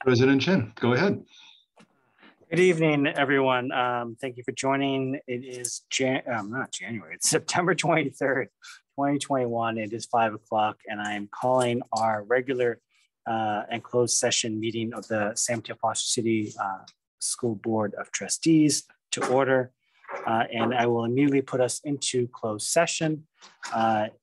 President Chen, go ahead. Good evening, everyone. Thank you for joining. It is not January, it's September 23rd, 2021. It is 5 o'clock, and I am calling our regular and closed session meeting of the San Mateo Foster City School Board of Trustees to order. And I will immediately put us into closed session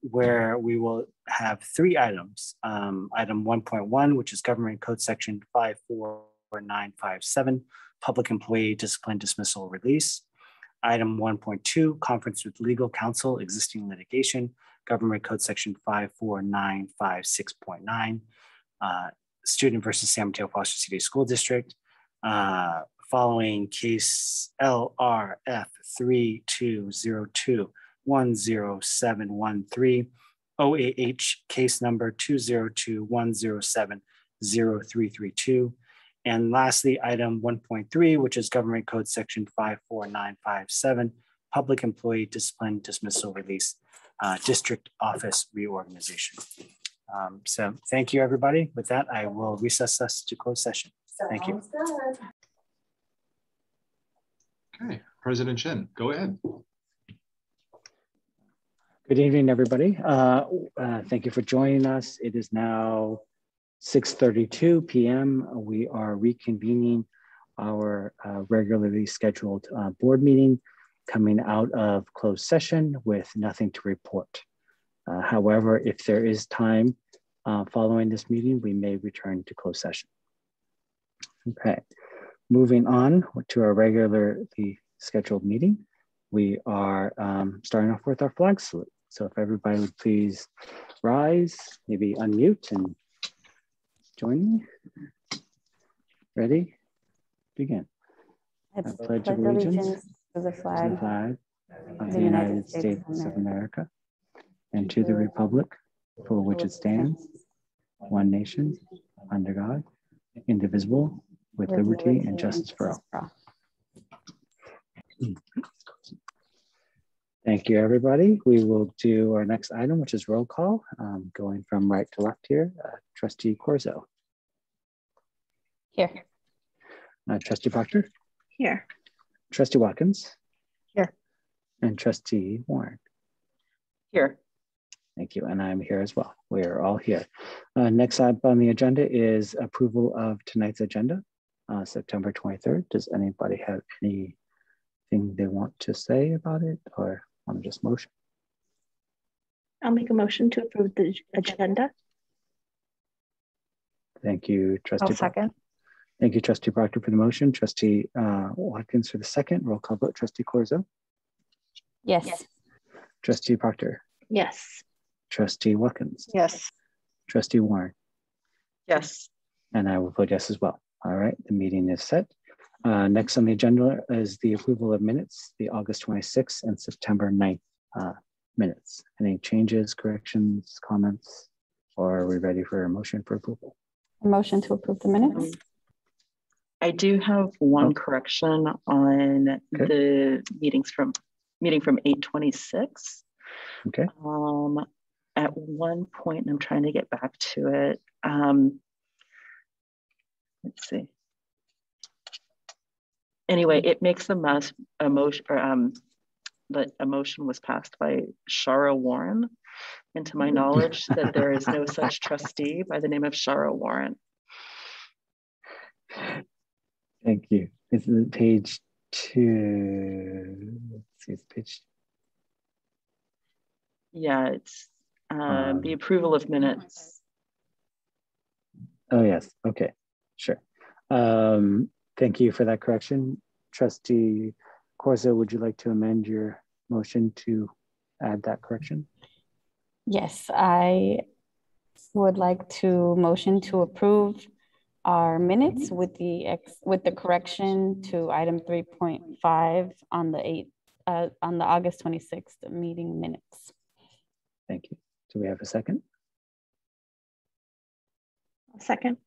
where we will have three items. Item 1.1, which is Government Code Section 54957, Public Employee Discipline Dismissal Release. Item 1.2, Conference with Legal Counsel, Existing Litigation, Government Code Section 54956.9, Student versus San Mateo Foster City School District. Following case LRF 3202-10713, OAH case number 202-107-0332. And lastly, item 1.3, which is Government Code Section 54957, Public Employee Discipline Dismissal Release, District Office Reorganization. So thank you, everybody. With that, I will recess us to closed session. Thank you. Okay, President Chen, go ahead. Good evening, everybody. Thank you for joining us. It is now 6:32 p.m. We are reconvening our regularly scheduled board meeting, coming out of closed session with nothing to report. However, if there is time following this meeting, we may return to closed session. Okay, moving on to our regularly scheduled meeting. We are starting off with our flag salute. So if everybody would please rise, maybe unmute and join me. Ready? Begin. I pledge allegiance to the flag of the United States of America and to the republic for which it stands, one nation, under God, indivisible, with liberty and justice for all. Thank you, everybody. We will do our next item, which is roll call, going from right to left here. Trustee Corzo. Here. Trustee Proctor. Here. Trustee Watkins. Here. And Trustee Warren. Here. Thank you, and I'm here as well. We are all here. Next up on the agenda is approval of tonight's agenda, September 23rd. Does anybody have anything they want to say about it or want to just motion? I'll make a motion to approve the agenda. Thank you, Trustee. I'll second. Thank you, Trustee Proctor, for the motion. Trustee Watkins for the second. Roll call vote. Trustee Corzo. Yes. Trustee Proctor. Yes. Trustee Watkins. Yes. Trustee Warren. Yes. And I will vote yes as well. All right, the meeting is set. Next on the agenda is the approval of minutes, the August 26th and September 9th minutes. Any changes, corrections, comments, or are we ready for a motion for approval? A motion to approve the minutes. I do have one correction on the meeting from 8/26. Okay. At one point, and I'm trying to get back to it. Let's see. Anyway, it makes a motion, that a motion was passed by Shara Warren. And to my knowledge, that there is no such trustee by the name of Shara Warren. Thank you. This is page 2. Let's see, it's page. Yeah, it's the approval of minutes. Oh, yes. Okay, sure. Thank you for that correction. Trustee Corzo, would you like to amend your motion to add that correction? Yes, I would like to motion to approve our minutes with the correction to item 3.5 on the August 26th meeting minutes. Thank you. Do we have a second? Second.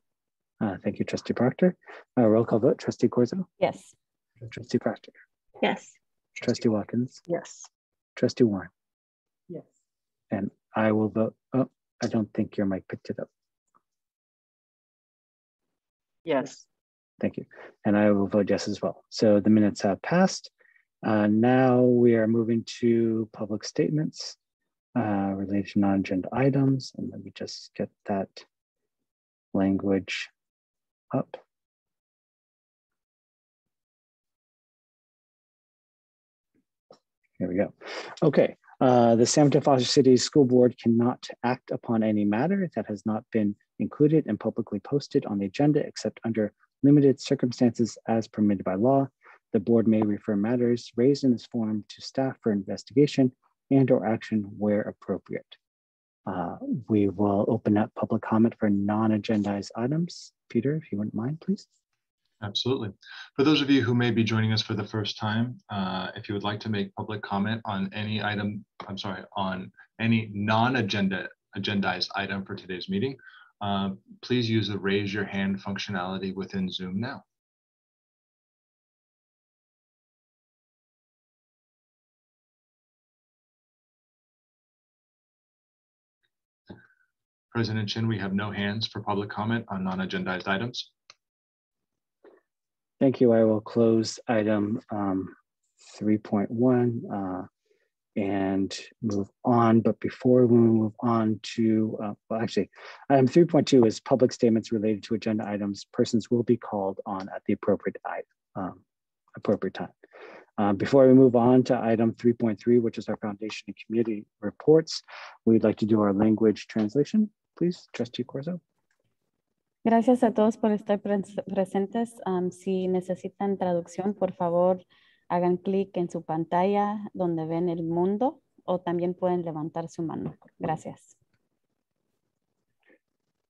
Thank you, Trustee Proctor. Roll call vote. Trustee Corzo. Yes. Trustee Proctor. Yes. Trustee Watkins. Yes. Trustee Warren. Yes. And I will vote. Oh, I don't think your mic picked it up. Yes. Thank you. And I will vote yes as well. So the minutes have passed. Now we are moving to public statements related to non-agenda items. And let me just get that language up. Here we go. Okay. The San Mateo Foster City School Board cannot act upon any matter that has not been included and publicly posted on the agenda except under limited circumstances as permitted by law. The board may refer matters raised in this forum to staff for investigation and or action where appropriate. We will open up public comment for non-agendized items. Peter, if you wouldn't mind, please. Absolutely. For those of you who may be joining us for the first time, if you would like to make public comment on any item, on any non-agendized item for today's meeting, please use the raise your hand functionality within Zoom now. President Chin, we have no hands for public comment on non-agendized items. Thank you. I will close item 3.1 and move on. But before we move on to, well, actually, item 3.2 is public statements related to agenda items. Persons will be called on at the appropriate time. Before we move on to item 3.3, which is our foundation and community reports, we'd like to do our language translation. Please, Trustee Corzo. Gracias a todos por estar presentes. Si necesitan traducción, por favor, hagan clic en su pantalla donde ven el mundo o también pueden levantar su mano. Gracias.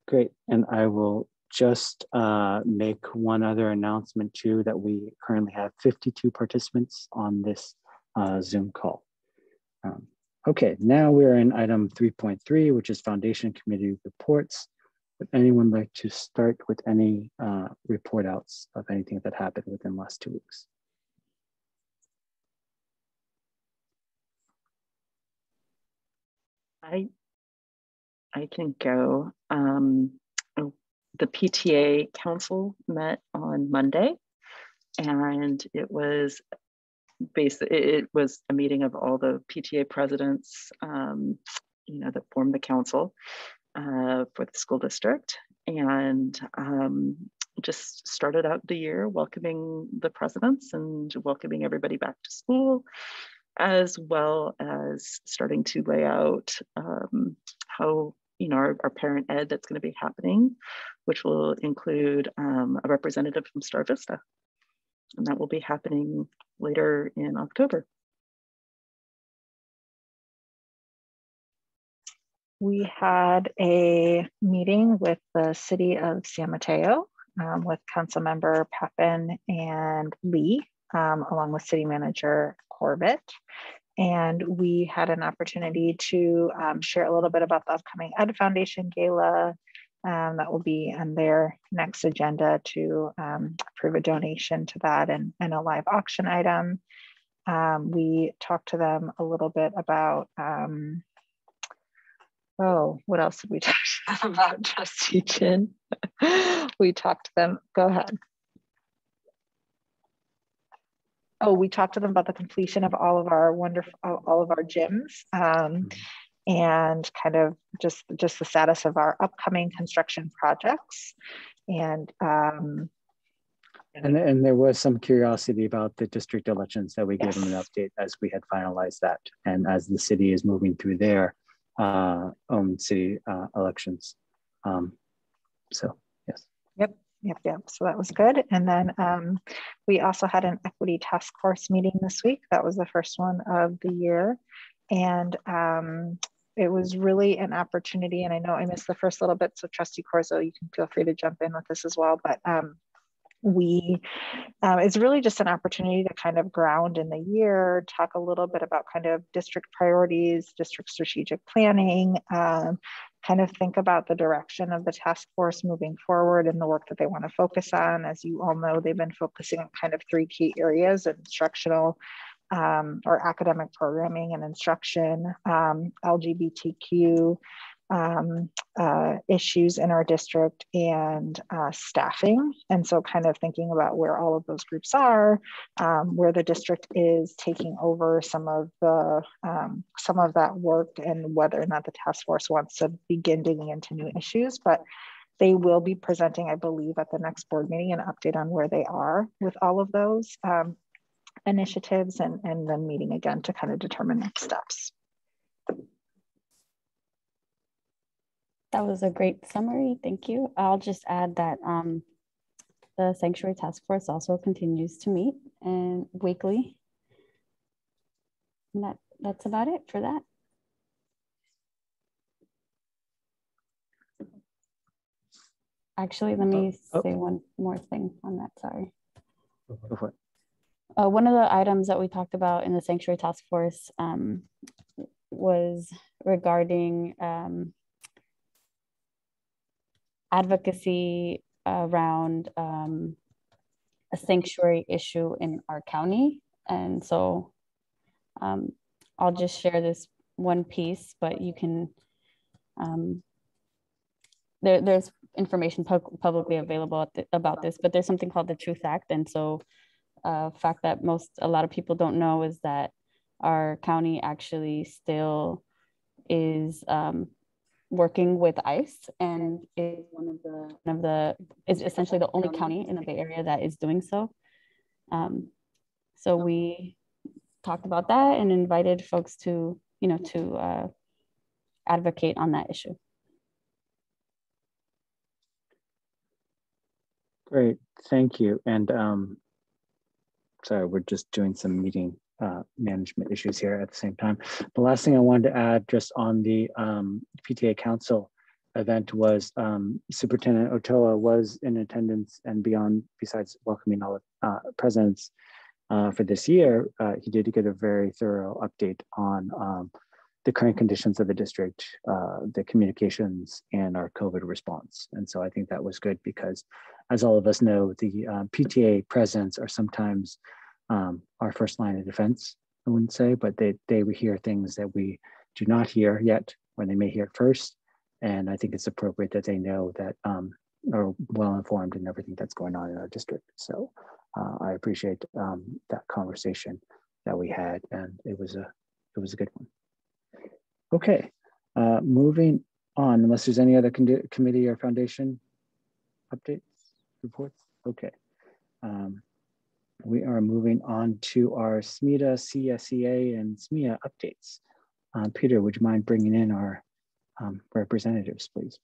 Great. And I will just make one other announcement too, that we currently have 52 participants on this Zoom call. Okay, now we're in item 3.3, which is foundation committee reports. Would anyone like to start with any report outs of anything that happened within the last 2 weeks? I can go. The PTA council met on Monday, and it was a meeting of all the PTA presidents, that formed the council for the school district, and just started out the year welcoming the presidents and welcoming everybody back to school, as well as starting to lay out how our parent ed that's going to be happening, which will include a representative from Star Vista, and that will be happening later in October. We had a meeting with the city of San Mateo with Councilmember Pepin and Lee, along with City Manager Corbett. And we had an opportunity to share a little bit about the upcoming Ed Foundation Gala that will be on their next agenda to approve a donation to that and a live auction item. We talked to them a little bit about, what else did we talk to them about, Trustee Chin? We talked to them, go ahead. We talked to them about the completion of all of our gyms and kind of just the status of our upcoming construction projects. And there was some curiosity about the district elections that we gave them an update as we had finalized that, and as the city is moving through their own city elections. So yes. Yep. So that was good. And then we also had an equity task force meeting this week. That was the first one of the year. And it was really an opportunity. And I know I missed the first little bit, so Trustee Corzo, you can feel free to jump in with this as well. But it's really just an opportunity to kind of ground in the year, talk a little bit about kind of district priorities, district strategic planning, kind of think about the direction of the task force moving forward and the work that they want to focus on. As you all know, they've been focusing on kind of 3 key areas: instructional or academic programming and instruction, LGBTQ issues in our district and staffing. And so kind of thinking about where all of those groups are, where the district is taking over some of that work, and whether or not the task force wants to begin digging into new issues. But they will be presenting, I believe, at the next board meeting, an update on where they are with all of those initiatives, and then meeting again to kind of determine next steps. That was a great summary. Thank you. I'll just add that the Sanctuary Task Force also continues to meet and weekly. And that's about it for that. Actually, let me say one more thing on that. Sorry. Go for it. One of the items that we talked about in the Sanctuary Task Force was regarding advocacy around a sanctuary issue in our county. And so I'll just share this one piece, but you can, there's information publicly available about this, but there's something called the Truth Act. And so fact that a lot of people don't know is that our county actually still is working with ICE, and is is essentially the only county in the Bay Area that is doing so. So we talked about that and invited folks to, to advocate on that issue. Great, thank you. And sorry, we're just doing some meeting management issues here at the same time. The last thing I wanted to add just on the PTA Council event was Superintendent Ochoa was in attendance, and besides welcoming all the presidents for this year, he did get a very thorough update on the current conditions of the district, the communications, and our COVID response. And so I think that was good because, as all of us know, the PTA presidents are sometimes our first line of defense, I wouldn't say, but they hear things that we do not hear yet, when they may hear it first. And I think it's appropriate that they know that are well informed in everything that's going on in our district. So I appreciate that conversation that we had, and it was a good one. Okay, moving on, unless there's any other committee or foundation updates, reports. Okay. We are moving on to our SMETA, CSEA, and SMEA updates. Peter, would you mind bringing in our representatives, please?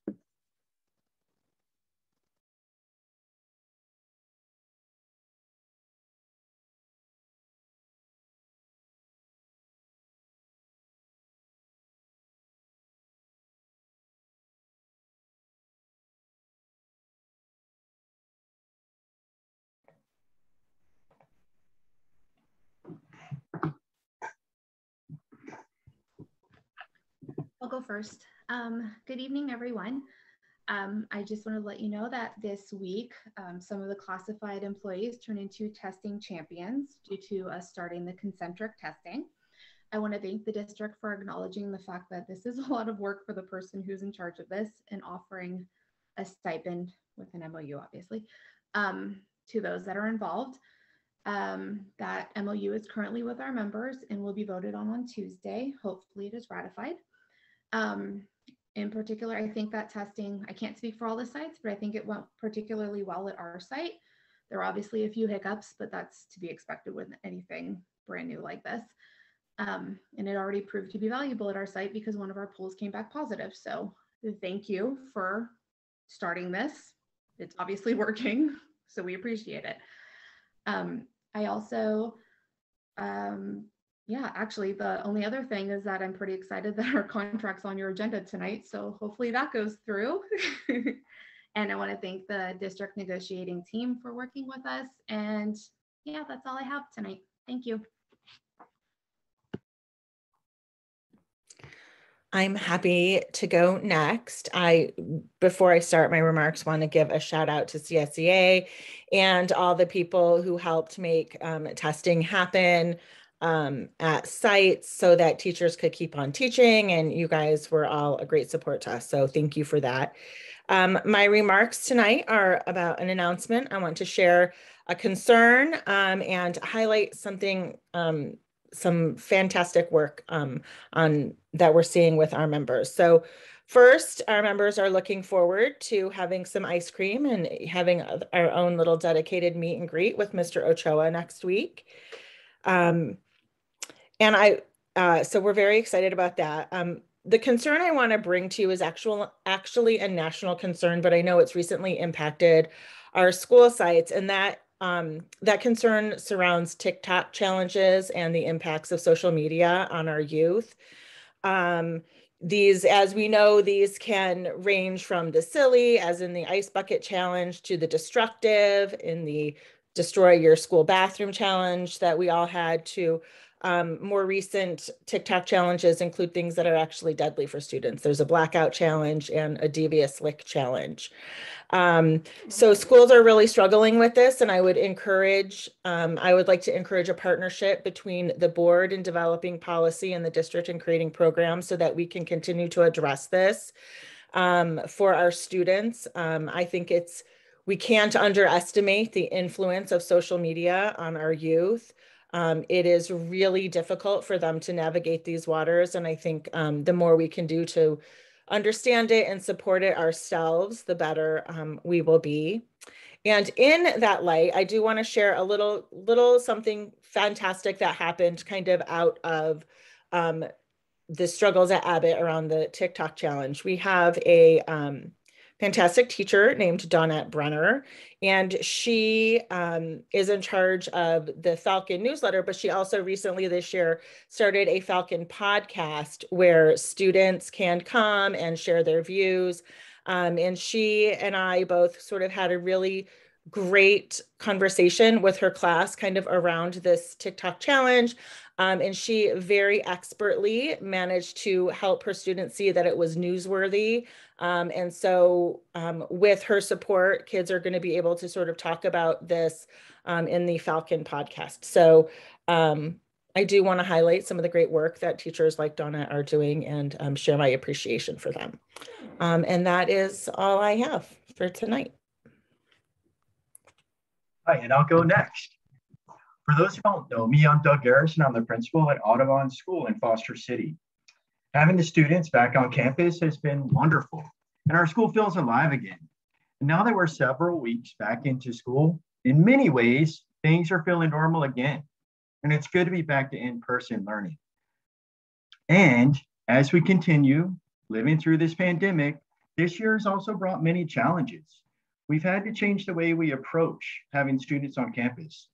I'll go first. Good evening, everyone. I just want to let you know that this week, some of the classified employees turn into testing champions due to us starting the concentric testing. I want to thank the district for acknowledging the fact that this is a lot of work for the person who's in charge of this, and offering a stipend with an MOU, obviously, to those that are involved. That MOU is currently with our members and will be voted on Tuesday. Hopefully it is ratified. In particular, I think that testing, I can't speak for all the sites, but I think it went particularly well at our site. There are obviously a few hiccups, but that's to be expected with anything brand new like this. And it already proved to be valuable at our site because one of our pools came back positive. So thank you for starting this. It's obviously working, so we appreciate it. I also, yeah, actually, the only other thing is that I'm pretty excited that our contract's on your agenda tonight. So hopefully that goes through. And I want to thank the district negotiating team for working with us. And yeah, that's all I have tonight. Thank you. I'm happy to go next. Before I start my remarks, want to give a shout out to CSEA and all the people who helped make testing happen. at sites so that teachers could keep on teaching, and you guys were all a great support to us. So thank you for that. My remarks tonight are about an announcement. I want to share a concern and highlight something, some fantastic work that we're seeing with our members. So first, our members are looking forward to having some ice cream and having our own little dedicated meet and greet with Mr. Ochoa next week. So we're very excited about that. The concern I want to bring to you is actually a national concern, but I know it's recently impacted our school sites, and that concern surrounds TikTok challenges and the impacts of social media on our youth. These, as we know, these can range from the silly, as in the ice bucket challenge, to the destructive in the destroy your school bathroom challenge that we all had, to more recent TikTok challenges include things that are actually deadly for students. There's a blackout challenge and a devious lick challenge. So schools are really struggling with this, and I would like to encourage a partnership between the board in developing policy and the district in creating programs so that we can continue to address this for our students. I think we can't underestimate the influence of social media on our youth. It is really difficult for them to navigate these waters, and I think the more we can do to understand it and support it ourselves, the better we will be. And in that light, I do want to share a little something fantastic that happened kind of out of the struggles at Abbott around the TikTok challenge. We have a fantastic teacher named Dawnette Brenner, and she is in charge of the Falcon newsletter, but she also recently this year started a Falcon podcast where students can come and share their views. And she and I both sort of had a really great conversation with her class kind of around this TikTok challenge. And she very expertly managed to help her students see that it was newsworthy. And so with her support, kids are going to be able to sort of talk about this in the Falcon podcast. So I do want to highlight some of the great work that teachers like Donna are doing and share my appreciation for them. And that is all I have for tonight. Hi, and I'll go next. For those who don't know me, I'm Doug Garrison. I'm the principal at Audubon School in Foster City. Having the students back on campus has been wonderful, and our school feels alive again. And now that we're several weeks back into school, in many ways, things are feeling normal again, and it's good to be back to in-person learning. And as we continue living through this pandemic, this year has also brought many challenges. We've had to change the way we approach having students on campus.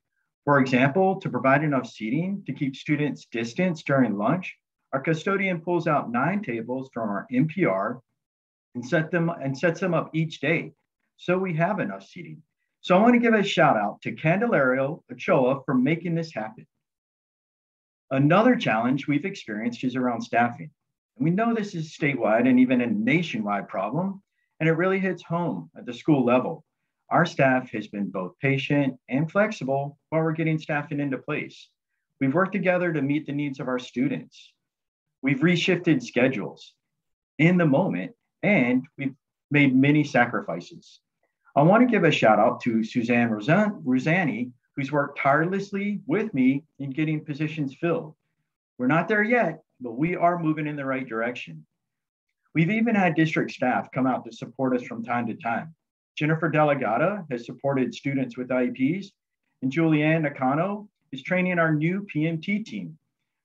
For example, to provide enough seating to keep students distanced during lunch, our custodian pulls out 9 tables from our NPR and sets them up each day, so we have enough seating. So I want to give a shout out to Candelario Ochoa for making this happen. Another challenge we've experienced is around staffing. And we know this is statewide and even a nationwide problem, and it really hits home at the school level. Our staff has been both patient and flexible while we're getting staffing into place. We've worked together to meet the needs of our students. We've reshifted schedules in the moment, and we've made many sacrifices. I want to give a shout out to Suzanne Rosani, who's worked tirelessly with me in getting positions filled. We're not there yet, but we are moving in the right direction. We've even had district staff come out to support us from time to time. Jennifer Delegata has supported students with IEPs, and Julianne Nakano is training our new PMT team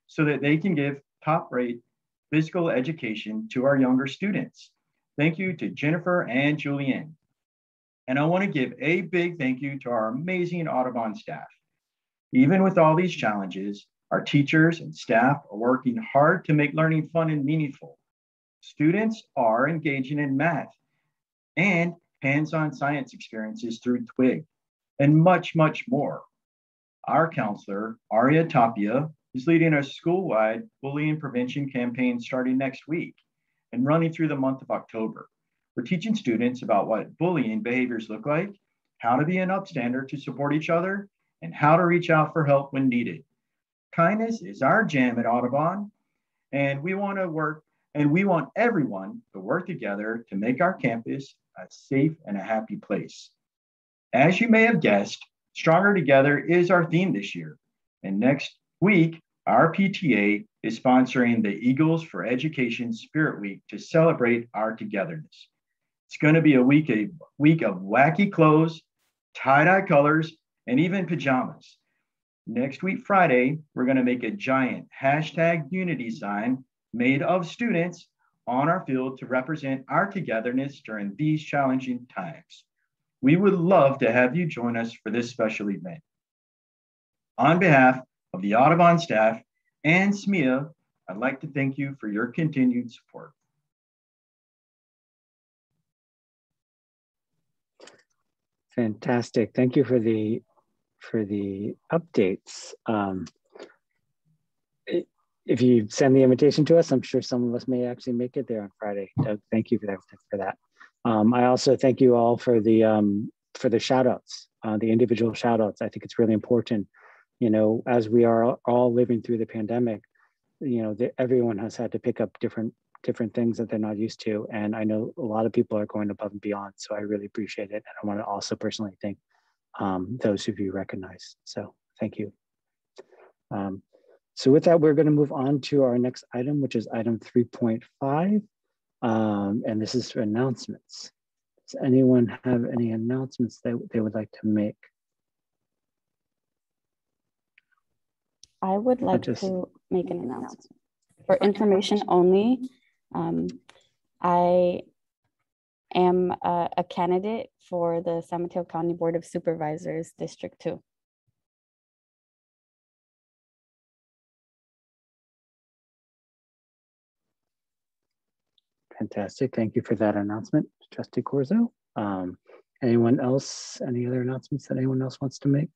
so that they can give top-rate physical education to our younger students. Thank you to Jennifer and Julianne. And I want to give a big thank you to our amazing Audubon staff. Even with all these challenges, our teachers and staff are working hard to make learning fun and meaningful. Students are engaging in math and hands-on science experiences through TWIG, and much, much more. Our counselor, Aria Tapia, is leading a school-wide bullying prevention campaign starting next week and running through the month of October. We're teaching students about what bullying behaviors look like, how to be an upstander to support each other, and how to reach out for help when needed. Kindness is our jam at Audubon, and we want everyone to work together to make our campus a safe and a happy place. As you may have guessed, Stronger Together is our theme this year. And next week, our PTA is sponsoring the Eagles for Education Spirit Week to celebrate our togetherness. It's going to be a week of wacky clothes, tie-dye colors, and even pajamas. Next week, Friday, we're going to make a giant #unity sign made of students on our field to represent our togetherness during these challenging times. We would love to have you join us for this special event. On behalf of the Audubon staff and SMEA, I'd like to thank you for your continued support. Fantastic. Thank you for the updates. If you send the invitation to us, I'm sure some of us may actually make it there on Friday. Thank you for that. I also thank you all for the shout outs, the individual shout outs. I think it's really important, you know, as we are all living through the pandemic, you know, everyone has had to pick up different things that they're not used to. And I know a lot of people are going above and beyond. So I really appreciate it. And I want to also personally thank those of you recognized. So thank you. So with that, we're going to move on to our next item, which is item 3.5. And this is for announcements. Does anyone have any announcements that they would like to make? I would like to make an announcement. For information only, I am a candidate for the San Mateo County Board of Supervisors, District 2. Fantastic. Thank you for that announcement, Trustee Corzo. Anyone else, any other announcements that anyone else wants to make?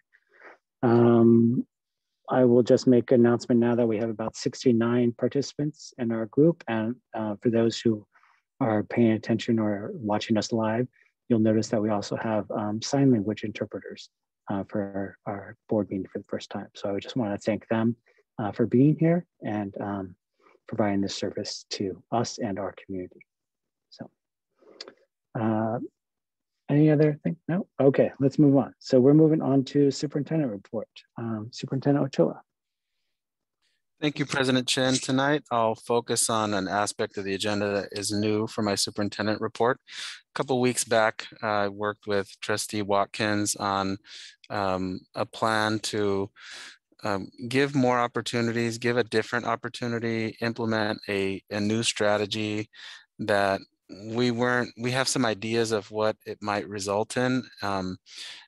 I will just make an announcement now that we have about 69 participants in our group. And for those who are paying attention or watching us live, you'll notice that we also have sign language interpreters for our board meeting for the first time. So I just want to thank them for being here and providing this service to us and our community. So any other thing? No? Okay, let's move on. So we're moving on to Superintendent Report. Superintendent Ochoa. Thank you, President Chen. Tonight, I'll focus on an aspect of the agenda that is new for my superintendent report. A couple weeks back, I worked with Trustee Watkins on a plan to give more opportunities, give a different opportunity, implement a new strategy that we have some ideas of what it might result in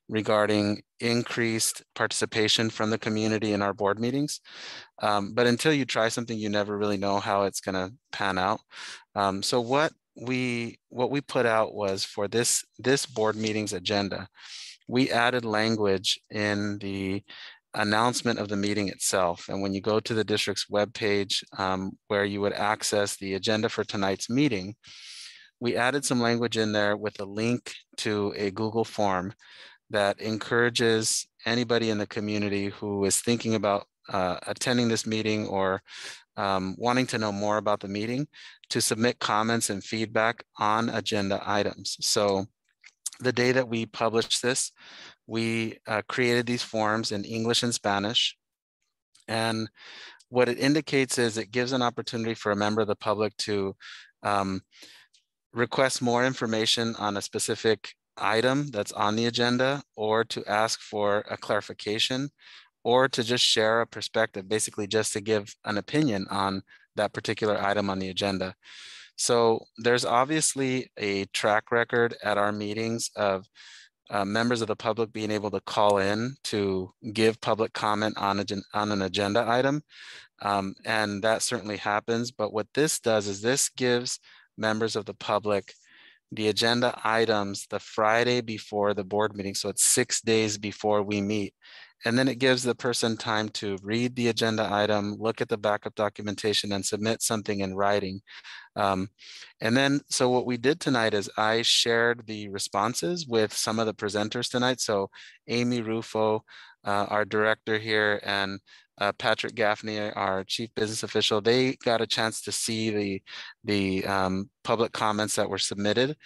regarding increased participation from the community in our board meetings. But until you try something, you never really know how it's going to pan out. So what we put out was for this board meeting's agenda, we added language in the announcement of the meeting itself. And when you go to the district's webpage where you would access the agenda for tonight's meeting, we added some language in there with a link to a Google form that encourages anybody in the community who is thinking about attending this meeting or wanting to know more about the meeting to submit comments and feedback on agenda items. So the day that we published this, we created these forms in English and Spanish. And what it indicates is it gives an opportunity for a member of the public to request more information on a specific item that's on the agenda, or to ask for a clarification, or to just share a perspective, basically just to give an opinion on that particular item on the agenda. So there's obviously a track record at our meetings of members of the public being able to call in to give public comment on an agenda item. And that certainly happens. But what this does is this gives members of the public the agenda items the Friday before the board meeting. So it's 6 days before we meet. And then it gives the person time to read the agenda item, look at the backup documentation, and submit something in writing. And then, so what we did tonight is I shared the responses with some of the presenters tonight. So Amy Rufo, our director here, and Patrick Gaffney, our chief business official, they got a chance to see the public comments that were submitted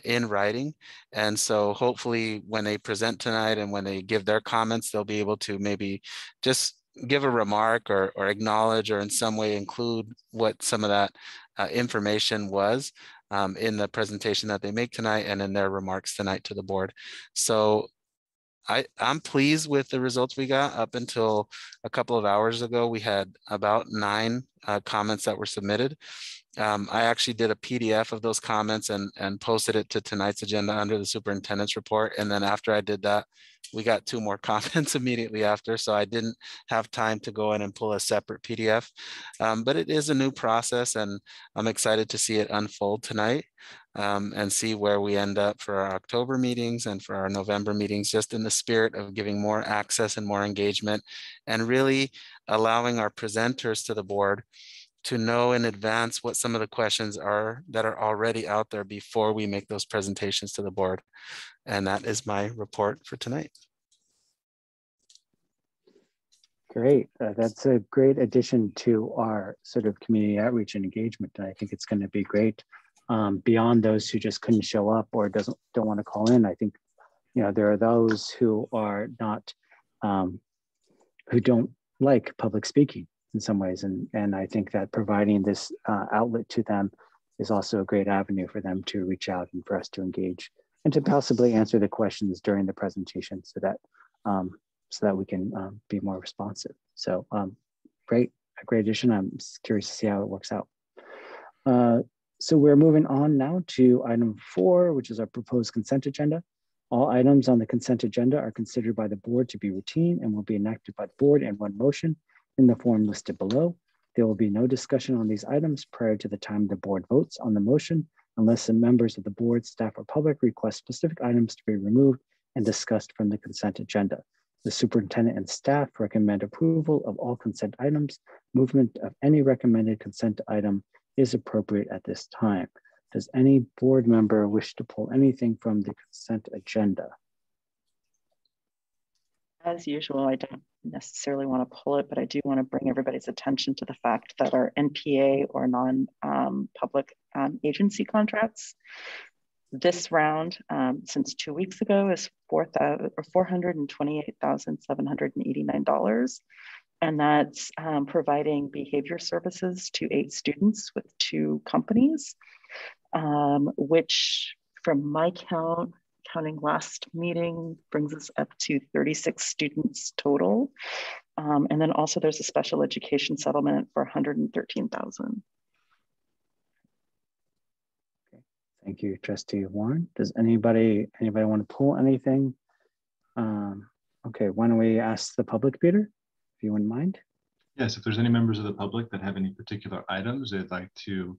in writing. And so hopefully when they present tonight and when they give their comments, they'll be able to maybe just give a remark or acknowledge or in some way include what some of that information was in the presentation that they make tonight and in their remarks tonight to the board. So I'm pleased with the results we got. Up until a couple of hours ago, we had about 9 comments that were submitted. I actually did a PDF of those comments and posted it to tonight's agenda under the superintendent's report. And then after I did that, we got 2 more comments immediately after. So I didn't have time to go in and pull a separate PDF. But it is a new process and I'm excited to see it unfold tonight. And see where we end up for our October meetings and for our November meetings, just in the spirit of giving more access and more engagement and really allowing our presenters to the board to know in advance what some of the questions are that are already out there before we make those presentations to the board. And that is my report for tonight. Great. That's a great addition to our sort of community outreach and engagement. And I think it's going to be great. Beyond those who just couldn't show up or don't want to call in, I think, you know, there are those who are not, who don't like public speaking in some ways. And I think that providing this outlet to them is also a great avenue for them to reach out and for us to engage and to possibly answer the questions during the presentation so that we can be more responsive. So a great addition. I'm curious to see how it works out. So we're moving on now to item 4, which is our proposed consent agenda. All items on the consent agenda are considered by the board to be routine and will be enacted by the board in one motion in the form listed below. There will be no discussion on these items prior to the time the board votes on the motion, unless the members of the board, staff, or public request specific items to be removed and discussed from the consent agenda. The superintendent and staff recommend approval of all consent items. Movement of any recommended consent item is appropriate at this time. Does any board member wish to pull anything from the consent agenda? As usual, I don't necessarily want to pull it, but I do want to bring everybody's attention to the fact that our NPA or non-public agency contracts this round, since 2 weeks ago, is $428,789. And that's providing behavior services to 8 students with 2 companies, which from my counting last meeting brings us up to 36 students total. And then also there's a special education settlement for $113,000. Thank you, Trustee Warren. Does anybody want to pull anything? Okay, why don't we ask the public, Peter, if you wouldn't mind? Yes, if there's any members of the public that have any particular items they'd like to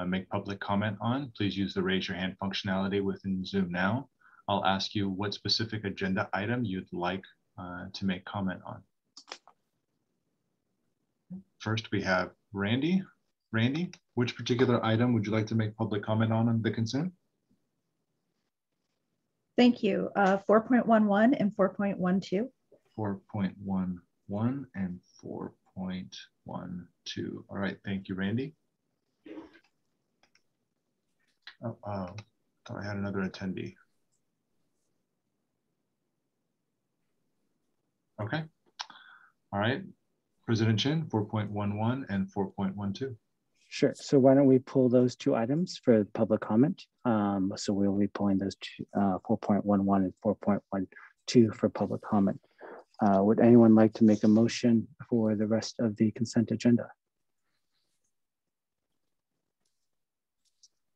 make public comment on, please use the raise your hand functionality within Zoom now. I'll ask you what specific agenda item you'd like to make comment on. First, we have Randy. Randy, which particular item would you like to make public comment on the consent? Thank you. 4.11 and 4.12. 4.11 and 4.12. All right, thank you, Randy. Oh, thought I had another attendee. Okay. All right. President Chin, 4.11 and 4.12. Sure. So why don't we pull those 2 items for public comment? So we'll be pulling those 4.11 and 4.12 for public comment. Would anyone like to make a motion for the rest of the consent agenda?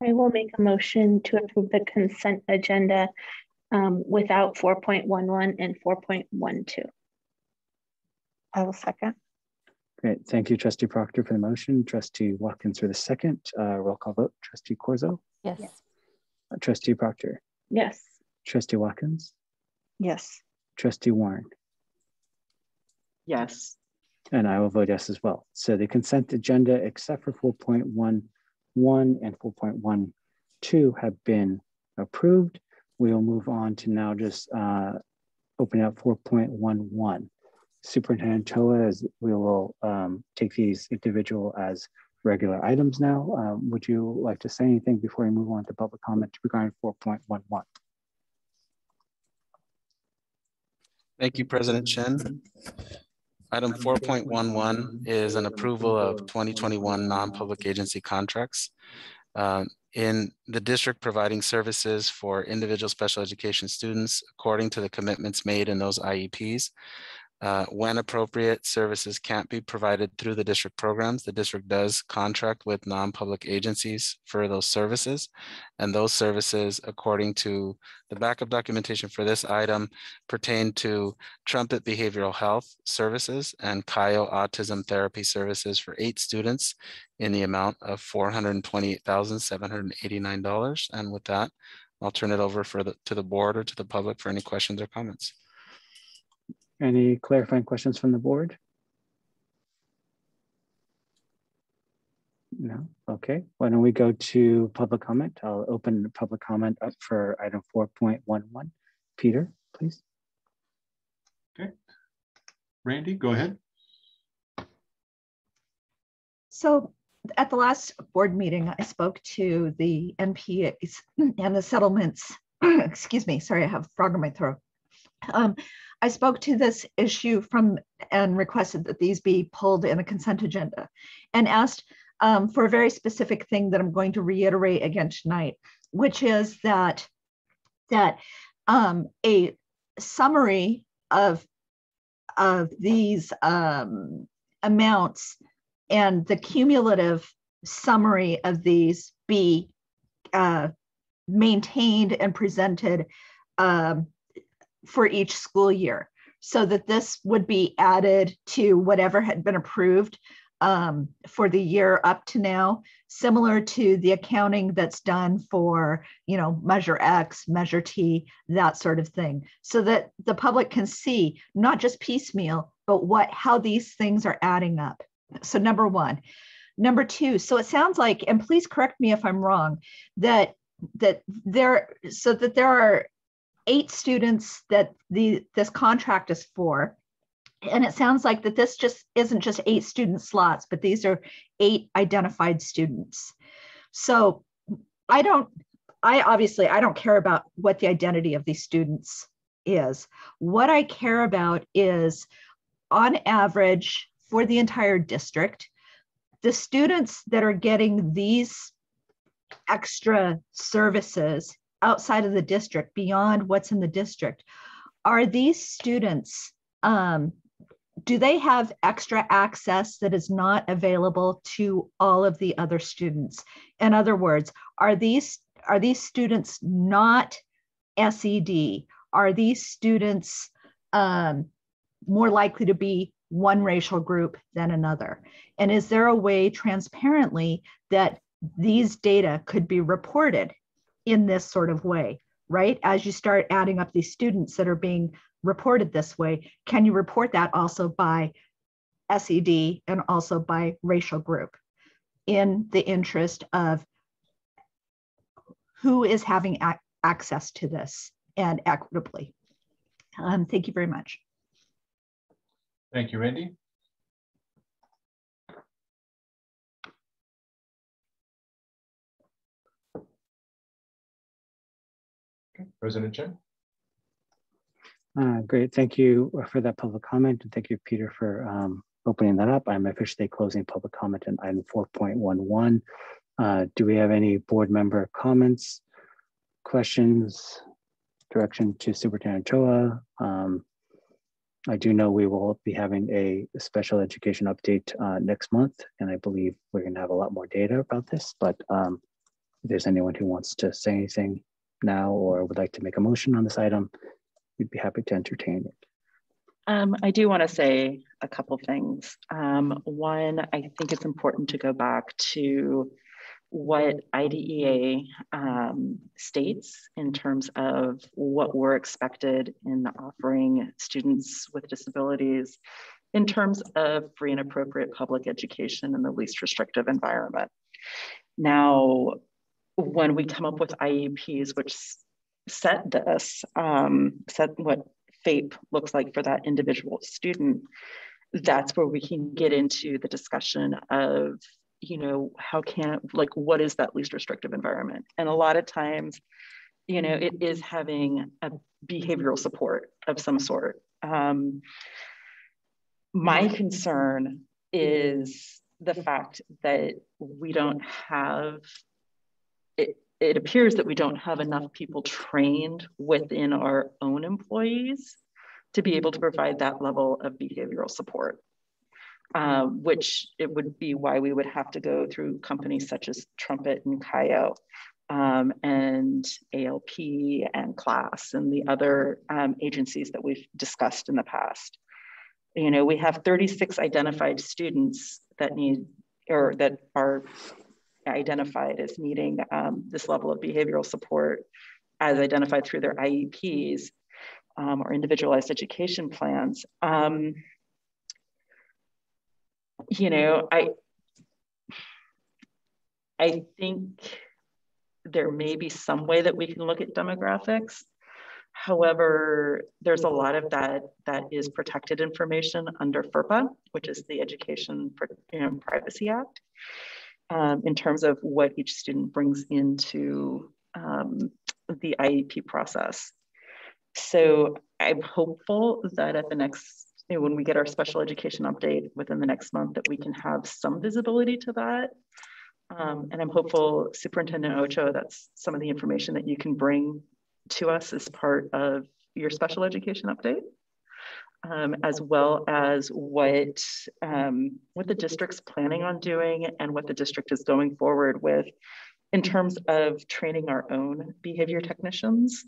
I will make a motion to approve the consent agenda without 4.11 and 4.12. I will second. Great. Thank you, Trustee Proctor, for the motion. Trustee Watkins for the second. Roll call vote. Trustee Corzo? Yes. Trustee Proctor? Yes. Trustee Watkins? Yes. Trustee Warren? Yes. And I will vote yes as well. So the consent agenda, except for 4.11 and 4.12, have been approved. We will move on to now just open up 4.11. Superintendent Choa, as we will take these individual as regular items now. Would you like to say anything before we move on to public comment regarding 4.11? Thank you, President Chen. Item 4.11 is an approval of 2021 non-public agency contracts. In the district providing services for individual special education students according to the commitments made in those IEPs. When appropriate, services can't be provided through the district programs. The district does contract with non-public agencies for those services. And those services, according to the backup documentation for this item, pertain to Trumpet Behavioral Health Services and CAIO Autism Therapy Services for 8 students in the amount of $428,789. And with that, I'll turn it over to the board or to the public for any questions or comments. Any clarifying questions from the board? No? Okay. Why don't we go to public comment? I'll open the public comment up for item 4.11. Peter, please. Okay. Randy, go ahead. So at the last board meeting, I spoke to the NPAs and the settlements. Excuse me, sorry, I have a frog in my throat. I spoke to this issue and requested that these be pulled in a consent agenda and asked for a very specific thing that I'm going to reiterate again tonight, which is that a summary of these amounts and the cumulative summary of these be maintained and presented for each school year, so that this would be added to whatever had been approved for the year up to now, similar to the accounting that's done for, Measure X, Measure T, that sort of thing, so that the public can see not just piecemeal, but how these things are adding up. So number one. Number two, so it sounds like, and please correct me if I'm wrong, that there are 8 students that this contract is for. And it sounds like that this just isn't just 8 student slots, but these are 8 identified students. So I don't care about what the identity of these students is. What I care about is, on average, for the entire district, the students that are getting these extra services outside of the district, beyond what's in the district, are these students, do they have extra access that is not available to all of the other students? In other words, are these students not SED? Are these students more likely to be one racial group than another? And is there a way transparently that these data could be reported in this sort of way, right? As you start adding up these students that are being reported this way, can you report that also by SED and also by racial group, in the interest of who is having access to this and equitably? Thank you very much. Thank you, Randy. Okay, President Chen. Great, thank you for that public comment, and thank you, Peter, for opening that up. I'm officially closing public comment on item 4.11. Do we have any board member comments, questions, direction to Superintendent Choa? I do know we will be having a special education update next month, and I believe we're going to have a lot more data about this, but if there's anyone who wants to say anything now or would like to make a motion on this item, we'd be happy to entertain it. I do want to say a couple things. One, I think it's important to go back to what IDEA states in terms of what we're expected in offering students with disabilities in terms of free and appropriate public education in the least restrictive environment. Now, when we come up with IEPs, which set what FAPE looks like for that individual student, that's where we can get into the discussion of, you know, what is that least restrictive environment? And a lot of times, you know, it is having a behavioral support of some sort. My concern is the fact that we don't have, it appears that we don't have enough people trained within our own employees to be able to provide that level of behavioral support, which it would be why we would have to go through companies such as Trumpet and CAIO, and ALP and CLASS and the other agencies that we've discussed in the past. You know, we have 36 identified students that need, or that are identified as needing this level of behavioral support as identified through their IEPs or individualized education plans. You know, I think there may be some way that we can look at demographics. However, there's a lot of that is protected information under FERPA, which is the Education Privacy Act, in terms of what each student brings into the IEP process. So I'm hopeful that at the next, when we get our special education update within the next month, that we can have some visibility to that. And I'm hopeful, Superintendent Ochoa, that's some of the information that you can bring to us as part of your special education update, as well as what the district's planning on doing and what the district is going forward with in terms of training our own behavior technicians.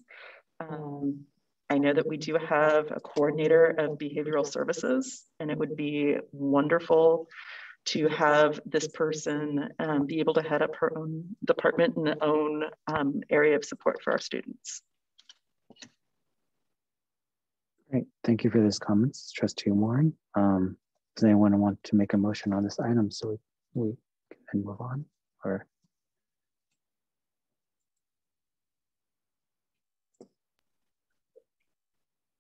I know that we do have a coordinator of behavioral services, and it would be wonderful to have this person be able to head up her own department and own area of support for our students. Great, thank you for those comments, Trustee Warren. Does anyone want to make a motion on this item so we can move on? Or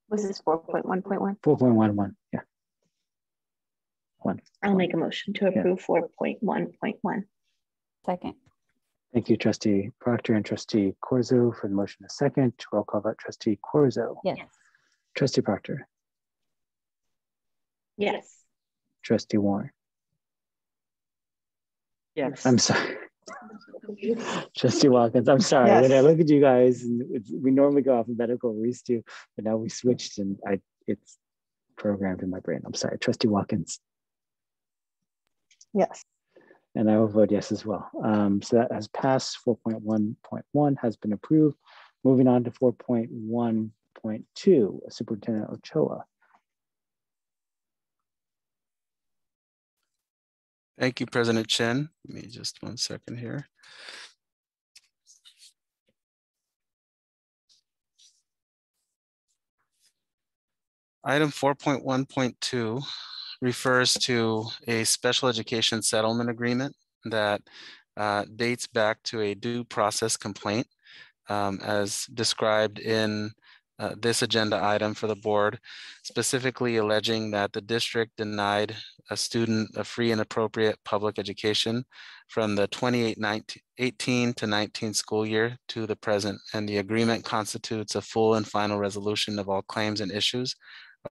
was this 4.1.1? 4.11, yeah. I'll make a motion to approve 4.1.1. Second. Thank you, Trustee Proctor and Trustee Corzo for the motion. A second. Roll call vote. Trustee Corzo. Yes. Trustee Proctor. Yes. Trustee Warren. Yes. I'm sorry. Trustee Watkins, I'm sorry. Yes. When I look at you guys, we normally go alphabetical, we used to, but now we switched and it's programmed in my brain. I'm sorry. Trustee Watkins. Yes. And I will vote yes as well. So that has passed. 4.1.1 has been approved. Moving on to 4.1.2, Superintendent Ochoa. Thank you, President Chen. Give me just 1 second here. Item 4.1.2 refers to a special education settlement agreement that dates back to a due process complaint as described in this agenda item for the board, specifically alleging that the district denied a student a free and appropriate public education from the 2018 to 19 school year to the present, and the agreement constitutes a full and final resolution of all claims and issues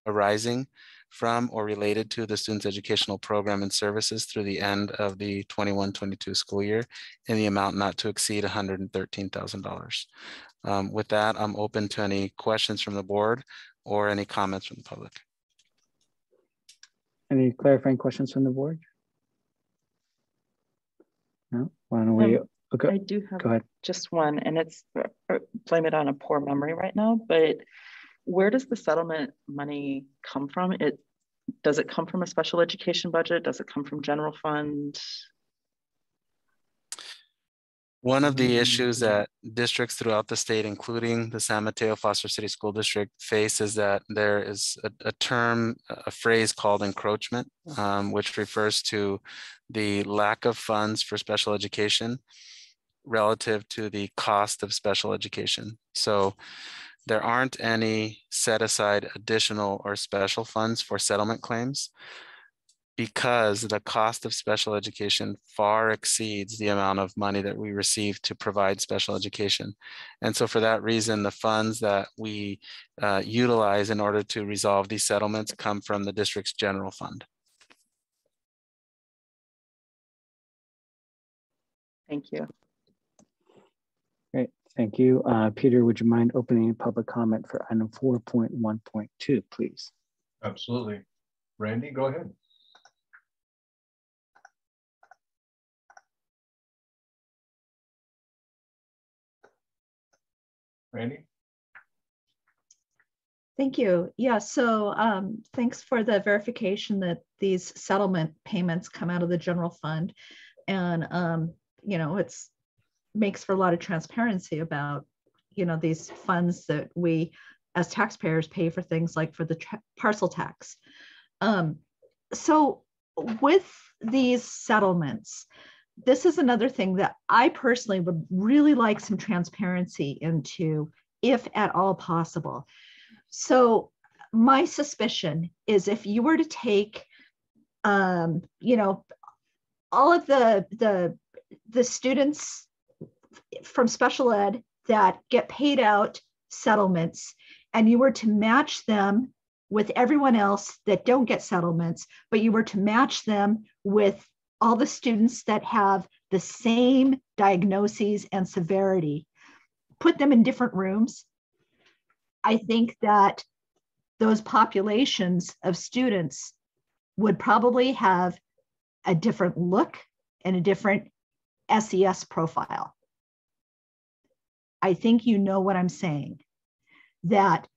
arising from or related to the student's educational program and services through the end of the 21-22 school year in the amount not to exceed $113,000. With that, I'm open to any questions from the board or any comments from the public. Any clarifying questions from the board? No? Why don't we? Okay. I do have just one, and it's, blame it on a poor memory right now, but where does the settlement money come from? Does it come from a special education budget? Does it come from general fund? One of the issues that districts throughout the state, including the San Mateo Foster City School District, face is that there is a phrase called encroachment, which refers to the lack of funds for special education relative to the cost of special education. So there aren't any set aside additional or special funds for settlement claims because the cost of special education far exceeds the amount of money that we receive to provide special education. And so for that reason, the funds that we utilize in order to resolve these settlements come from the district's general fund. Thank you. Great, thank you. Peter, would you mind opening public comment for item 4.1.2, please? Absolutely. Randy, go ahead. Randy? Thank you. Yeah, so thanks for the verification that these settlement payments come out of the general fund. And, you know, it's makes for a lot of transparency about, you know, these funds that we as taxpayers pay for things like for the parcel tax. So with these settlements, this is another thing that I personally would really like some transparency into, if at all possible. So my suspicion is if you were to take, you know, all of the students from special ed that get paid out settlements, and you were to match them with everyone else that don't get settlements, but you were to match them with all the students that have the same diagnoses and severity, put them in different rooms, I think that those populations of students would probably have a different look and a different SES profile. I think you know what I'm saying, that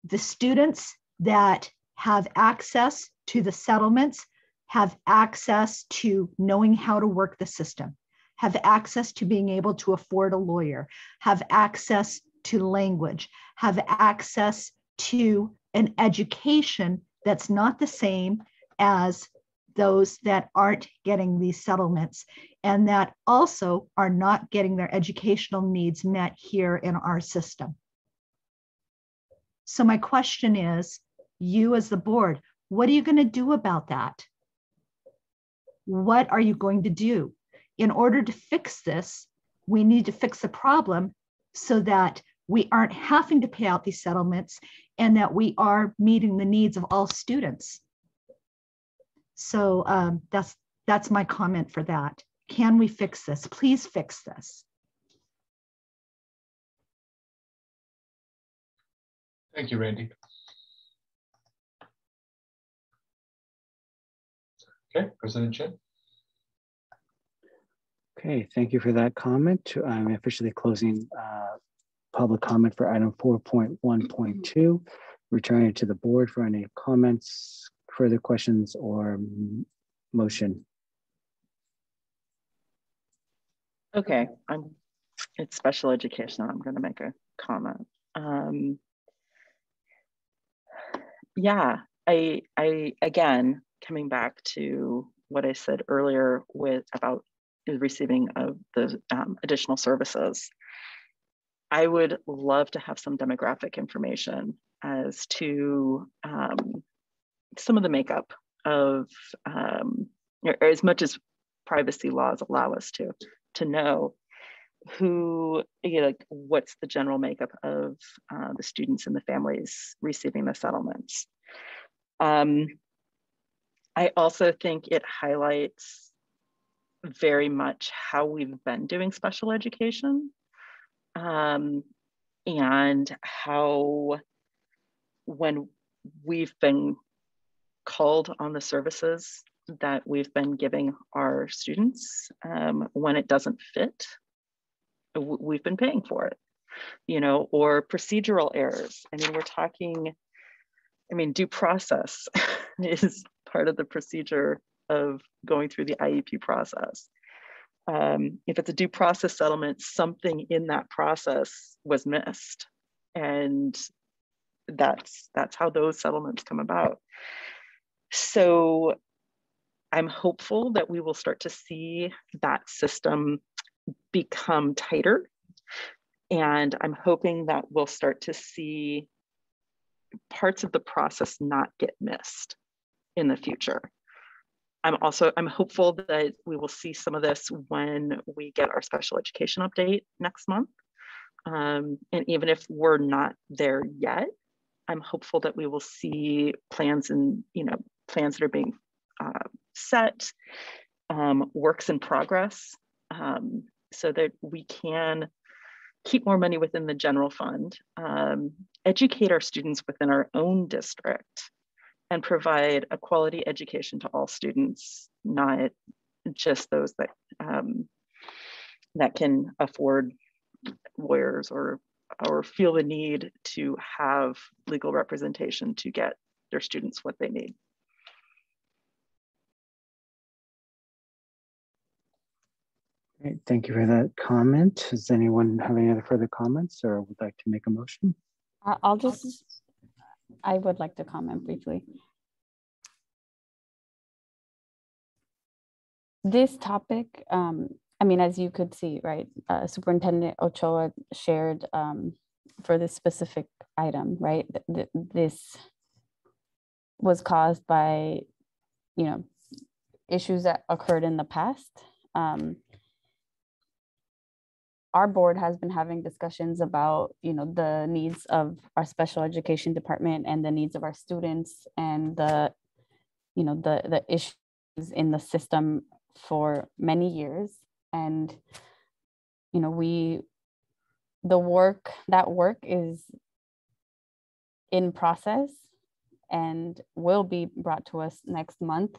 the students that have access to the settlements have access to knowing how to work the system, have access to being able to afford a lawyer, have access to language, have access to an education that's not the same as those that aren't getting these settlements, and that also are not getting their educational needs met here in our system. So my question is, you as the board, what are you going to do about that? What are you going to do? In order to fix this, we need to fix the problem so that we aren't having to pay out these settlements and that we are meeting the needs of all students. So that's my comment for that. Can we fix this? Please fix this. Thank you, Randy. Okay, President Chen. Okay, thank you for that comment. I'm officially closing public comment for item 4.1.2. Returning to the board for any comments, further questions, or motion. Okay, it's special education. I'm going to make a comment. Yeah, I again, coming back to what I said earlier about the receiving of the additional services, I would love to have some demographic information as to some of the makeup of, as much as privacy laws allow us to know who, like, what's the general makeup of the students and the families receiving the settlements. I also think it highlights very much how we've been doing special education, and how when we've been called on the services that we've been giving our students, when it doesn't fit, we've been paying for it, or procedural errors. I mean, we're talking, due process is part of the procedure of going through the IEP process. If it's a due process settlement, something in that process was missed. And that's how those settlements come about. So I'm hopeful that we will start to see that system become tighter And I'm hoping that we'll start to see parts of the process not get missed in the future. I'm hopeful that we will see some of this when we get our special education update next month. And even if we're not there yet, I'm hopeful that we will see plans and plans that are being set, works in progress, so that we can keep more money within the general fund, educate our students within our own district, and provide a quality education to all students, not just those that that can afford lawyers or feel the need to have legal representation to get their students what they need. Great, thank you for that comment. Does anyone have any other further comments or would like to make a motion? I would like to comment briefly. This topic, I mean, as you could see, right, Superintendent Ochoa shared for this specific item, right, this was caused by, issues that occurred in the past. Our board has been having discussions about, the needs of our special education department and the needs of our students and the issues in the system for many years. And, that work is in process and will be brought to us next month.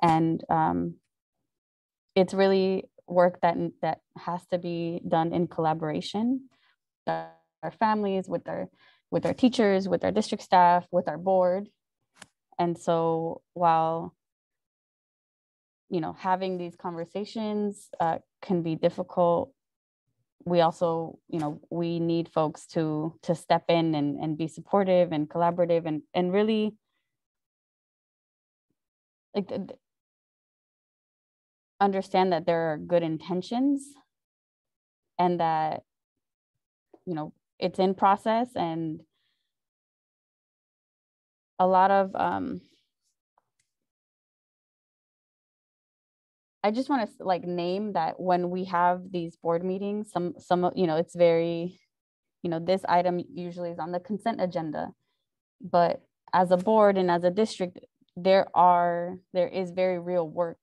And it's really work that has to be done in collaboration with our families, with our teachers, with our district staff, with our board. And so while having these conversations can be difficult, we also we need folks to step in and be supportive and collaborative and really understand that there are good intentions and that it's in process. And a lot of I just want to name that when we have these board meetings, some it's very this item usually is on the consent agenda, but as a board and as a district there is very real work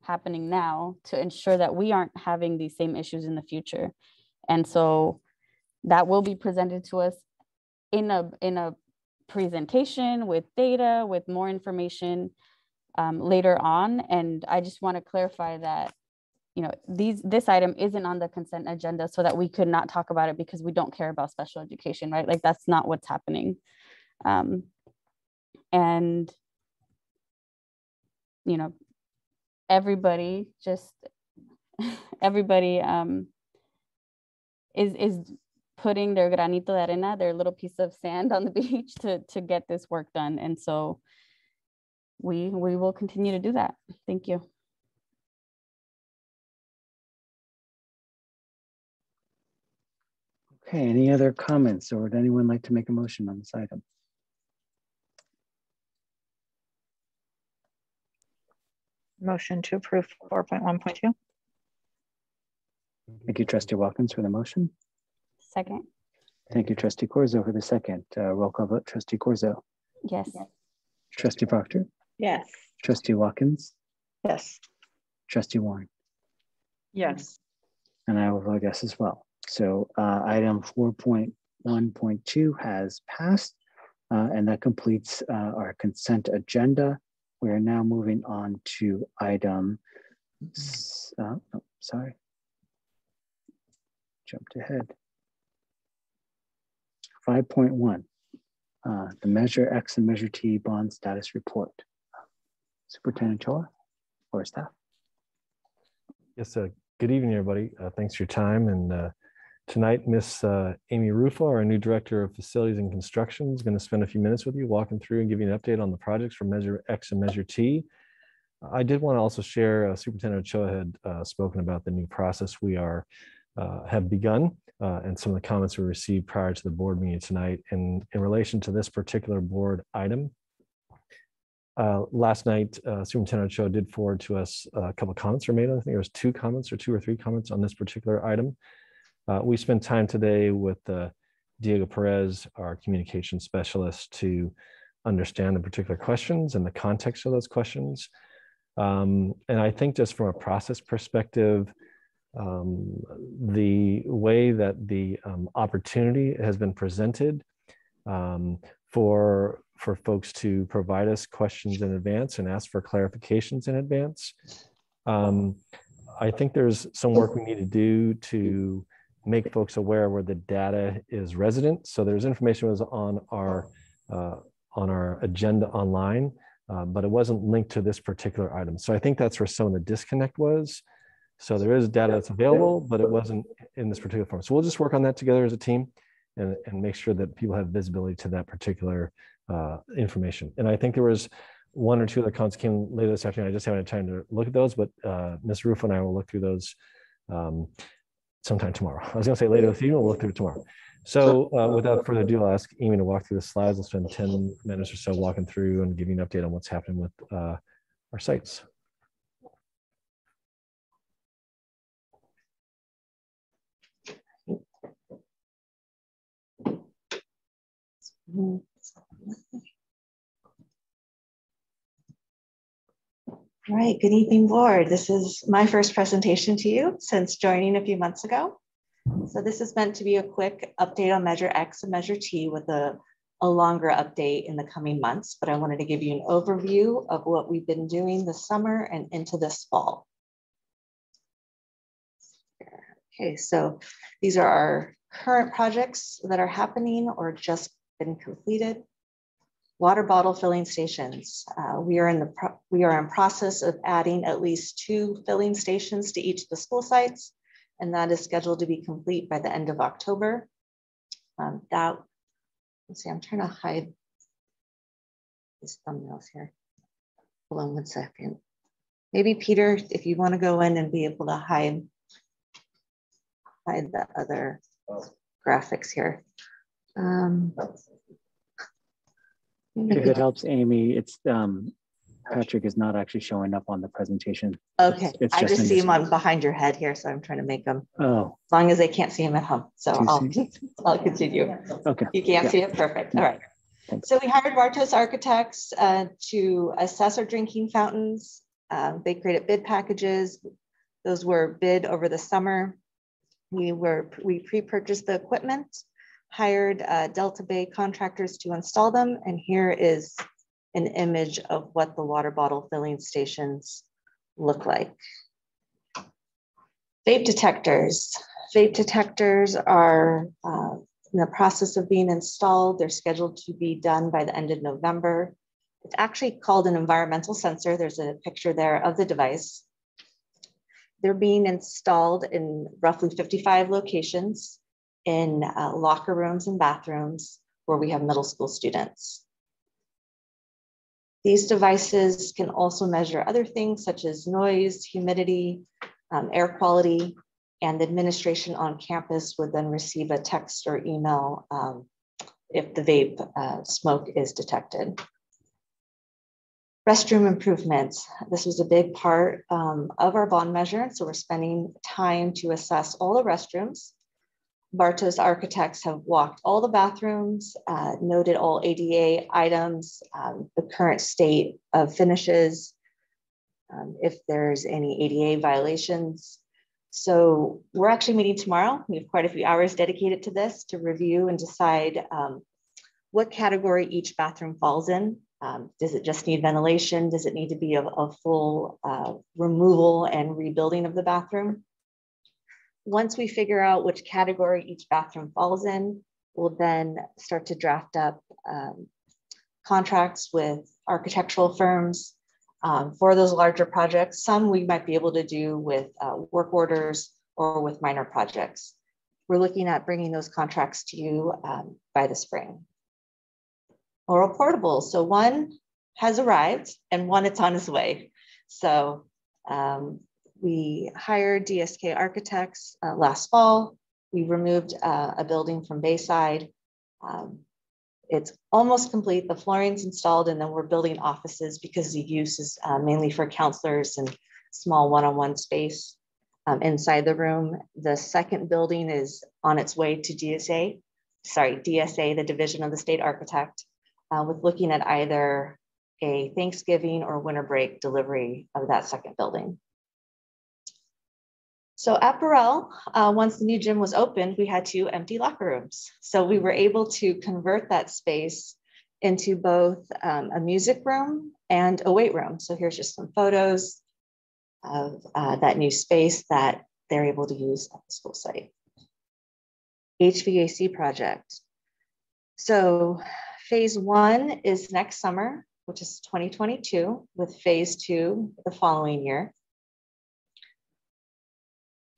happening now to ensure that we aren't having these same issues in the future. And so that will be presented to us in a presentation with data, with more information later on. And I just want to clarify that, this item isn't on the consent agenda so that we could not talk about it because we don't care about special education, right? That's not what's happening. And, everybody is putting their granito de arena, their little piece of sand on the beach to get this work done. And so we will continue to do that. Thank you. Okay, any other comments or would anyone like to make a motion on this item? Motion to approve 4.1.2. Thank you, Trustee Watkins, for the motion. Second. Thank you, Trustee Corzo, for the second. Roll call vote, Trustee Corzo. Yes. Trustee Proctor. Yes. Trustee Watkins. Yes. Trustee Warren. Yes. And I will vote yes as well. So item 4.1.2 has passed, and that completes our consent agenda. We are now moving on to item, sorry, jumped ahead. 5.1, the Measure X and Measure T bond status report. Superintendent Choa or staff? Yes, good evening, everybody. Thanks for your time. And tonight, Miss Amy Rufo, our new Director of Facilities and Construction, is going to spend a few minutes with you, walking through and giving you an update on the projects for Measure X and Measure T. I did want to also share, Superintendent Ochoa had spoken about the new process we are have begun, and some of the comments we received prior to the board meeting tonight. And in relation to this particular board item, last night, Superintendent Cho did forward to us a couple of comments, or made, I think there was 2 comments or 2 or 3 comments on this particular item. We spent time today with Diego Perez, our communication specialist, to understand the particular questions and the context of those questions. And I think just from a process perspective, the way that the opportunity has been presented for folks to provide us questions in advance and ask for clarifications in advance. I think there's some work we need to do to make folks aware where the data is resident. So there's information that was on our agenda online, but it wasn't linked to this particular item. So I think that's where some of the disconnect was. So there is data that's available, but it wasn't in this particular form. So we'll just work on that together as a team and make sure that people have visibility to that particular information. And I think there was 1 or 2 other comments came later this afternoon. I just haven't had time to look at those, but Ms. Rufo and I will look through those sometime tomorrow. I was going to say later this evening, we'll look through it tomorrow. So without further ado, I'll ask Amy to walk through the slides. We'll spend 10 minutes or so walking through and giving an update on what's happening with our sites. All right, good evening, board. This is my first presentation to you since joining a few months ago. So this is meant to be a quick update on Measure X and Measure T with a longer update in the coming months, but I wanted to give you an overview of what we've been doing this summer and into this fall. Okay, so these are our current projects that are happening or just been completed. Water bottle filling stations. We are in process of adding at least 2 filling stations to each of the school sites, and that is scheduled to be complete by the end of October. Let's see, I'm trying to hide these thumbnails here. Hold on 1 second. Maybe Peter, if you want to go in and be able to hide the other graphics here. If it helps, Amy, it's Patrick is not actually showing up on the presentation. Okay, it's I just see him on behind your head here, so I'm trying to make him. Oh, as long as they can't see him at home. So I'll continue. Okay, you can't see it. Perfect. All right. Thanks. So we hired Bartos Architects to assess our drinking fountains. They created bid packages. Those were bid over the summer. We pre-purchased the equipment, hired Delta Bay contractors to install them. And here is an image of what the water bottle filling stations look like. Vape detectors. Vape detectors are in the process of being installed. They're scheduled to be done by the end of November. It's actually called an environmental sensor. There's a picture there of the device. They're being installed in roughly 55 locations in locker rooms and bathrooms where we have middle school students. These devices can also measure other things such as noise, humidity, air quality, and administration on campus would then receive a text or email if the vape smoke is detected. Restroom improvements. This was a big part of our bond measure. So we're spending time to assess all the restrooms. Bartos Architects have walked all the bathrooms, noted all ADA items, the current state of finishes, if there's any ADA violations. So we're actually meeting tomorrow. We have quite a few hours dedicated to this to review and decide what category each bathroom falls in. Does it just need ventilation? Does it need to be a full removal and rebuilding of the bathroom? Once we figure out which category each bathroom falls in, we'll then start to draft up contracts with architectural firms for those larger projects. Some we might be able to do with work orders or with minor projects. We're looking at bringing those contracts to you by the spring. Oral portables. So one has arrived and one it's on its way. So We hired DSK architects last fall. We removed a building from Bayside. It's almost complete. The flooring's installed, and then we're building offices because the use is mainly for counselors and small one-on-one space inside the room. The second building is on its way to DSA, the Division of the State Architect, with looking at either a Thanksgiving or winter break delivery of that second building. So at Burrell, once the new gym was opened, we had 2 empty locker rooms. So we were able to convert that space into both a music room and a weight room. So here's just some photos of that new space that they're able to use at the school site. HVAC project. So phase 1 is next summer, which is 2022, with phase 2 the following year.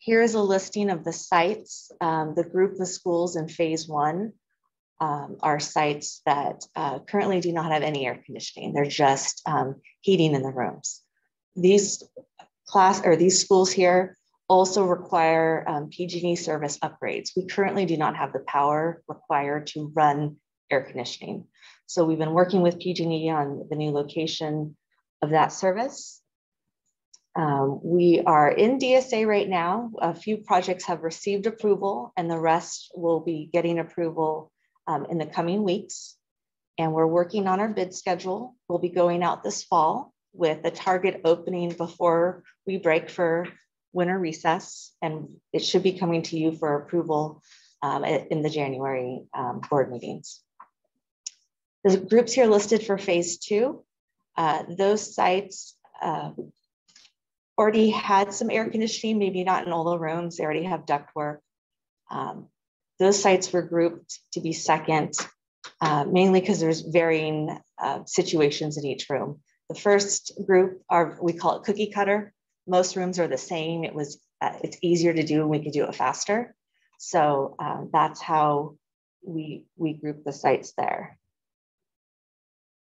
Here is a listing of the sites. The group of schools in phase 1 are sites that currently do not have any air conditioning. They're just heating in the rooms. These schools here also require PG&E service upgrades. We currently do not have the power required to run air conditioning. So we've been working with PG&E on the new location of that service. We are in DSA right now. A few projects have received approval, and the rest will be getting approval in the coming weeks. And we're working on our bid schedule. We'll be going out this fall with a target opening before we break for winter recess, and it should be coming to you for approval in the January board meetings. The groups here listed for phase 2, those sites already had some air conditioning, maybe not in all the rooms. They already have ductwork. Those sites were grouped to be second, mainly because there's varying situations in each room. The first group we call it cookie cutter. Most rooms are the same. It's easier to do and we can do it faster. So that's how we group the sites there.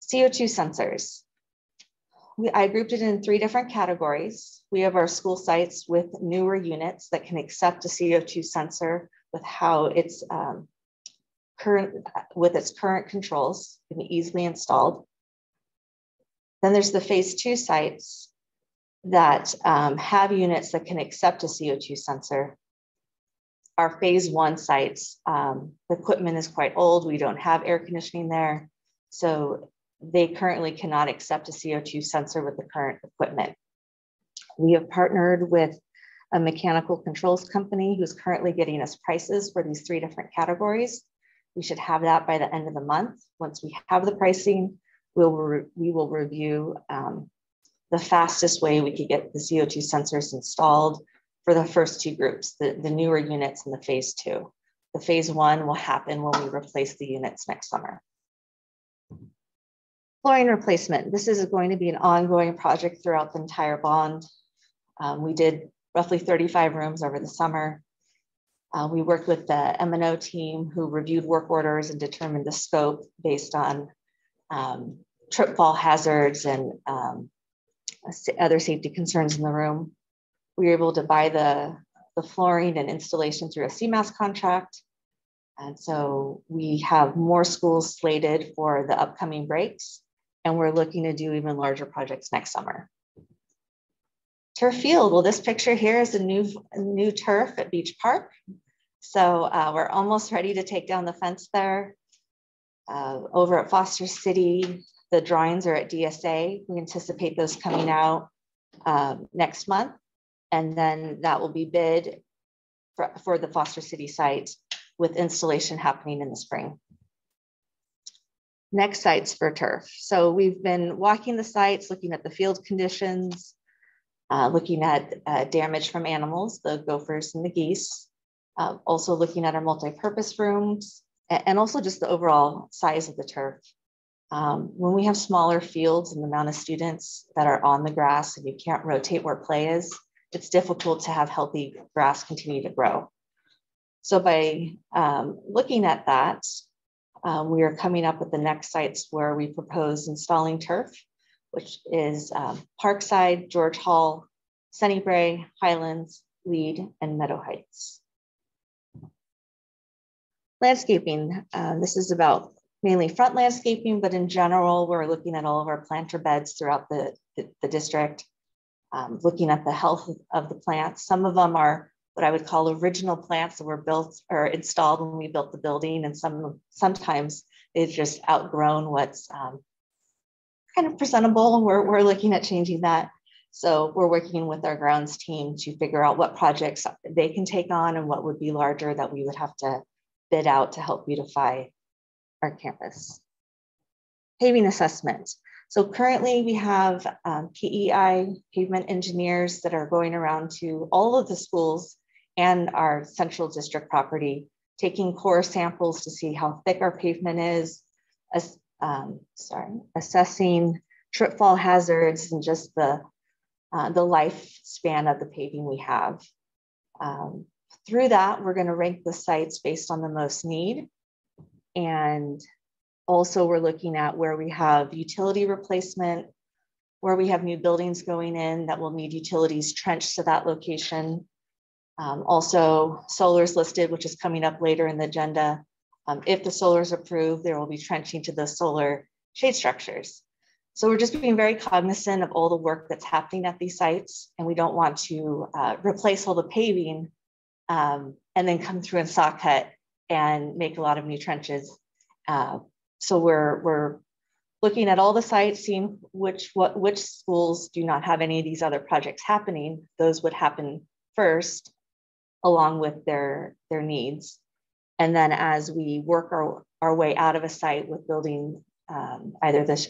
CO2 sensors. I grouped it in 3 different categories. We have our school sites with newer units that can accept a CO2 sensor with how it's current controls, can be easily installed. Then there's the phase 2 sites that have units that can accept a CO2 sensor. Our phase 1 sites, the equipment is quite old. We don't have air conditioning there. So they currently cannot accept a CO2 sensor with the current equipment. We have partnered with a mechanical controls company who's currently getting us prices for these 3 different categories. We should have that by the end of the month. Once we have the pricing, we will review the fastest way we could get the CO2 sensors installed for the first 2 groups, the newer units in the phase 2. The phase 1 will happen when we replace the units next summer. Chlorine replacement. This is going to be an ongoing project throughout the entire bond. We did roughly 35 rooms over the summer. We worked with the M&O team who reviewed work orders and determined the scope based on trip fall hazards and other safety concerns in the room. We were able to buy the flooring and installation through a CMAS contract. And so we have more schools slated for the upcoming breaks, and we're looking to do even larger projects next summer. Turf field, well, this picture here is a new turf at Beach Park. So we're almost ready to take down the fence there. Over at Foster City, the drawings are at DSA. We anticipate those coming out next month, and then that will be bid for the Foster City site with installation happening in the spring. Next sites for turf. So we've been walking the sites, looking at the field conditions, looking at damage from animals, the gophers and the geese, also looking at our multi-purpose rooms, and also just the overall size of the turf. When we have smaller fields and the amount of students that are on the grass and you can't rotate where play is, it's difficult to have healthy grass continue to grow. So by looking at that, we are coming up with the next sites where we propose installing turf, which is Parkside, George Hall, Sunnybrae, Highlands, Lead, and Meadow Heights. Landscaping, this is about mainly front landscaping, but in general, we're looking at all of our planter beds throughout the district, looking at the health of the plants. Some of them are what I would call original plants that were built or installed when we built the building, and sometimes they've just outgrown what's kind of presentable. We're looking at changing that. So we're working with our grounds team to figure out what projects they can take on and what would be larger that we would have to bid out to help beautify our campus. Paving assessment. So currently we have PEI, pavement engineers, that are going around to all of the schools and our central district property, taking core samples to see how thick our pavement is, assessing trip fall hazards and just the lifespan of the paving we have. Through that, we're going to rank the sites based on the most need. And also we're looking at where we have utility replacement, where we have new buildings going in that will need utilities trenched to that location. Also solar is listed, which is coming up later in the agenda. If the solar is approved, there will be trenching to the solar shade structures. So we're just being very cognizant of all the work that's happening at these sites, and we don't want to replace all the paving and then come through and saw cut and make a lot of new trenches. So we're looking at all the sites, seeing which schools do not have any of these other projects happening. Those would happen first, along with their needs. And then as we work our way out of a site with building either the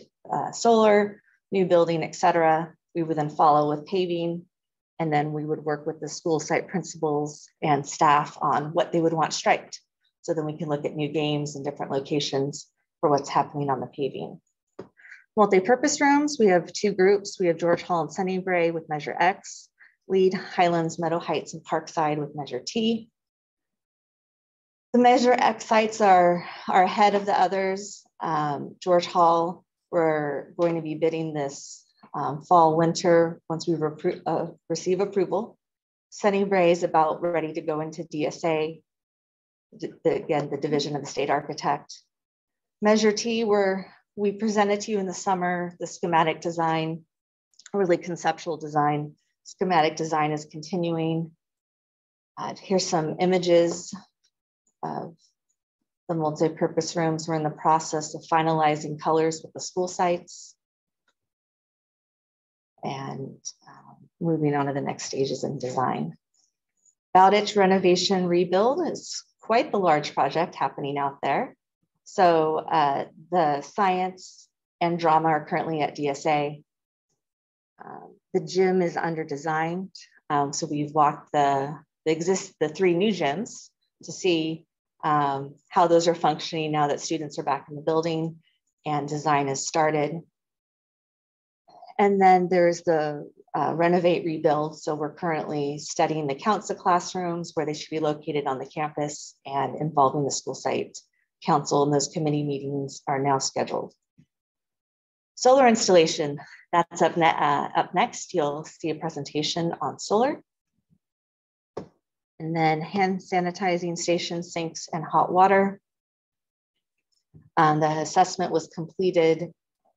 solar, new building, et cetera, we would then follow with paving. And then we would work with the school site principals and staff on what they would want striped. So then we can look at new games and different locations for what's happening on the paving. Multi-purpose rooms, we have two groups. We have George Hall and Sunnybrae with Measure X, Lead, Highlands, Meadow Heights, and Parkside with Measure T. The Measure X sites are ahead of the others. George Hall, we're going to be bidding this fall, winter, once we receive approval. Sunnybrae is about ready to go into DSA, again, the division of the state architect. Measure T, we presented to you in the summer, the schematic design, really conceptual design. Schematic design is continuing. Here's some images of the multi-purpose rooms. We're in the process of finalizing colors with the school sites and moving on to the next stages in design. Bowditch renovation rebuild is quite the large project happening out there. So the science and drama are currently at DSA. The gym is under design. So we've walked the three new gyms to see how those are functioning now that students are back in the building and design has started. And then there's the renovate rebuild. So we're currently studying the counts of classrooms, where they should be located on the campus, and involving the school site council, and those committee meetings are now scheduled. Solar installation, that's up next. You'll see a presentation on solar. And then hand sanitizing stations, sinks, and hot water. The assessment was completed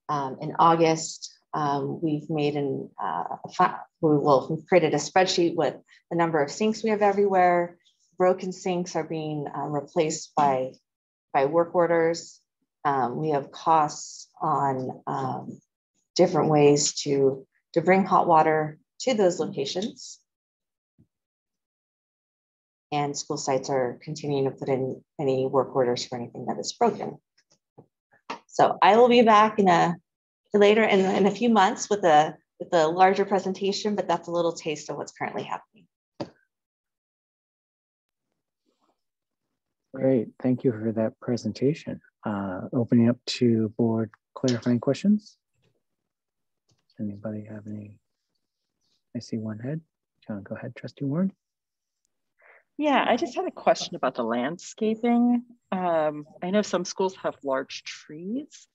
in August. We've made we've created a spreadsheet with the number of sinks we have everywhere. Broken sinks are being replaced by work orders. We have costs on different ways to bring hot water to those locations. And school sites are continuing to put in any work orders for anything that is broken. So I will be back later in a few months with a larger presentation, but that's a little taste of what's currently happening. Great, thank you for that presentation. Opening up to board clarifying questions. Does anybody have any? I see one head. John, go ahead, Trustee Ward. Yeah, I just had a question about the landscaping. I know some schools have large trees.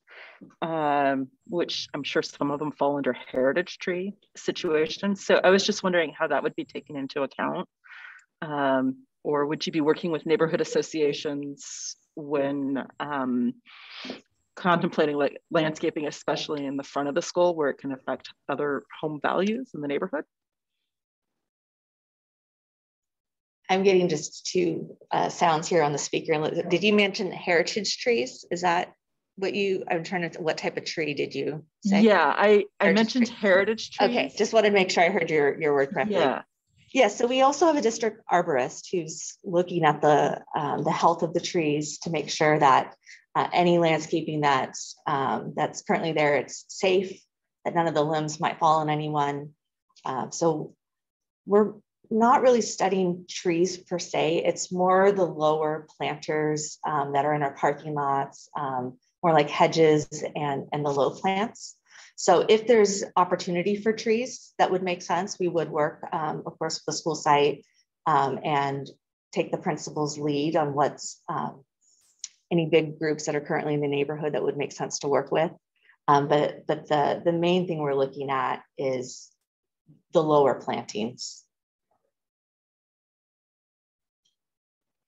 which I'm sure some of them fall under heritage tree situations. So I was just wondering how that would be taken into account. Or would you be working with neighborhood associations when contemplating like landscaping, especially in the front of the school where it can affect other home values in the neighborhood? I'm getting just two sounds here on the speaker. Did you mention heritage trees? Is that what I'm trying to, what type of tree did you say? Yeah, I mentioned heritage trees. Okay, just wanted to make sure I heard your word correctly. Yeah. Yeah, so we also have a district arborist who's looking at the health of the trees to make sure that any landscaping that's currently there, it's safe, that none of the limbs might fall on anyone. So we're not really studying trees per se. It's more the lower planters that are in our parking lots, more like hedges and the low plants. So if there's opportunity for trees that would make sense, we would work, of course, with the school site and take the principal's lead on what's any big groups that are currently in the neighborhood that would make sense to work with. But the main thing we're looking at is the lower plantings.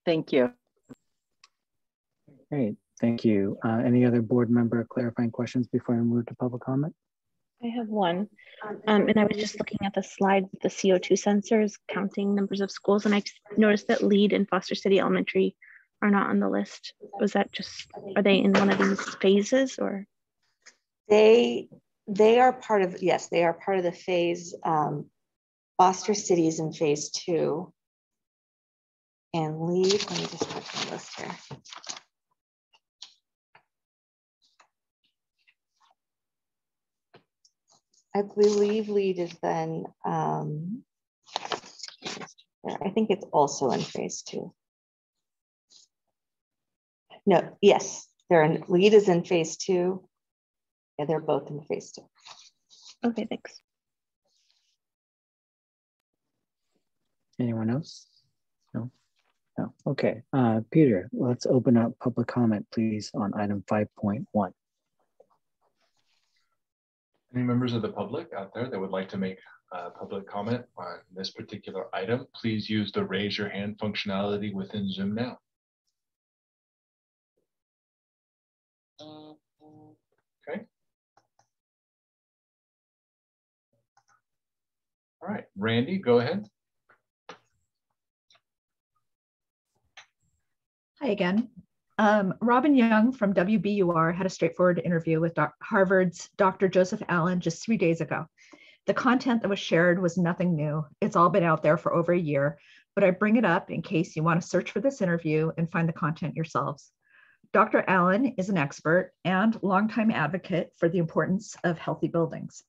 Thank you. Great, thank you. Any other board member clarifying questions before I move to public comment? I have one, and I was just looking at the slide with the CO2 sensors counting numbers of schools, and I noticed that Lead and Foster City Elementary are not on the list. Was that just, are they in one of these phases or? They are part of, yes, they are part of the phase. Foster City is in phase 2. And Lead, let me just check the list here. I believe Lead is then, I think it's also in phase 2. No, yes, they're in, Lead is in phase 2. Yeah, they're both in phase 2. Okay, thanks. Anyone else? No? No, okay. Peter, let's open up public comment, please, on item 5.1. Any members of the public out there that would like to make a public comment on this particular item, please use the raise your hand functionality within Zoom now. Okay. All right, Randy, go ahead. Hi again. Robin Young from WBUR had a straightforward interview with Harvard's Dr. Joseph Allen just 3 days ago. The content that was shared was nothing new. It's all been out there for over a year, but I bring it up in case you want to search for this interview and find the content yourselves. Dr. Allen is an expert and longtime advocate for the importance of healthy buildings.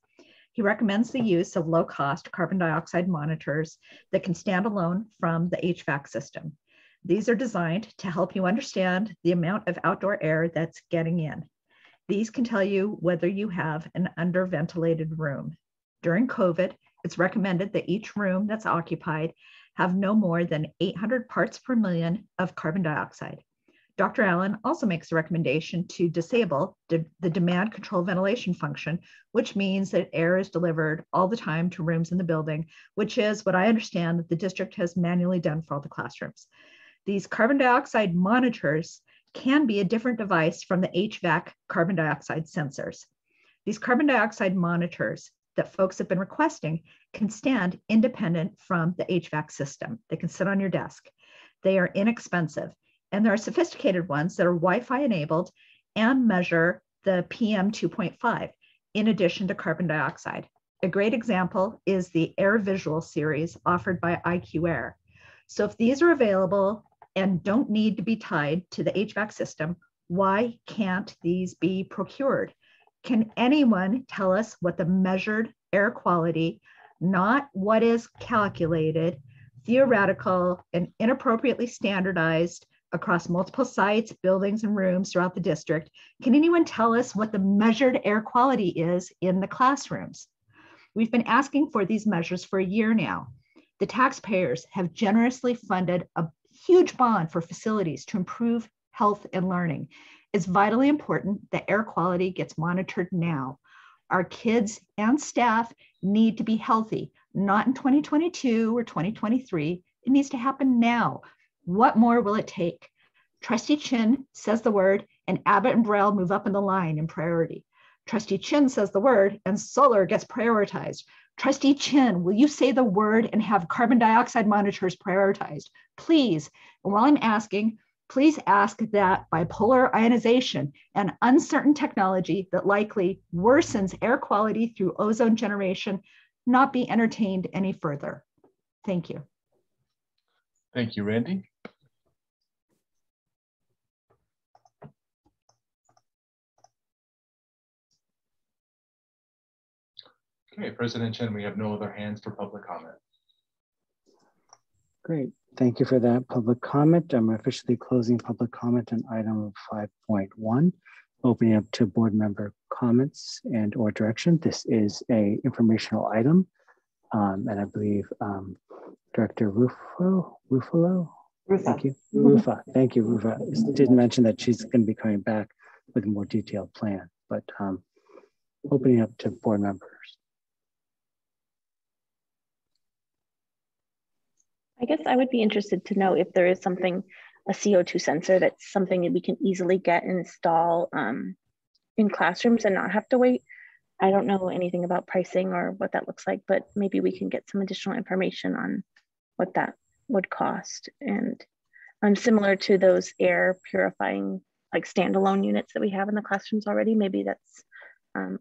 He recommends the use of low-cost carbon dioxide monitors that can stand alone from the HVAC system. These are designed to help you understand the amount of outdoor air that's getting in. These can tell you whether you have an underventilated room. During COVID, it's recommended that each room that's occupied have no more than 800 parts per million of carbon dioxide. Dr. Allen also makes a recommendation to disable the demand control ventilation function, which means that air is delivered all the time to rooms in the building, which is what I understand that the district has manually done for all the classrooms. These carbon dioxide monitors can be a different device from the HVAC carbon dioxide sensors. These carbon dioxide monitors that folks have been requesting can stand independent from the HVAC system. They can sit on your desk. They are inexpensive. And there are sophisticated ones that are Wi-Fi enabled and measure the PM 2.5 in addition to carbon dioxide. A great example is the Air Visual series offered by IQ Air. So if these are available and don't need to be tied to the HVAC system, why can't these be procured? Can anyone tell us what the measured air quality, not what is calculated, theoretical, and inappropriately standardized across multiple sites, buildings, and rooms throughout the district, can anyone tell us what the measured air quality is in the classrooms? We've been asking for these measures for a year now. The taxpayers have generously funded a huge bond for facilities to improve health, and learning. It's vitally important that air quality gets monitored now. Our kids and staff need to be healthy, not in 2022 or 2023. It needs to happen now. What more will it take? Trustee Chin says the word, and Abbott and Burrell move up in the line in priority. Trustee Chin says the word, and solar gets prioritized. Trustee Chin, will you say the word and have carbon dioxide monitors prioritized? Please. And while I'm asking, please ask that bipolar ionization, an uncertain technology that likely worsens air quality through ozone generation, not be entertained any further. Thank you. Thank you, Randy. Okay, President Chen, we have no other hands for public comment. Great. Thank you for that public comment. I'm officially closing public comment on item 5.1, opening up to board member comments and or direction. This is a informational item. And I believe Director Ruffalo. Thank you. Rufa. Thank you, Rufa. Did mention that she's going to be coming back with a more detailed plan, but opening up to board members. I guess I would be interested to know if there is something, a CO2 sensor that's something that we can easily get and install in classrooms and not have to wait. I don't know anything about pricing or what that looks like, but maybe we can get some additional information on what that would cost. And similar to those air purifying, like standalone units that we have in the classrooms already, maybe that's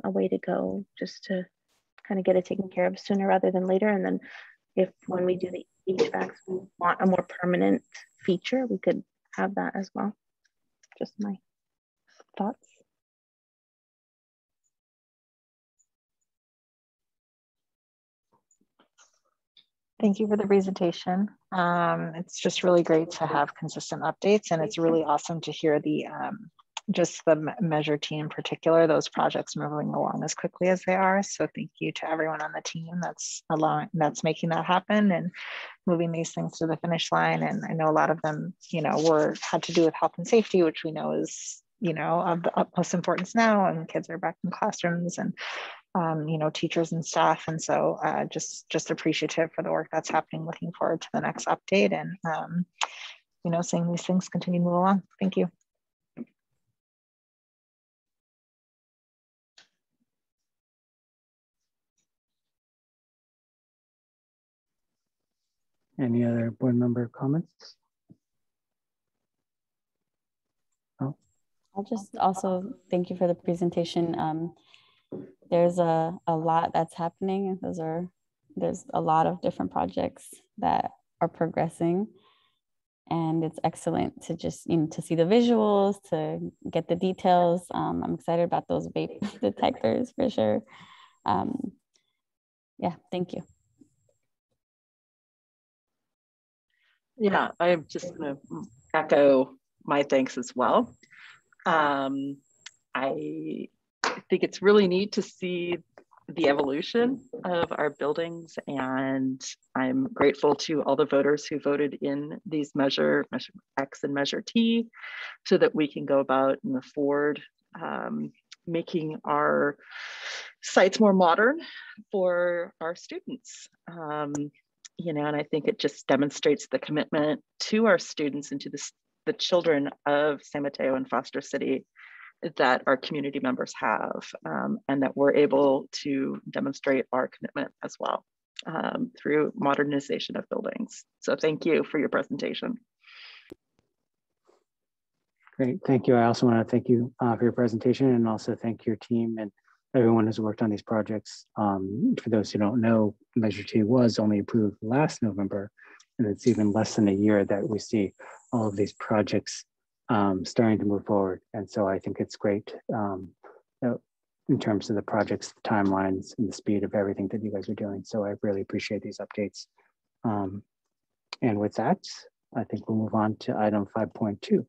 a way to go, just to kind of get it taken care of sooner rather than later. And then if when we do the HVACs, we want a more permanent feature, we could have that as well. Just my thoughts. Thank you for the presentation. It's just really great to have consistent updates, and it's really awesome to hear the just the measure team in particular, those projects moving along as quickly as they are. So thank you to everyone on the team that's making that happen and moving these things to the finish line. And I know a lot of them, had to do with health and safety, which we know is, of the utmost importance now, and kids are back in classrooms and teachers and staff. And so just appreciative for the work that's happening, looking forward to the next update and, seeing these things continue to move along. Thank you. Any other board member comments? Oh. I'll just also thank you for the presentation. There's a lot that's happening. There's a lot of different projects that are progressing, and it's excellent to just to see the visuals, to get the details. I'm excited about those vape detectors for sure. Yeah, thank you. Yeah, I'm just going to echo my thanks as well. I think it's really neat to see the evolution of our buildings, and I'm grateful to all the voters who voted in these measure X and measure T, so that we can go about and afford making our sites more modern for our students. And I think it just demonstrates the commitment to our students and to the children of San Mateo and Foster City that our community members have, and that we're able to demonstrate our commitment as well through modernization of buildings. So thank you for your presentation. Great, thank you. I also want to thank you for your presentation, and also thank your team and everyone who's worked on these projects. For those who don't know, Measure T was only approved last November, and it's even less than a year that we see all of these projects starting to move forward. And so I think it's great in terms of the projects, the timelines, and the speed of everything that you guys are doing. So I really appreciate these updates. And with that, I think we'll move on to item 5.2.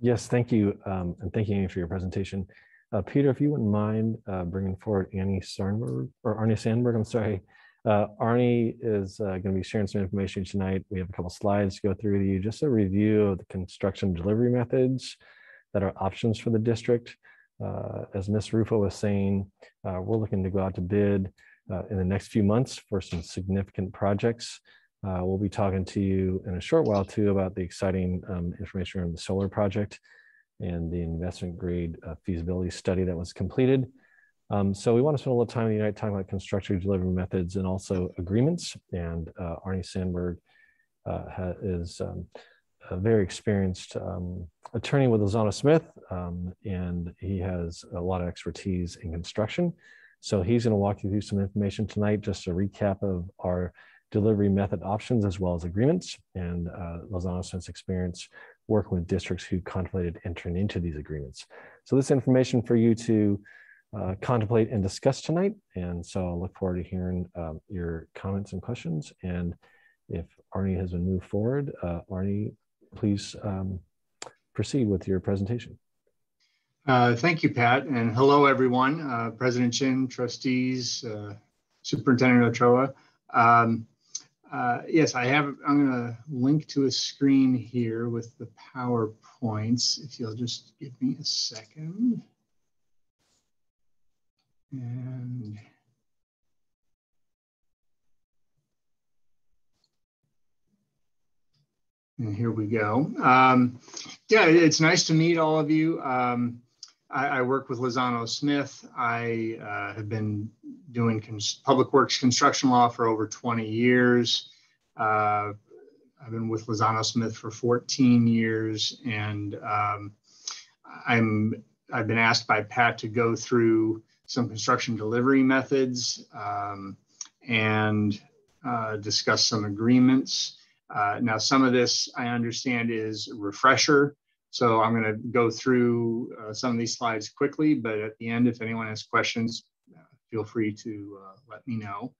Yes, thank you. And thank you, Amy, for your presentation. Peter, if you wouldn't mind bringing forward Arnie Sandberg, I'm sorry, Arnie is going to be sharing some information tonight. We have a couple slides to go through with you, just a review of the construction delivery methods that are options for the district. As Ms. Rufo was saying, we're looking to go out to bid in the next few months for some significant projects. We'll be talking to you in a short while too about the exciting information around the solar project and the investment grade feasibility study that was completed. So we want to spend a little time tonight talking about construction delivery methods and also agreements. And Arnie Sandberg is a very experienced attorney with Lozano Smith, and he has a lot of expertise in construction. So he's going to walk you through some information tonight, just a recap of our delivery method options as well as agreements, and Lozano Smith's experience working with districts who contemplated entering into these agreements. So this information for you to contemplate and discuss tonight. And so I'll look forward to hearing your comments and questions. And if Arnie has been moved forward, Arnie, please proceed with your presentation. Thank you, Pat, and hello, everyone. President Chin, trustees, Superintendent Ochoa. Yes, I'm going to link to a screen here with the PowerPoints. If you'll just give me a second. And here we go. Yeah, it's nice to meet all of you. I work with Lozano Smith. I have been doing public works construction law for over 20 years. I've been with Lozano Smith for 14 years, and I've been asked by Pat to go through some construction delivery methods and discuss some agreements. Now, some of this I understand is a refresher, so I'm going to go through some of these slides quickly, but at the end, if anyone has questions, feel free to let me know.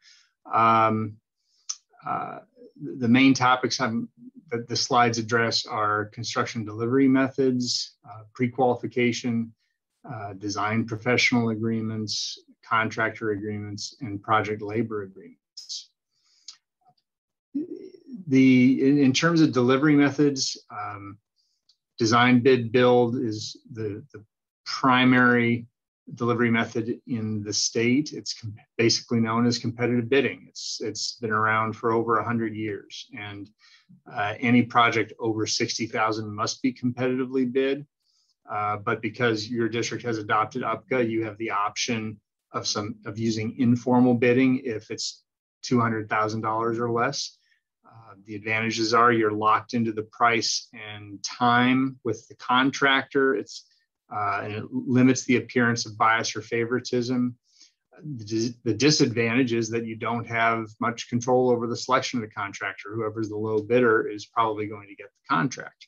The main topics that the slides address are construction delivery methods, pre-qualification, design professional agreements, contractor agreements, and project labor agreements. In terms of delivery methods, design, bid, build is the primary delivery method in the state. It's basically known as competitive bidding. It's been around for over 100 years, and any project over 60,000 must be competitively bid. But because your district has adopted UPCA, you have the option of using informal bidding if it's $200,000 or less. The advantages are you're locked into the price and time with the contractor. And it limits the appearance of bias or favoritism. The disadvantage is that you don't have much control over the selection of the contractor. Whoever's the low bidder is probably going to get the contract.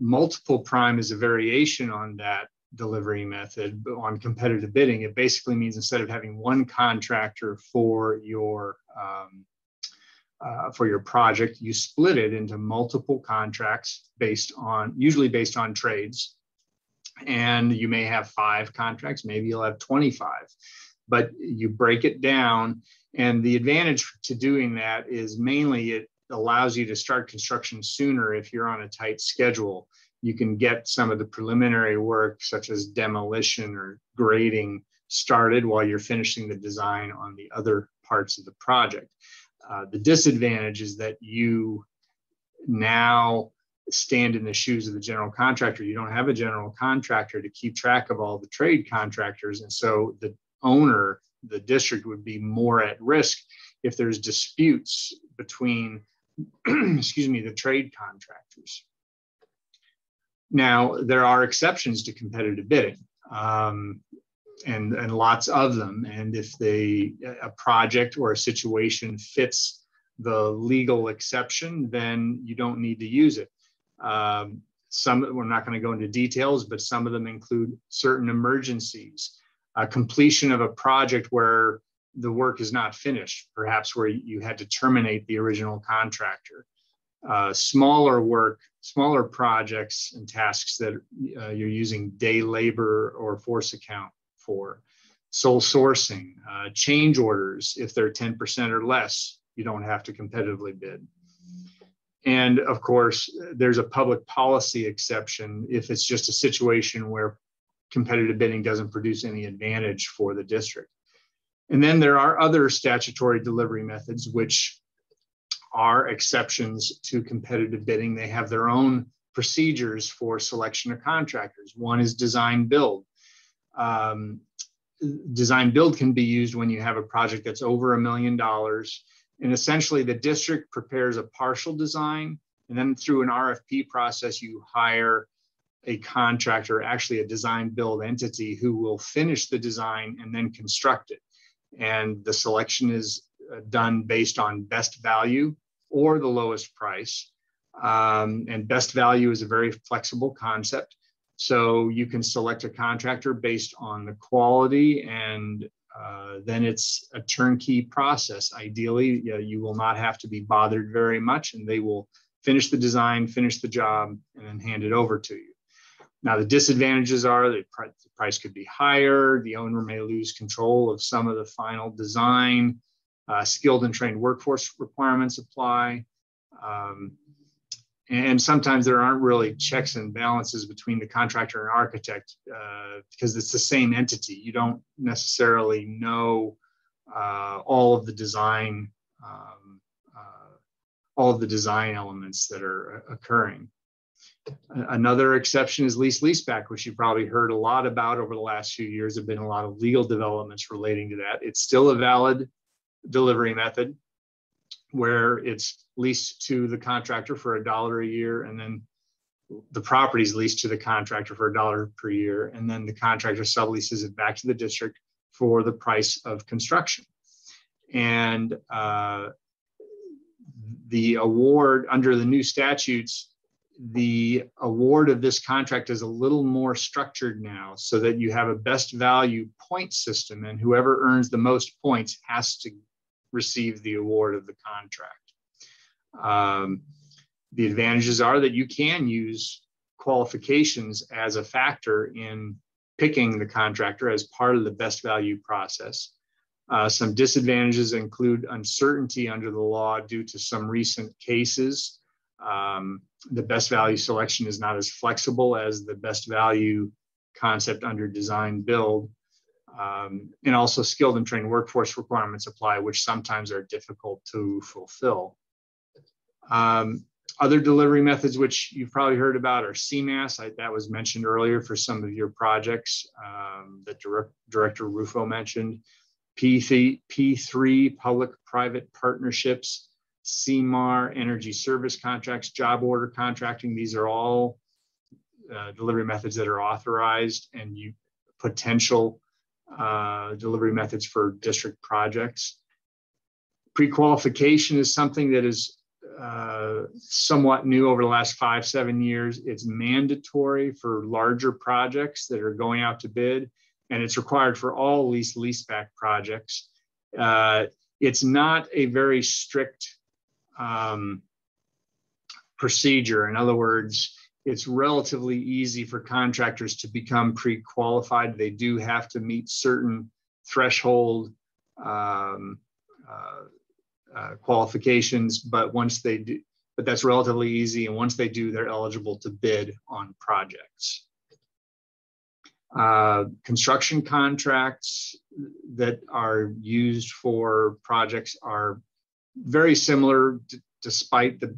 Multiple prime is a variation on that delivery method, but on competitive bidding, it basically means instead of having one contractor for your project, you split it into multiple contracts usually based on trades. And you may have 5 contracts, maybe you'll have 25, but you break it down. And the advantage to doing that is mainly it allows you to start construction sooner if you're on a tight schedule. You can get some of the preliminary work, such as demolition or grading, started while you're finishing the design on the other parts of the project. The disadvantage is that you now stand in the shoes of the general contractor. You don't have a general contractor to keep track of all the trade contractors. And so the owner, the district, would be more at risk if there's disputes between, the trade contractors. Now, there are exceptions to competitive bidding. And lots of them. And if a project or a situation fits the legal exception, then you don't need to use it. We're not going to go into details, but some of them include certain emergencies, completion of a project where the work is not finished, perhaps where you had to terminate the original contractor. Smaller projects and tasks that you're using day labor or force account for. sole sourcing, change orders. If they're 10% or less, you don't have to competitively bid. And of course, there's a public policy exception if it's just a situation where competitive bidding doesn't produce any advantage for the district. And then there are other statutory delivery methods which are exceptions to competitive bidding. They have their own procedures for selection of contractors. One is design build. Design build can be used when you have a project that's over $1 million. And essentially the district prepares a partial design, and then through an RFP process, you hire a contractor, actually a design build entity, who will finish the design and then construct it. And the selection is done based on best value or the lowest price. And best value is a very flexible concept. So you can select a contractor based on the quality, and then it's a turnkey process. Ideally, you will not have to be bothered very much, and they will finish the design, finish the job, and then hand it over to you. Now, the disadvantages are the price could be higher. The owner may lose control of some of the final design. Skilled and trained workforce requirements apply. And sometimes there aren't really checks and balances between the contractor and architect because it's the same entity. You don't necessarily know all of the design elements that are occurring. Another exception is lease-leaseback, which you've probably heard a lot about over the last few years. There have been a lot of legal developments relating to that. It's still a valid delivery method where it's leased to the contractor for $1 a year, and then the property is leased to the contractor for $1 per year, and then the contractor subleases it back to the district for the price of construction. And the award under the new statutes, the award of this contract is a little more structured now, so that you have a best value point system, and whoever earns the most points has to receive the award of the contract. The advantages are that you can use qualifications as a factor in picking the contractor as part of the best value process. Some disadvantages include uncertainty under the law due to some recent cases. The best value selection is not as flexible as the best value concept under design build. And also skilled and trained workforce requirements apply, which sometimes are difficult to fulfill. Other delivery methods, which you've probably heard about, are CMAS. That was mentioned earlier for some of your projects that Director Rufo mentioned. P3, public-private partnerships, CMAR, energy service contracts, job order contracting. These are all delivery methods that are authorized and potential delivery methods for district projects. Pre-qualification is something that is somewhat new over the last 5-7 years. It's mandatory for larger projects that are going out to bid, and it's required for all lease-leaseback projects. It's not a very strict procedure. In other words, it's relatively easy for contractors to become pre-qualified. They do have to meet certain threshold qualifications, but once they do, but that's relatively easy. And once they do, they're eligible to bid on projects. Construction contracts that are used for projects are very similar despite the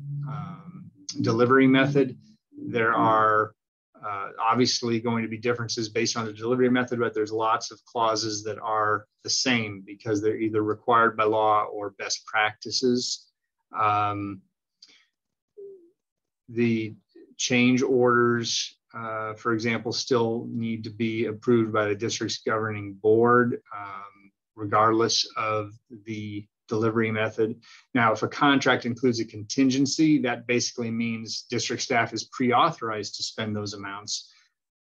delivery method. There are obviously going to be differences based on the delivery method, but there's lots of clauses that are the same because they're either required by law or best practices. The change orders, for example, still need to be approved by the district's governing board, regardless of the delivery method. Now, if a contract includes a contingency, that basically means district staff is pre-authorized to spend those amounts.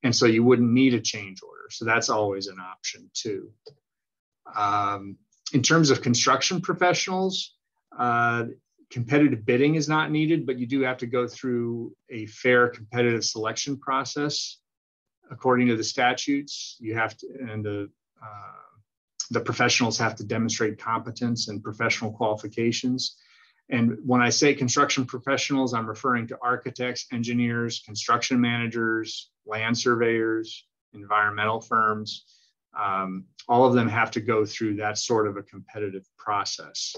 And so you wouldn't need a change order. So that's always an option too. In terms of construction professionals, competitive bidding is not needed, but you do have to go through a fair competitive selection process. According to the statutes, you have to, and the the professionals have to demonstrate competence and professional qualifications. And when I say construction professionals, I'm referring to architects, engineers, construction managers, land surveyors, environmental firms. All of them have to go through that sort of a competitive process.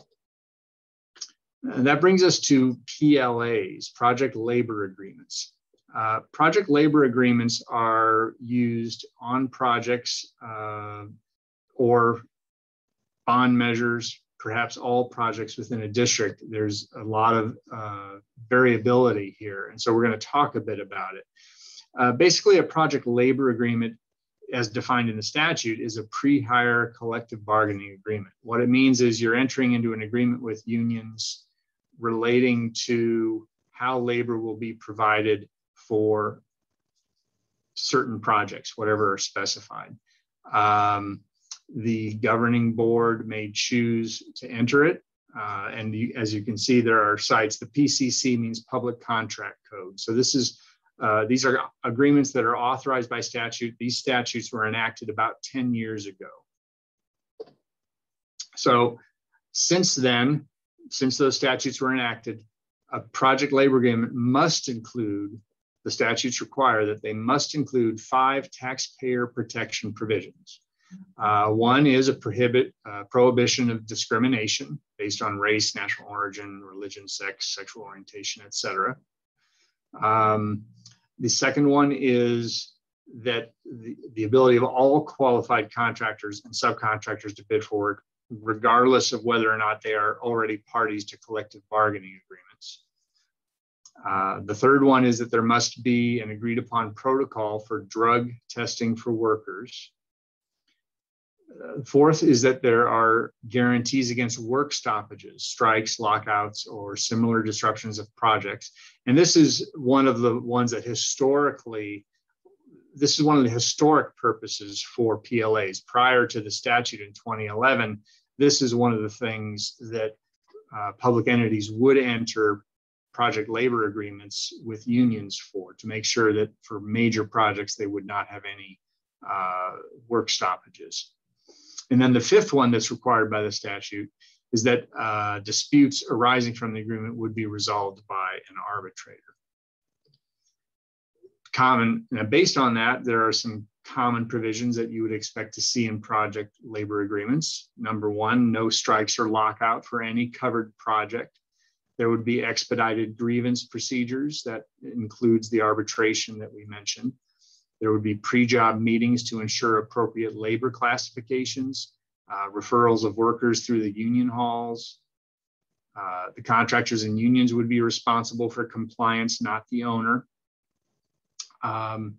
And that brings us to PLAs, project labor agreements. Project labor agreements are used on projects or bond measures, perhaps all projects within a district. There's a lot of variability here. And so we're going to talk a bit about it. Basically, a project labor agreement, as defined in the statute, is a pre-hire collective bargaining agreement. What it means is you're entering into an agreement with unions relating to how labor will be provided for certain projects, whatever are specified. The governing board may choose to enter it. And as you can see, there are sites. The PCC means Public Contract Code. So this is these are agreements that are authorized by statute. These statutes were enacted about 10 years ago. So since then, since those statutes were enacted, a project labor agreement must include, the statutes require that they must include 5 taxpayer protection provisions. One is a prohibition of discrimination based on race, national origin, religion, sex, sexual orientation, etc. The second one is that the ability of all qualified contractors and subcontractors to bid for work, regardless of whether or not they are already parties to collective bargaining agreements. The third one is that there must be an agreed upon protocol for drug testing for workers. Fourth is that there are guarantees against work stoppages, strikes, lockouts, or similar disruptions of projects. And this is one of the ones that historically, this is one of the historic purposes for PLAs. Prior to the statute in 2011, this is one of the things that public entities would enter project labor agreements with unions for, to make sure that for major projects, they would not have any work stoppages. And then the fifth one that's required by the statute is that disputes arising from the agreement would be resolved by an arbitrator. Based on that, there are some common provisions that you would expect to see in project labor agreements. Number one, no strikes or lockout for any covered project. There would be expedited grievance procedures that includes the arbitration that we mentioned. There would be pre-job meetings to ensure appropriate labor classifications, referrals of workers through the union halls. The contractors and unions would be responsible for compliance, not the owner. And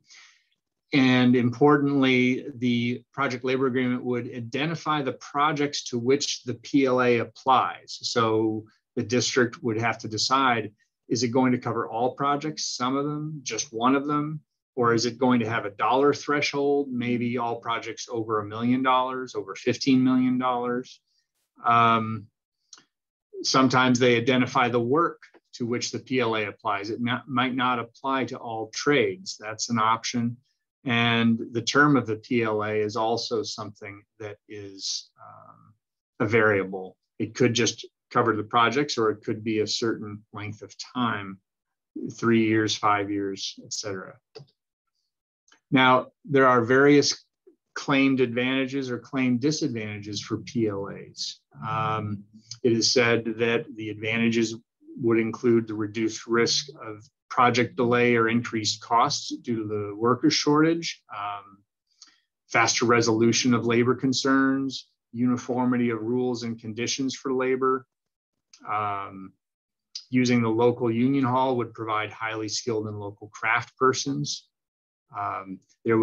importantly, the project labor agreement would identify the projects to which the PLA applies. So the district would have to decide, is it going to cover all projects, some of them, just one of them? Or is it going to have a dollar threshold, maybe all projects over $1 million, over $15 million? Sometimes they identify the work to which the PLA applies. It might not apply to all trades. That's an option. And the term of the PLA is also something that is a variable. It could just cover the projects, or it could be a certain length of time, 3 years, 5 years, etc. Now, there are various claimed advantages or claimed disadvantages for PLAs. It is said that the advantages would include the reduced risk of project delay or increased costs due to the worker shortage, faster resolution of labor concerns, uniformity of rules and conditions for labor. Using the local union hall would provide highly skilled and local craft persons. There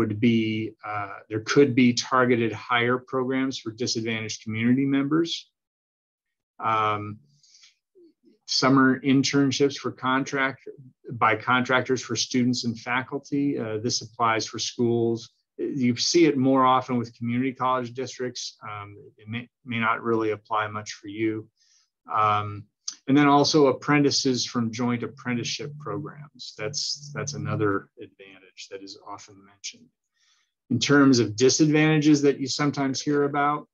could be targeted hire programs for disadvantaged community members. Summer internships for by contractors for students and faculty. This applies for schools. You see it more often with community college districts. It may not really apply much for you. And then also apprentices from joint apprenticeship programs. That's another advantage that is often mentioned. In terms of disadvantages that you sometimes hear about,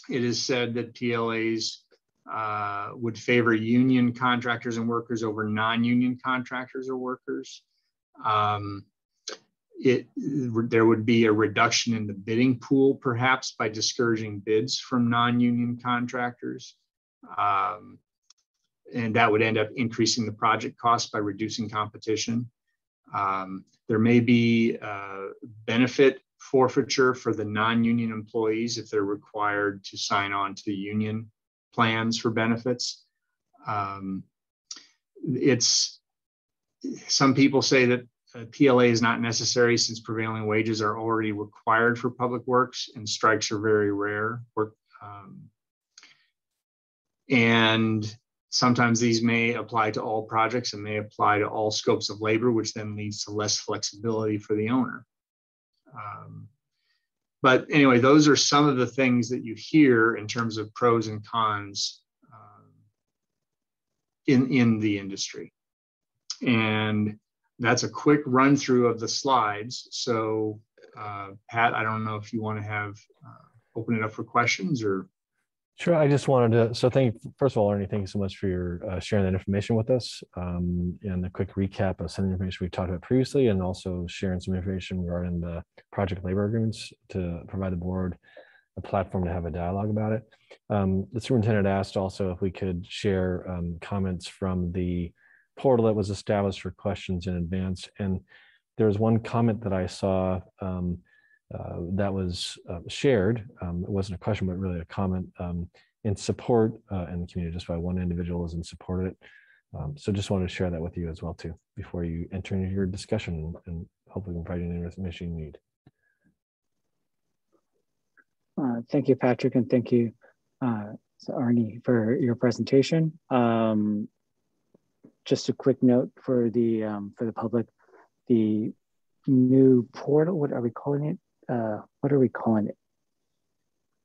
it is said that PLAs would favor union contractors and workers over non-union contractors or workers. There would be a reduction in the bidding pool, perhaps by discouraging bids from non-union contractors. And that would end up increasing the project cost by reducing competition. There may be benefit forfeiture for the non-union employees if they're required to sign on to union plans for benefits. Some people say that PLA is not necessary since prevailing wages are already required for public works and strikes are very rare. And sometimes these may apply to all projects and may apply to all scopes of labor, which then leads to less flexibility for the owner. But anyway, those are some of the things that you hear in terms of pros and cons in the industry. And that's a quick run through of the slides. So Pat, I don't know if you want to have open it up for questions or. Sure. I just wanted to, so first of all, Ernie, thank you so much for your sharing that information with us and the quick recap of some of the information we've talked about previously, and also sharing some information regarding the project labor agreements to provide the board a platform to have a dialogue about it. The superintendent asked also if we could share comments from the portal that was established for questions in advance. And there was one comment that I saw that was shared. It wasn't a question, but really a comment in support in the community, just by one individual is in support of it. So just wanted to share that with you as well too, before you enter into your discussion, and hopefully we can provide you any information you need. Thank you, Patrick, and thank you, Arnie, for your presentation. Just a quick note for the public, the new portal, what are we calling it? What are we calling it?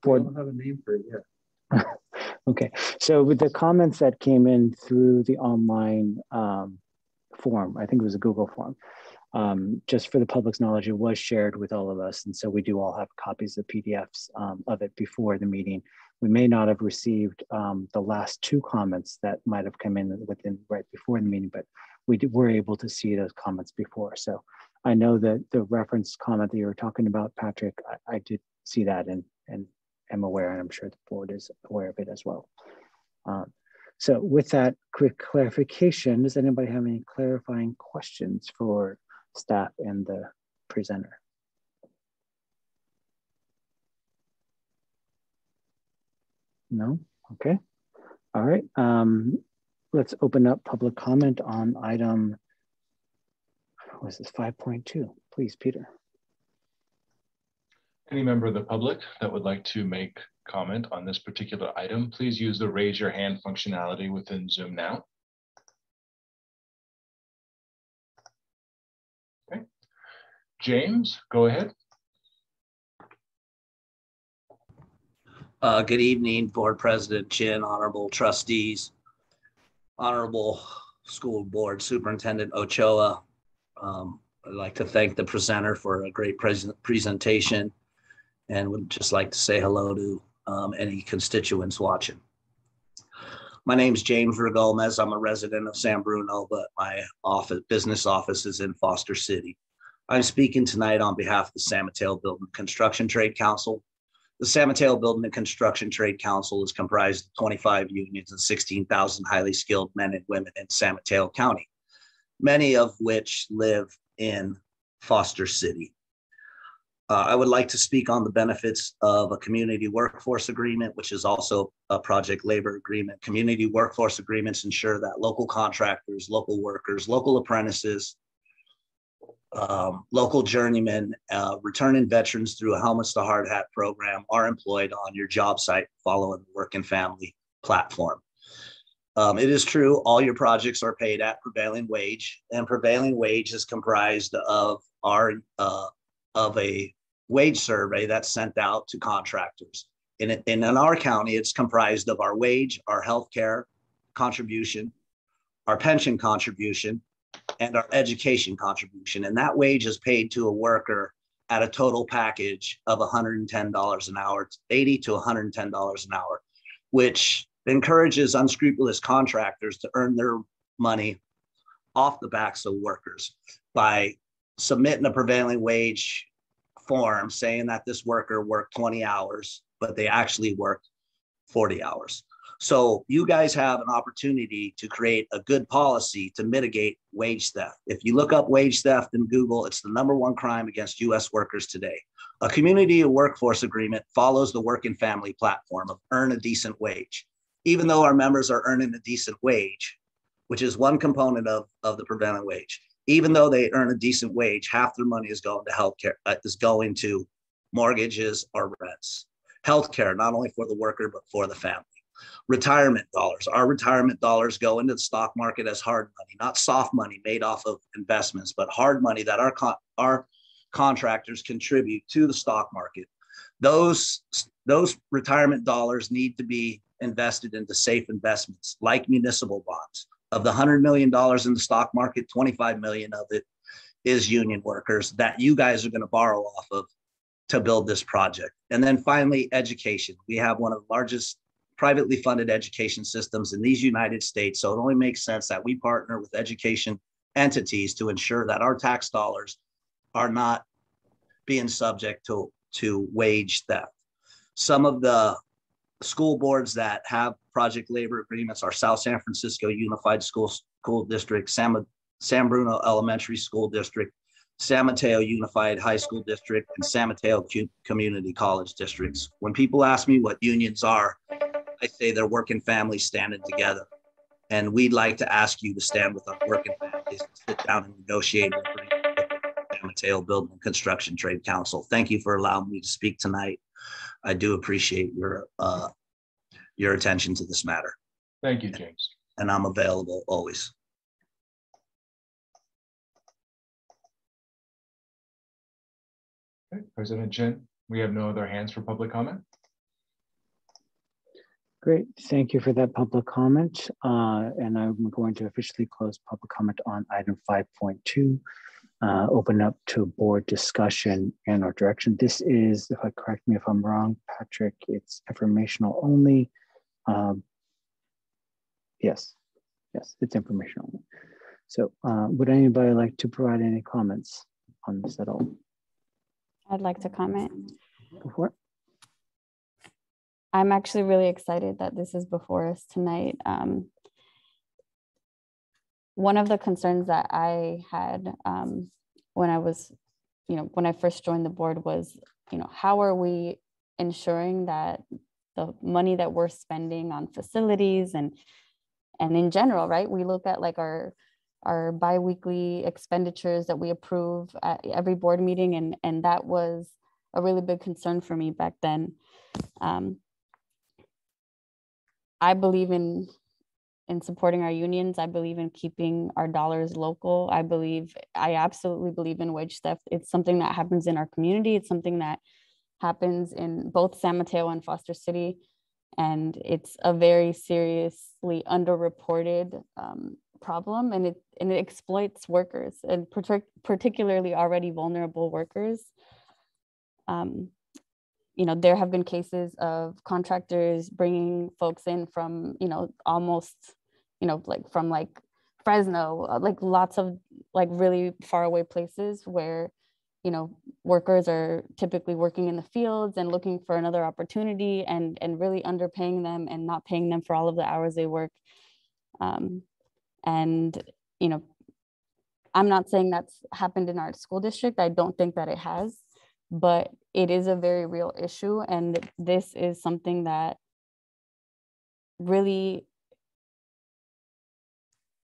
We don't have a name for it yet. Okay, so with the comments that came in through the online form, I think it was a Google form, just for the public's knowledge, it was shared with all of us. And so we do all have copies of PDFs of it before the meeting. We may not have received the last two comments that might have come in right before the meeting, but we were able to see those comments before. So I know that the reference comment that you were talking about, Patrick, I did see that and am aware, and I'm sure the board is aware of it as well. So with that quick clarification, does anybody have any clarifying questions for staff and the presenter? No? Okay. All right. Let's open up public comment on item, what is this, 5.2? Please, Peter. Any member of the public that would like to make comment on this particular item, please use the raise your hand functionality within Zoom now. Okay. James, go ahead. Good evening, Board President Chin, Honorable Trustees, Honorable School Board Superintendent Ochoa. I'd like to thank the presenter for a great presentation, and would just like to say hello to any constituents watching. My name is James Gomez. I'm a resident of San Bruno, but my business office is in Foster City. I'm speaking tonight on behalf of the San Mateo Building Construction Trade Council. The San Mateo Building and Construction Trade Council is comprised of 25 unions and 16,000 highly skilled men and women in San Mateo County, many of which live in Foster City. I would like to speak on the benefits of a community workforce agreement, which is also a project labor agreement. Community workforce agreements ensure that local contractors, local workers, local apprentices, local journeymen, returning veterans through a Helmets to Hard Hat program are employed on your job site following the work and family platform. It is true, all your projects are paid at prevailing wage, and prevailing wage is comprised of a wage survey that's sent out to contractors. In our county, it's comprised of our wage, our healthcare contribution, our pension contribution, and our education contribution. And that wage is paid to a worker at a total package of $110 an hour, $80 to $110 an hour, which encourages unscrupulous contractors to earn their money off the backs of workers by submitting a prevailing wage form saying that this worker worked 20 hours, but they actually worked 40 hours. So you guys have an opportunity to create a good policy to mitigate wage theft. If you look up wage theft in Google, it's the #1 crime against US workers today. A community workforce agreement follows the work and family platform of earn a decent wage. Even though our members are earning a decent wage, which is one component of the prevailing wage, even though they earn a decent wage, half their money is going to healthcare, is going to mortgages or rents. Healthcare, not only for the worker, but for the family. Retirement dollars. Our retirement dollars go into the stock market as hard money, not soft money made off of investments, but hard money that our contractors contribute to the stock market. Those retirement dollars need to be invested into safe investments like municipal bonds. Of the $100 million in the stock market, 25 million of it is union workers that you guys are going to borrow off of to build this project. And then finally, education. We have one of the largest privately funded education systems in these United States. So it only makes sense that we partner with education entities to ensure that our tax dollars are not being subject to wage theft. Some of the school boards that have project labor agreements are South San Francisco Unified School District, San Bruno Elementary School District, San Mateo Unified High School District, and San Mateo Community College Districts. When people ask me what unions are, I say they're working families standing together. And we'd like to ask you to stand with our working families and sit down and negotiate with the San Mateo Building and Construction Trade Council. Thank you for allowing me to speak tonight. I do appreciate your attention to this matter. Thank you, James. And I'm available always. Okay, President Chin, we have no other hands for public comment. Great, thank you for that public comment. And I'm going to officially close public comment on item 5.2, open up to board discussion and our direction. This is, if I correct me if I'm wrong, Patrick, it's informational only. Yes, it's informational only. So would anybody like to provide any comments on this at all? I'd like to comment. Before? I'm actually really excited that this is before us tonight. One of the concerns that I had when I was, when I first joined the board was, how are we ensuring that the money that we're spending on facilities and in general, right? We look at like our biweekly expenditures that we approve at every board meeting, and that was a really big concern for me back then. I believe in supporting our unions. I believe in keeping our dollars local. I absolutely believe in wage theft. It's something that happens in our community. It's something that happens in both San Mateo and Foster City. And it's a very seriously underreported problem, and it exploits workers, and particularly already vulnerable workers. There have been cases of contractors bringing folks in from, almost, from Fresno, lots of really far away places where, workers are typically working in the fields and looking for another opportunity and really underpaying them and not paying them for all of the hours they work. I'm not saying that's happened in our school district. I don't think that it has, but it is a very real issue. And this is something that really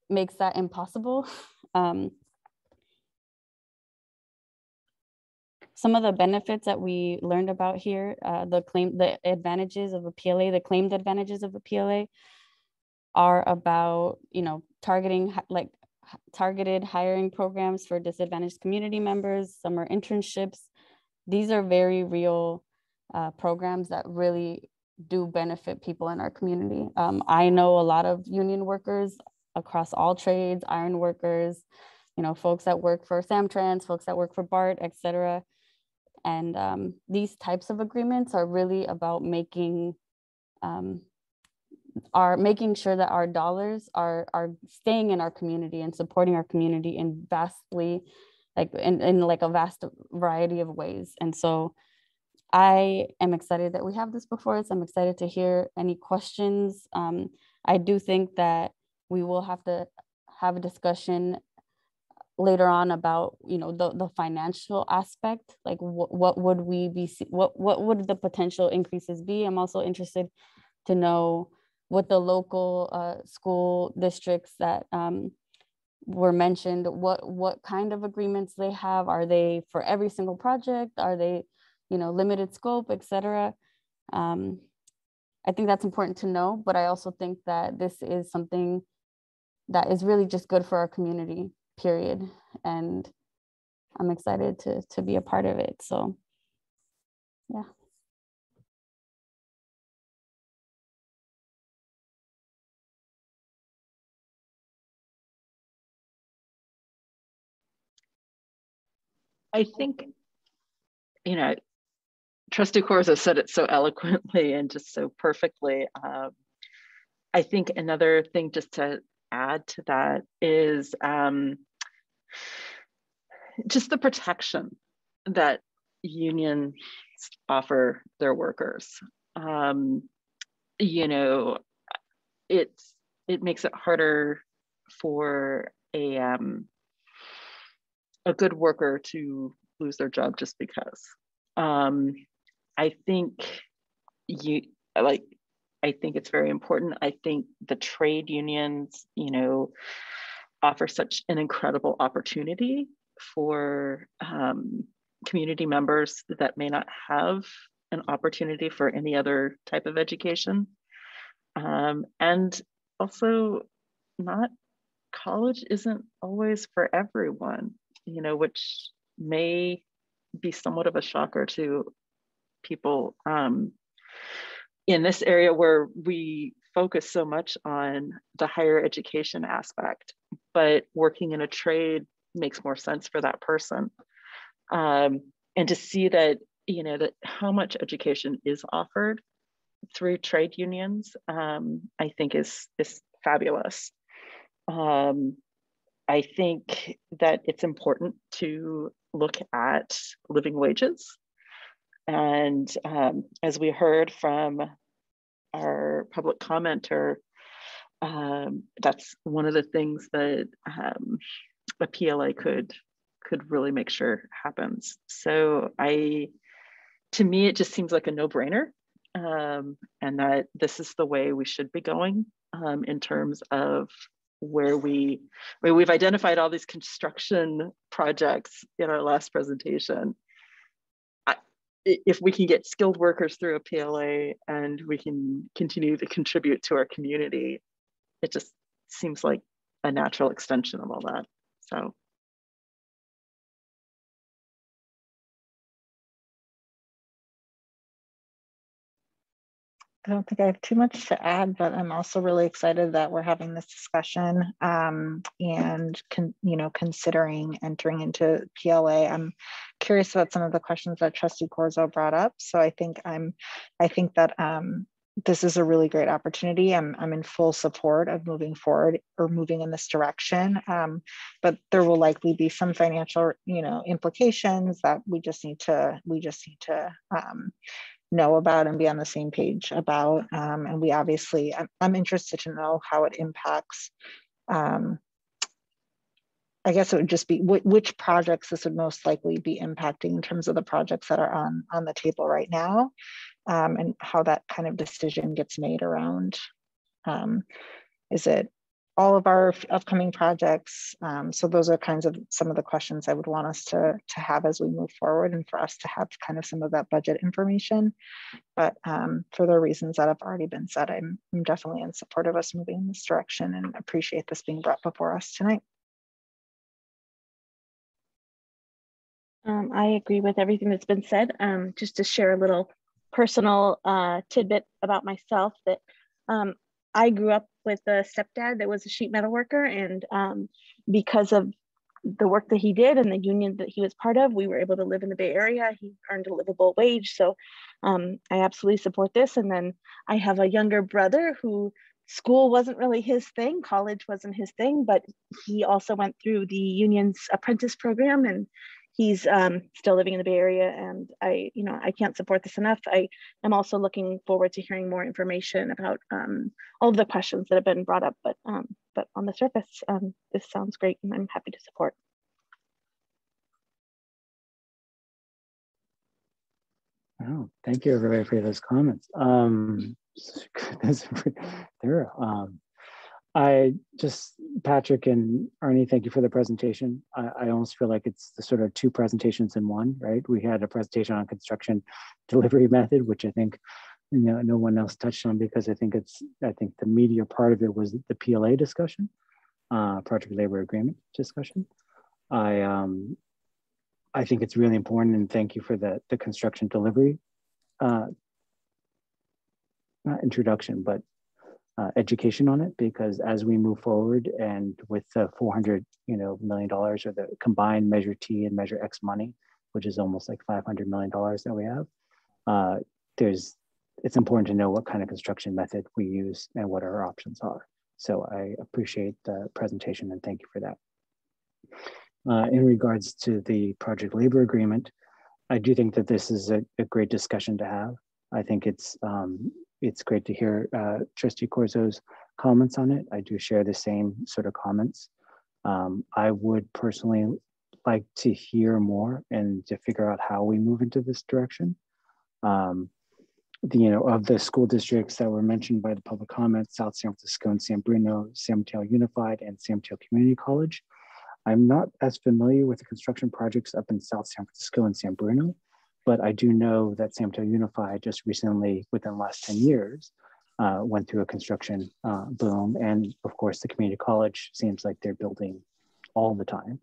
makes that impossible. Some of the benefits that we learned about here, the advantages of a PLA, the claimed advantages of a PLA are about, targeted hiring programs for disadvantaged community members, summer internships. These are very real programs that really do benefit people in our community. I know a lot of union workers across all trades, iron workers, folks that work for Samtrans, folks that work for BART, et cetera. And these types of agreements are really about making sure that our dollars are staying in our community and supporting our community in vastly, like in like a vast variety of ways. And so I am excited that we have this before us. I'm excited to hear any questions. I do think that we will have to have a discussion later on about, you know, the financial aspect, like what would we be, what would the potential increases be? I'm also interested to know what the local school districts that were mentioned, what kind of agreements they have. Are they for every single project? Are they, you know, limited scope, etc.? I think that's important to know, but I also think that this is something that is really just good for our community, period. And I'm excited to be a part of it. So, yeah. I think, you know, Trustee Corzo said it so eloquently and just so perfectly. I think another thing just to add to that is just the protection that unions offer their workers. You know, it makes it harder for a good worker to lose their job just because. I think I think it's very important. I think the trade unions, you know, offer such an incredible opportunity for community members that may not have an opportunity for any other type of education. And also, not college isn't always for everyone, you know, which may be somewhat of a shocker to people in this area where we focus so much on the higher education aspect, but working in a trade makes more sense for that person. And to see that, you know, that how much education is offered through trade unions, I think is fabulous. I think that it's important to look at living wages. And as we heard from our public commenter, that's one of the things that a PLA could really make sure happens. So to me, it just seems like a no-brainer, and that this is the way we should be going in terms of where we've identified all these construction projects in our last presentation. If we can get skilled workers through a PLA and we can continue to contribute to our community, it just seems like a natural extension of all that. So. I don't think I have too much to add, but I'm also really excited that we're having this discussion and considering entering into PLA. I'm curious about some of the questions that Trustee Corzo brought up. So I think that this is a really great opportunity. I'm in full support of moving forward or moving in this direction. But there will likely be some financial, implications that we just need to know about and be on the same page about. And we obviously, I'm interested to know how it impacts. I guess it would just be which projects this would most likely be impacting in terms of the projects that are on the table right now, and how that kind of decision gets made around. Is it all of our upcoming projects? So those are kinds of some of the questions I would want us to have as we move forward, and for us to have kind of some of that budget information. But for the reasons that have already been said, I'm definitely in support of us moving in this direction and appreciate this being brought before us tonight. I agree with everything that's been said. Just to share a little personal tidbit about myself, that I grew up with a stepdad that was a sheet metal worker, and because of the work that he did and the union that he was part of, we were able to live in the Bay Area. He earned a livable wage. So I absolutely support this. And then I have a younger brother who school wasn't really his thing, college wasn't his thing, but he also went through the union's apprentice program, and he's still living in the Bay Area. And I can't support this enough. I am also looking forward to hearing more information about all of the questions that have been brought up. But on the surface, this sounds great, and I'm happy to support. Oh, thank you everybody for those comments. Patrick and Arnie, thank you for the presentation. I almost feel like it's the sort of two presentations in one, right? We had a presentation on construction delivery method, which I think no one else touched on, because I think the media part of it was the PLA discussion, project labor agreement discussion. I think it's really important, and thank you for the construction delivery, not introduction, but education on it, because as we move forward and with the $400 million, or the combined Measure T and Measure X money, which is almost like $500 million that we have, it's important to know what kind of construction method we use and what our options are. So I appreciate the presentation and thank you for that. In regards to the project labor agreement, I do think that this is a great discussion to have. I think it's great to hear Trustee Corzo's comments on it. I do share the same sort of comments. I would personally like to hear more and to figure out how we move into this direction. Of the school districts that were mentioned by the public comments, South San Francisco and San Bruno, San Mateo Unified and San Mateo Community College. I'm not as familiar with the construction projects up in South San Francisco and San Bruno, but I do know that San Mateo Unified just recently, within the last 10 years, went through a construction boom. And of course, the community college seems like they're building all the time.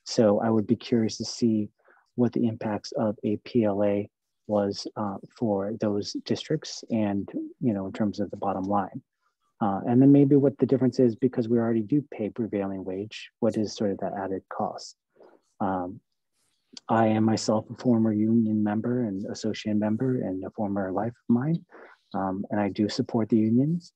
So I would be curious to see what the impacts of a PLA was for those districts and, in terms of the bottom line. And then maybe what the difference is, because we already do pay prevailing wage, what is sort of that added cost? I am myself a former union member and associate member and a former life of mine. And I do support the unions.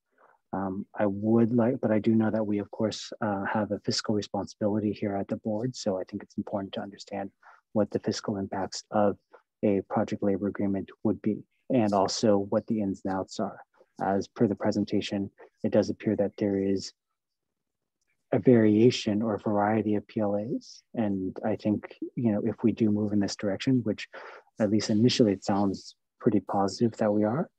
But I do know that we of course have a fiscal responsibility here at the board. So I think it's important to understand what the fiscal impacts of a project labor agreement would be, and also what the ins and outs are. As per the presentation, it does appear that there is a variation or a variety of PLAs. And I think, if we do move in this direction, which at least initially it sounds pretty positive that we are,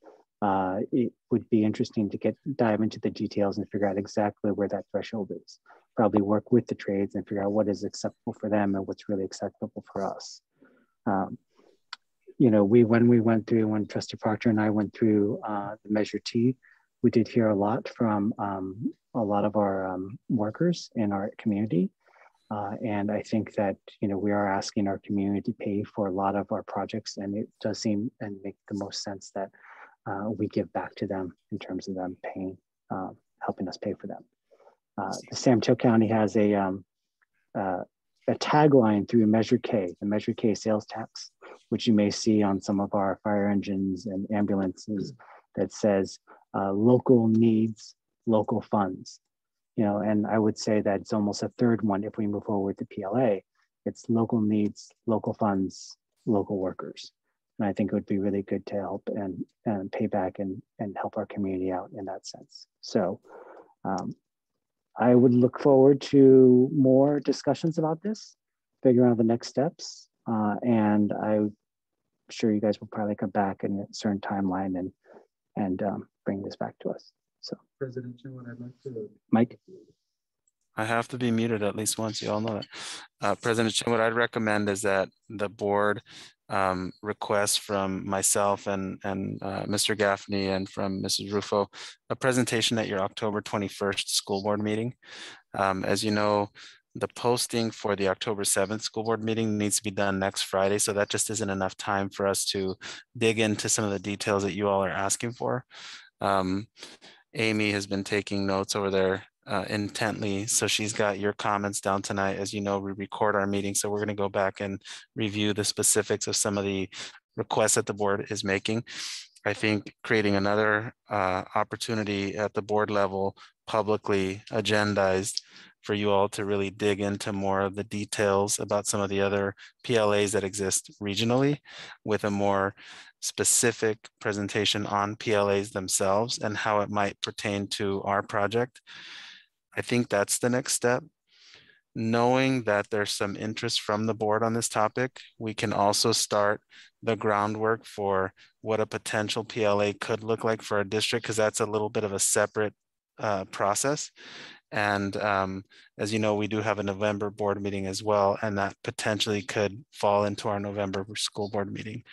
it would be interesting to dive into the details and figure out exactly where that threshold is. Probably work with the trades and figure out what is acceptable for them and what's really acceptable for us. When Trustee Proctor and I went through the Measure T, we did hear a lot from a lot of our workers in our community. And I think that, we are asking our community to pay for a lot of our projects, and it does seem and make the most sense that we give back to them in terms of them paying, helping us pay for them. The San Mateo County has a tagline through Measure K, the Measure K sales tax, which you may see on some of our fire engines and ambulances, that says local needs, local funds. And I would say that it's almost a third one if we move forward with the PLA. It's local needs, local funds, local workers. And I think it would be really good to help and pay back and help our community out in that sense. So I would look forward to more discussions about this, figuring out the next steps. And I'm sure you guys will probably come back in a certain timeline and bring this back to us. So, President Chin, what I'd like to... Mike? I have to be muted at least once, you all know that. President Chin, what I'd recommend is that the board request from myself and Mr. Gaffney and from Mrs. Rufo a presentation at your October 21st school board meeting. As you know, the posting for the October 7th school board meeting needs to be done next Friday. So that just isn't enough time for us to dig into some of the details that you all are asking for. Amy has been taking notes over there intently. So she's got your comments down tonight. As you know, we record our meeting, so we're going to go back and review the specifics of some of the requests that the board is making. I think creating another opportunity at the board level, publicly agendized, for you all to really dig into more of the details about some of the other PLAs that exist regionally, with a more specific presentation on PLAs themselves and how it might pertain to our project. I think that's the next step. Knowing that there's some interest from the board on this topic, we can also start the groundwork for what a potential PLA could look like for our district, because that's a little bit of a separate process. And as you know, we do have a November board meeting as well, and that potentially could fall into our November school board meeting.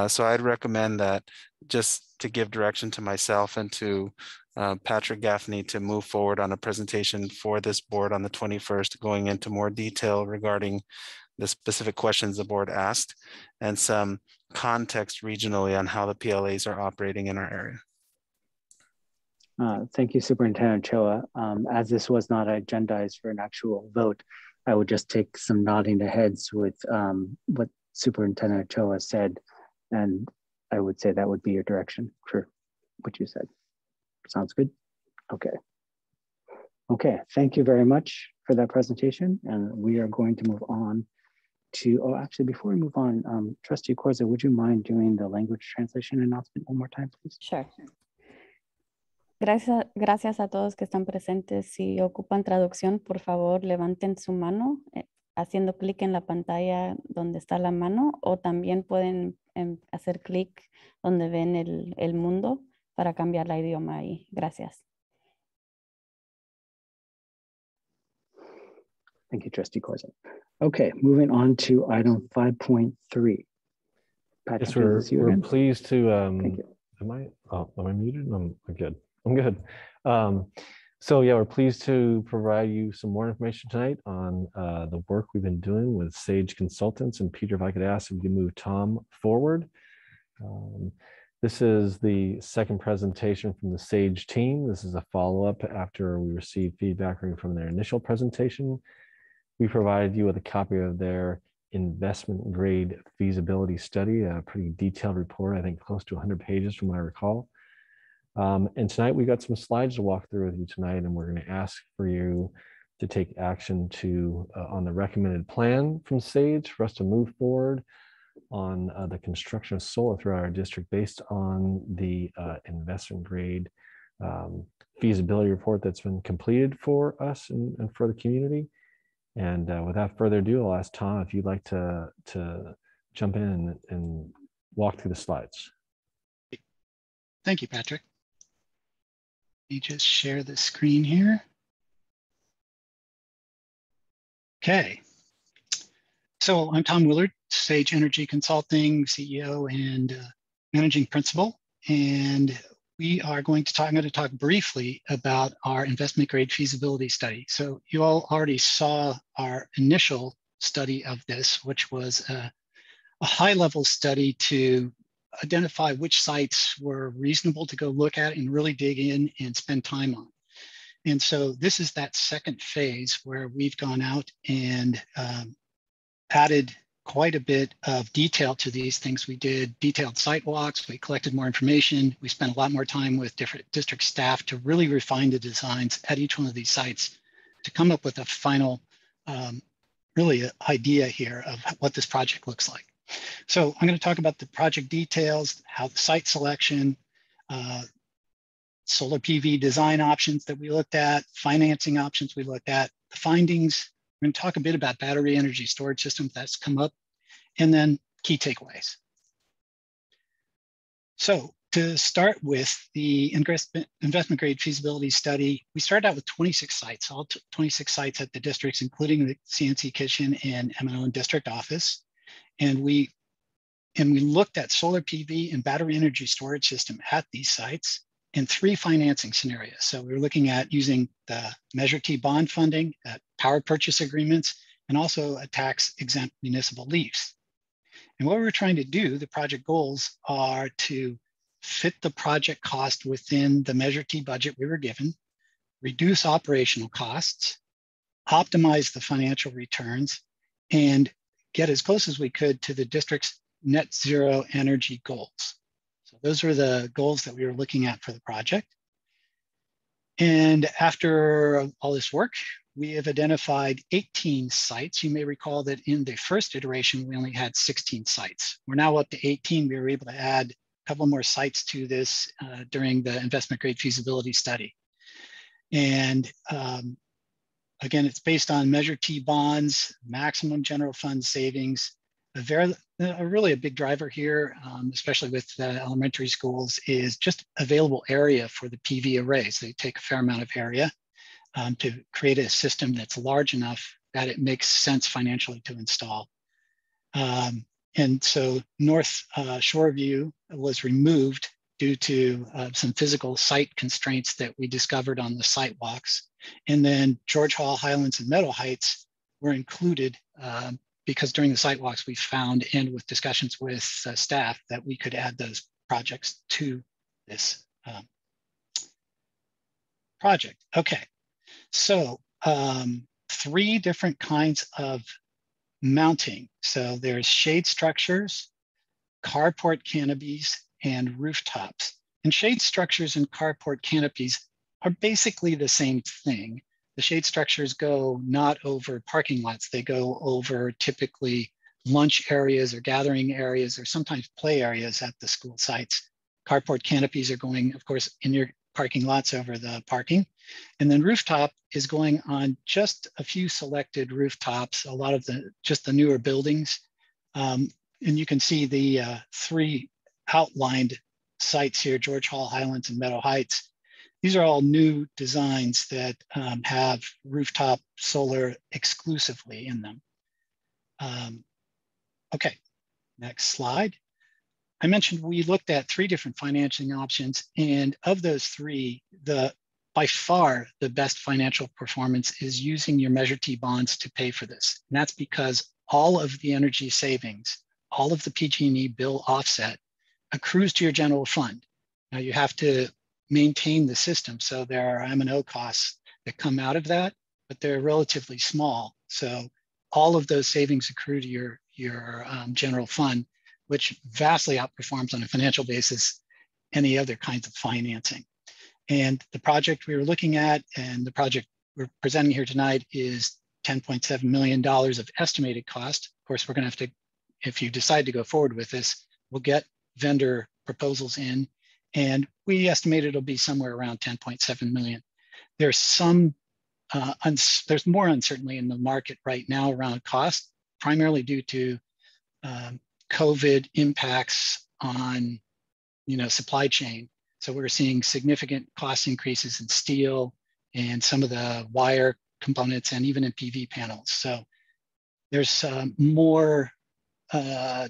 So I'd recommend that, just to give direction to myself and to Patrick Gaffney, to move forward on a presentation for this board on the 21st, going into more detail regarding the specific questions the board asked and some context regionally on how the PLAs are operating in our area. Thank you, Superintendent Ochoa. As this was not agendized for an actual vote, I would just take some nodding heads with what Superintendent Ochoa said, and I would say that would be your direction for what you said. Sounds good? Okay. Okay, thank you very much for that presentation, and we are going to move on to, oh, actually, before we move on, Trustee Corza, would you mind doing the language translation announcement one more time, please? Sure. Gracias a todos que están presentes. Si ocupan traducción, por favor, levanten su mano haciendo clic en la pantalla donde está la mano, o también pueden hacer clic donde ven el mundo para cambiar la idioma ahí. Gracias. Thank you, Trustee Corza. Okay, moving on to item 5.3. Patrick, yes, we're pleased to, am I muted? I'm good. I'm good. So yeah, we're pleased to provide you some more information tonight on the work we've been doing with Sage Consultants. And Peter, if I could ask if you can move Tom forward. This is the second presentation from the Sage team. This is a follow-up after we received feedback from their initial presentation. We provided you with a copy of their investment grade feasibility study, a pretty detailed report, I think close to 100 pages from what I recall. And tonight we got some slides to walk through with you tonight, and we're going to ask for you to take action on the recommended plan from Sage for us to move forward on the construction of solar throughout our district based on the investment grade feasibility report that's been completed for us and for the community. And without further ado, I'll ask Tom if you'd like to jump in and walk through the slides. Thank you, Patrick. Let me just share the screen here. Okay. So I'm Tom Willard, Sage Energy Consulting, CEO and Managing Principal. And I'm going to talk briefly about our investment grade feasibility study. So you all already saw our initial study of this, which was a high-level study to identify which sites were reasonable to go look at and really dig in and spend time on. And so this is that second phase where we've gone out and added quite a bit of detail to these things. We did detailed site walks, we collected more information, we spent a lot more time with different district staff to really refine the designs at each one of these sites to come up with a final really idea here of what this project looks like. So I'm going to talk about the project details, how the site selection, solar PV design options that we looked at, financing options we looked at, the findings. We're going to talk a bit about battery energy storage systems that's come up, and then key takeaways. So to start with the Ingress investment grade feasibility study, we started out with 26 sites, all 26 sites at the districts, including the CNC kitchen and M&O and district office. And we looked at solar PV and battery energy storage system at these sites in 3 financing scenarios. So we were looking at using the Measure T bond funding, power purchase agreements, and also a tax-exempt municipal lease. And what we're trying to do, the project goals are to fit the project cost within the Measure T budget we were given, reduce operational costs, optimize the financial returns, and get as close as we could to the district's net zero energy goals. So those are the goals that we were looking at for the project. And after all this work, we have identified 18 sites. You may recall that in the first iteration, we only had 16 sites. We're now up to 18. We were able to add a couple more sites to this during the investment grade feasibility study. And again, it's based on Measure T bonds, maximum general fund savings. Really a big driver here, especially with elementary schools, is just available area for the PV arrays. They take a fair amount of area to create a system that's large enough that it makes sense financially to install. And so North Shoreview was removed due to some physical site constraints that we discovered on the site walks. And then George Hall, Highlands, and Meadow Heights were included because during the site walks we found, and with discussions with staff, that we could add those projects to this project. Okay, so 3 different kinds of mounting. So there's shade structures, carport canopies, and rooftops. And shade structures and carport canopies are basically the same thing. The shade structures go not over parking lots, they go over typically lunch areas or gathering areas or sometimes play areas at the school sites. Carport canopies are going, of course, in your parking lots over the parking. And then rooftop is going on just a few selected rooftops, a lot of just the newer buildings. And you can see the 3 outlined sites here, George Hall, Highlands, and Meadow Heights. These are all new designs that have rooftop solar exclusively in them. Okay, next slide. I mentioned we looked at 3 different financing options, and of those 3, by far the best financial performance is using your Measure T bonds to pay for this. And that's because all of the energy savings, all of the PG&E bill offset accrues to your general fund. Now you have to maintain the system, so there are M&O costs that come out of that, but they're relatively small. So all of those savings accrue to your general fund, which vastly outperforms on a financial basis any other kinds of financing. And the project we were looking at and the project we're presenting here tonight is $10.7 million of estimated cost. Of course, we're going to have to, if you decide to go forward with this, we'll get vendor proposals in, and we estimate it'll be somewhere around 10.7 million. There's there's more uncertainty in the market right now around cost, primarily due to COVID impacts on supply chain. So we're seeing significant cost increases in steel and some of the wire components and even in PV panels. So there's more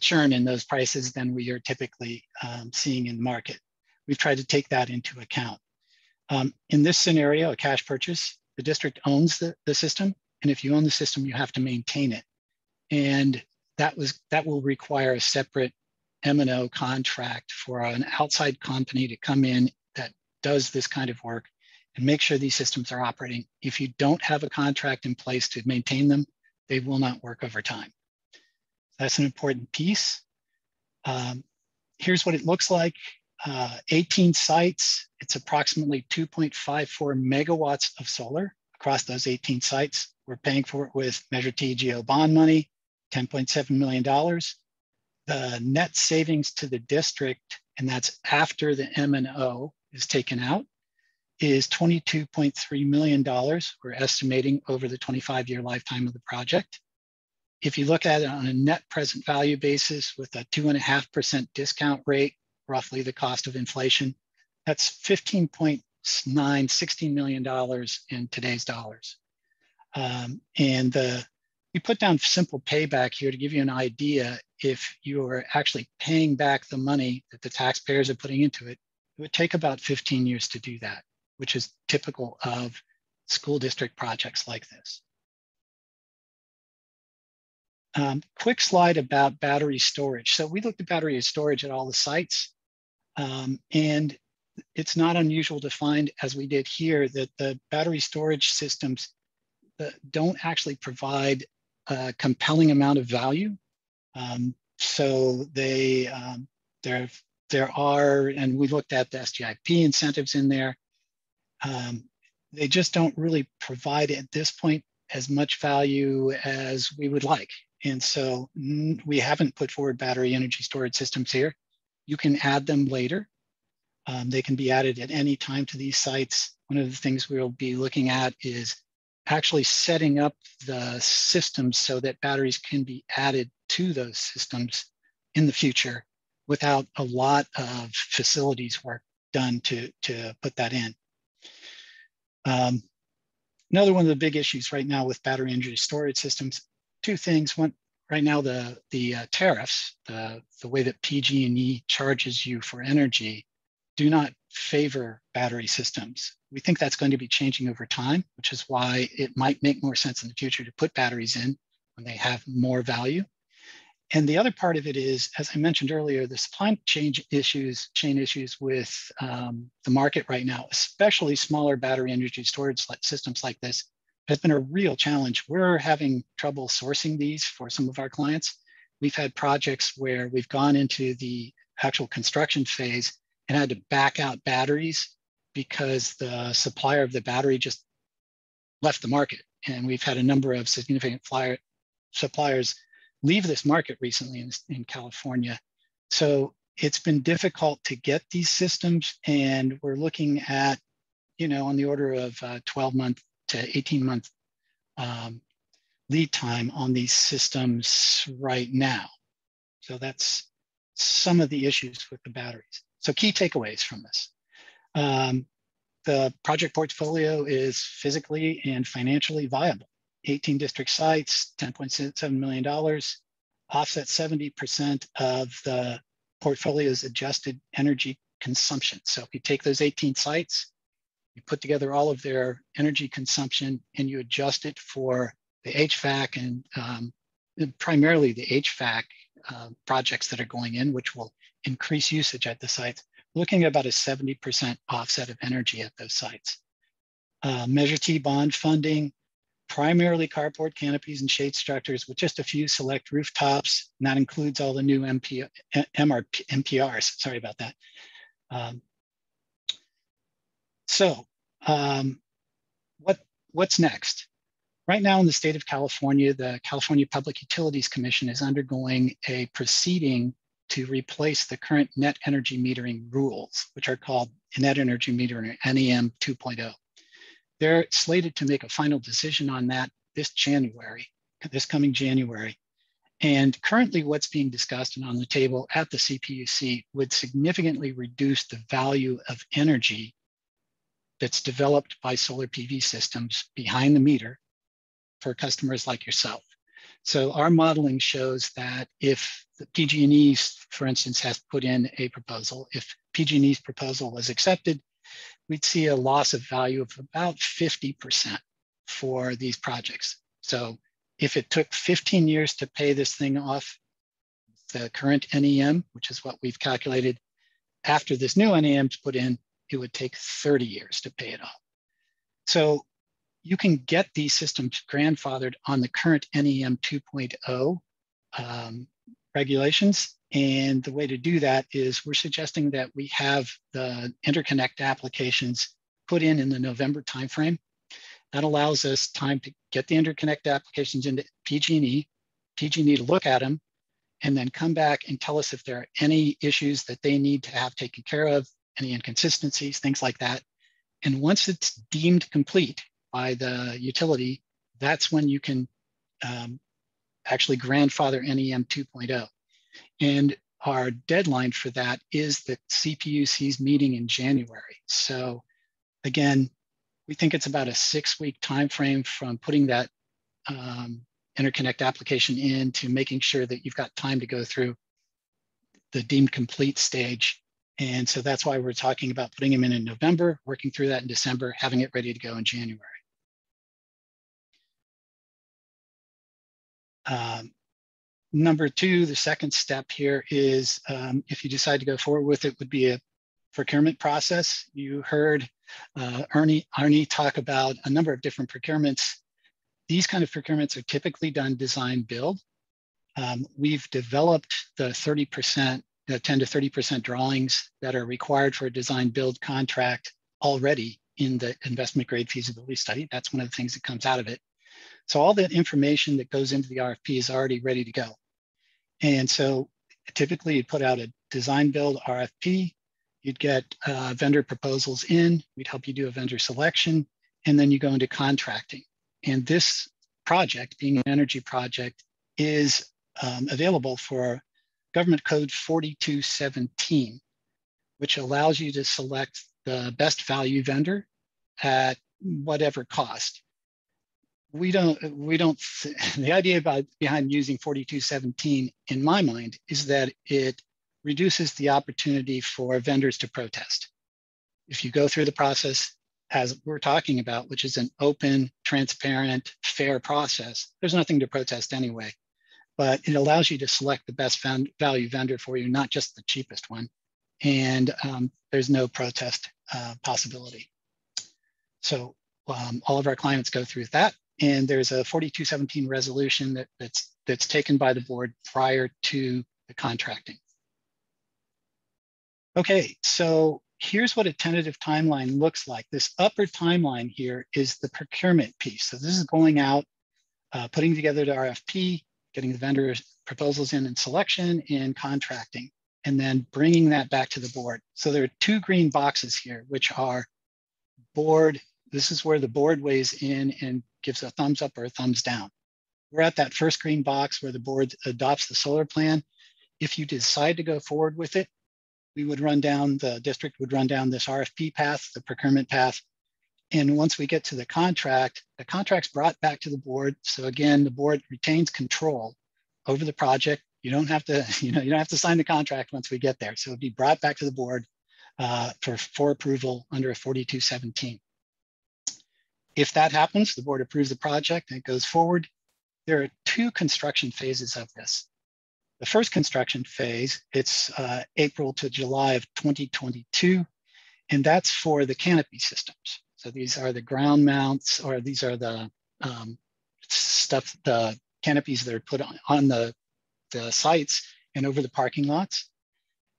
churn in those prices than we are typically seeing in the market. We've tried to take that into account. In this scenario, a cash purchase, the district owns the system, and if you own the system, you have to maintain it. And that will require a separate M&O contract for an outside company to come in that does this kind of work and make sure these systems are operating. If you don't have a contract in place to maintain them, they will not work over time. That's an important piece. Here's what it looks like. 18 sites, it's approximately 2.54 megawatts of solar across those 18 sites. We're paying for it with Measure T GO bond money, $10.7 million. The net savings to the district, and that's after the M&O is taken out, is $22.3 million. We're estimating over the 25-year lifetime of the project. If you look at it on a net present value basis with a 2.5% discount rate, roughly the cost of inflation, that's $16 million in today's dollars. We put down simple payback here to give you an idea. If you are actually paying back the money that the taxpayers are putting into it, it would take about 15 years to do that, which is typical of school district projects like this. Quick slide about battery storage. So we looked at battery storage at all the sites, and it's not unusual to find, as we did here, that the battery storage systems don't actually provide a compelling amount of value. So there are, and we looked at the SGIP incentives in there. They just don't really provide at this point as much value as we would like. And so we haven't put forward battery energy storage systems here. You can add them later. They can be added at any time to these sites. One of the things we'll be looking at is actually setting up the systems so that batteries can be added to those systems in the future without a lot of facilities work done to put that in. Another one of the big issues right now with battery energy storage systems, two things. One, right now the tariffs, the way that PG&E charges you for energy, do not favor battery systems. We think that's going to be changing over time, which is why it might make more sense in the future to put batteries in when they have more value. And the other part of it is, as I mentioned earlier, the supply chain issues with the market right now, especially smaller battery energy storage systems like this, has been a real challenge. We're having trouble sourcing these for some of our clients. We've had projects where we've gone into the actual construction phase and had to back out batteries because the supplier of the battery just left the market. And we've had a number of significant suppliers leave this market recently in California. So it's been difficult to get these systems, and we're looking at, on the order of 12-month to 18-month lead time on these systems right now. So that's some of the issues with the batteries. So key takeaways from this. The project portfolio is physically and financially viable. 18 district sites, $10.7 million, offset 70% of the portfolio's adjusted energy consumption. So if you take those 18 sites, you put together all of their energy consumption and you adjust it for the HVAC and primarily the HVAC projects that are going in, which will increase usage at the sites, looking at about a 70% offset of energy at those sites. Measure T bond funding, primarily carport canopies and shade structures with just a few select rooftops. And that includes all the new MPRs. Sorry about that. What's next? Right now in the state of California, the California Public Utilities Commission is undergoing a proceeding to replace the current net energy metering rules, which are called net energy metering, or NEM 2.0. They're slated to make a final decision on that this coming January. And currently what's being discussed and on the table at the CPUC would significantly reduce the value of energy that's developed by solar PV systems behind the meter for customers like yourself. So our modeling shows that if the PG&E, for instance, has put in a proposal, if PG&E's proposal was accepted, we'd see a loss of value of about 50% for these projects. So if it took 15 years to pay this thing off, the current NEM, which is what we've calculated, after this new NEM's put in, it would take 30 years to pay it off. So you can get these systems grandfathered on the current NEM 2.0 regulations. And the way to do that is we're suggesting that we have the interconnect applications put in the November timeframe. That allows us time to get the interconnect applications into PG&E to look at them, and then come back and tell us if there are any issues that they need to have taken care of, any inconsistencies, things like that. And once it's deemed complete by the utility, that's when you can actually grandfather NEM 2.0. And our deadline for that is the CPUC's meeting in January. So again, we think it's about a 6-week timeframe from putting that interconnect application in to making sure that you've got time to go through the deemed complete stage. And so that's why we're talking about putting them in November, working through that in December, having it ready to go in January. Number two, the second step here is if you decide to go forward with it, would be a procurement process. You heard Arnie talk about a number of different procurements. These kind of procurements are typically done design build. We've developed the 30%, the 10 to 30% drawings that are required for a design build contract already in the investment grade feasibility study. That's one of the things that comes out of it. So all that information that goes into the RFP is already ready to go. And so typically you'd put out a design build RFP, you'd get vendor proposals in, we'd help you do a vendor selection, and then you go into contracting. And this project, being an energy project, is available for Government Code 4217, which allows you to select the best value vendor at whatever cost. The idea behind using 4217 in my mind is that it reduces the opportunity for vendors to protest. If you go through the process as we're talking about, which is an open, transparent, fair process, there's nothing to protest anyway, but it allows you to select the best value vendor for you, not just the cheapest one. And there's no protest possibility. So all of our clients go through that. And there's a 4217 resolution that's taken by the board prior to the contracting. Okay, so here's what a tentative timeline looks like. This upper timeline here is the procurement piece. So this is going out, putting together the RFP, getting the vendor proposals in and selection and contracting, and then bringing that back to the board. So there are two green boxes here, which are board. This is where the board weighs in and gives a thumbs up or a thumbs down. We're at that first green box where the board adopts the solar plan. If you decide to go forward with it, we would run down, the district would run down this RFP path, the procurement path. And once we get to the contract's brought back to the board. So again, the board retains control over the project. You don't have to, you don't have to sign the contract once we get there. So it'd be brought back to the board for approval under a 4217. If that happens, the board approves the project and it goes forward. There are two construction phases of this. The first construction phase, it's April to July of 2022, and that's for the canopy systems. So these are the ground mounts, or these are the the canopies that are put on the sites and over the parking lots.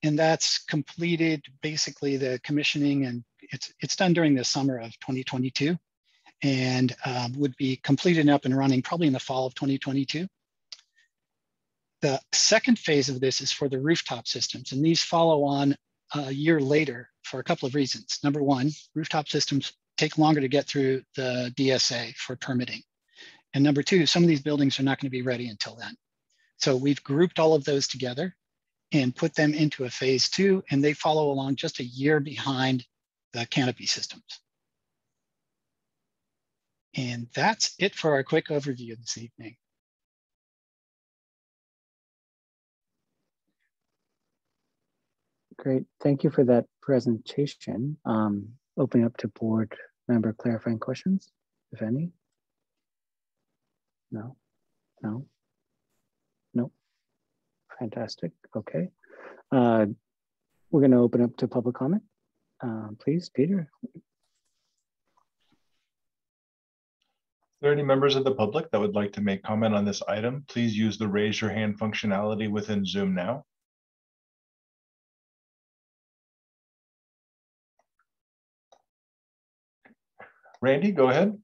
And that's completed, basically the commissioning, and it's done during the summer of 2022. And would be completed and up and running probably in the fall of 2022. The second phase of this is for the rooftop systems, and these follow on a year later for a couple of reasons. Number one, rooftop systems take longer to get through the DSA for permitting. And number two, some of these buildings are not going to be ready until then. So we've grouped all of those together and put them into a phase two, and they follow along just a year behind the canopy systems. And that's it for our quick overview this evening. Great, thank you for that presentation. Opening up to board member clarifying questions, if any. No, no, no. Fantastic, okay. We're gonna open up to public comment. Please, Peter. Are there any members of the public that would like to make comment on this item? Please use the raise your hand functionality within Zoom now. Randy, go ahead.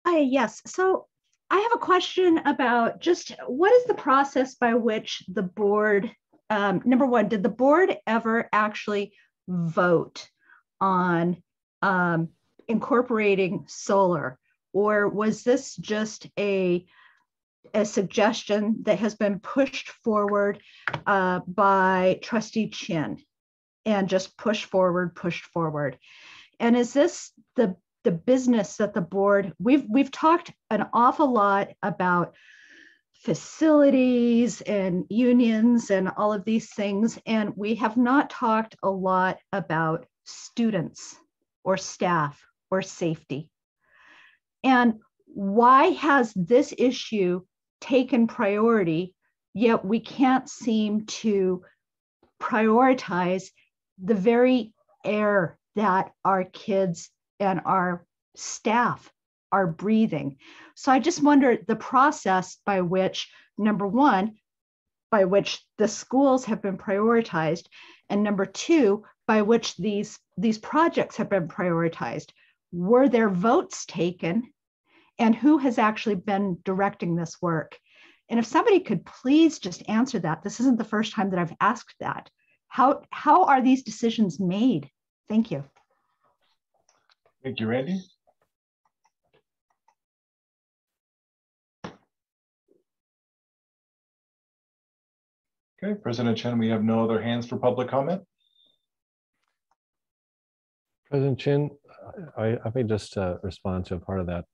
Yes, so I have a question about just what is the process by which the board, number one, did the board ever actually vote on incorporating solar, or was this just a suggestion that has been pushed forward by Trustee Chin and just pushed forward? And is this the business that the board, we've talked an awful lot about facilities and unions and all of these things, and we have not talked a lot about students or staff or safety. And why has this issue taken priority, yet we can't seem to prioritize the very air that our kids and our staff are breathing. So I just wonder the process by which, number one, by which the schools have been prioritized, and number two, by which these projects have been prioritized. Were there votes taken? And who has actually been directing this work? And if somebody could please just answer that. This isn't the first time that I've asked that. How are these decisions made? Thank you. Thank you, Randy. Okay, President Chen, we have no other hands for public comment. President Chin, I may just respond to a part of that.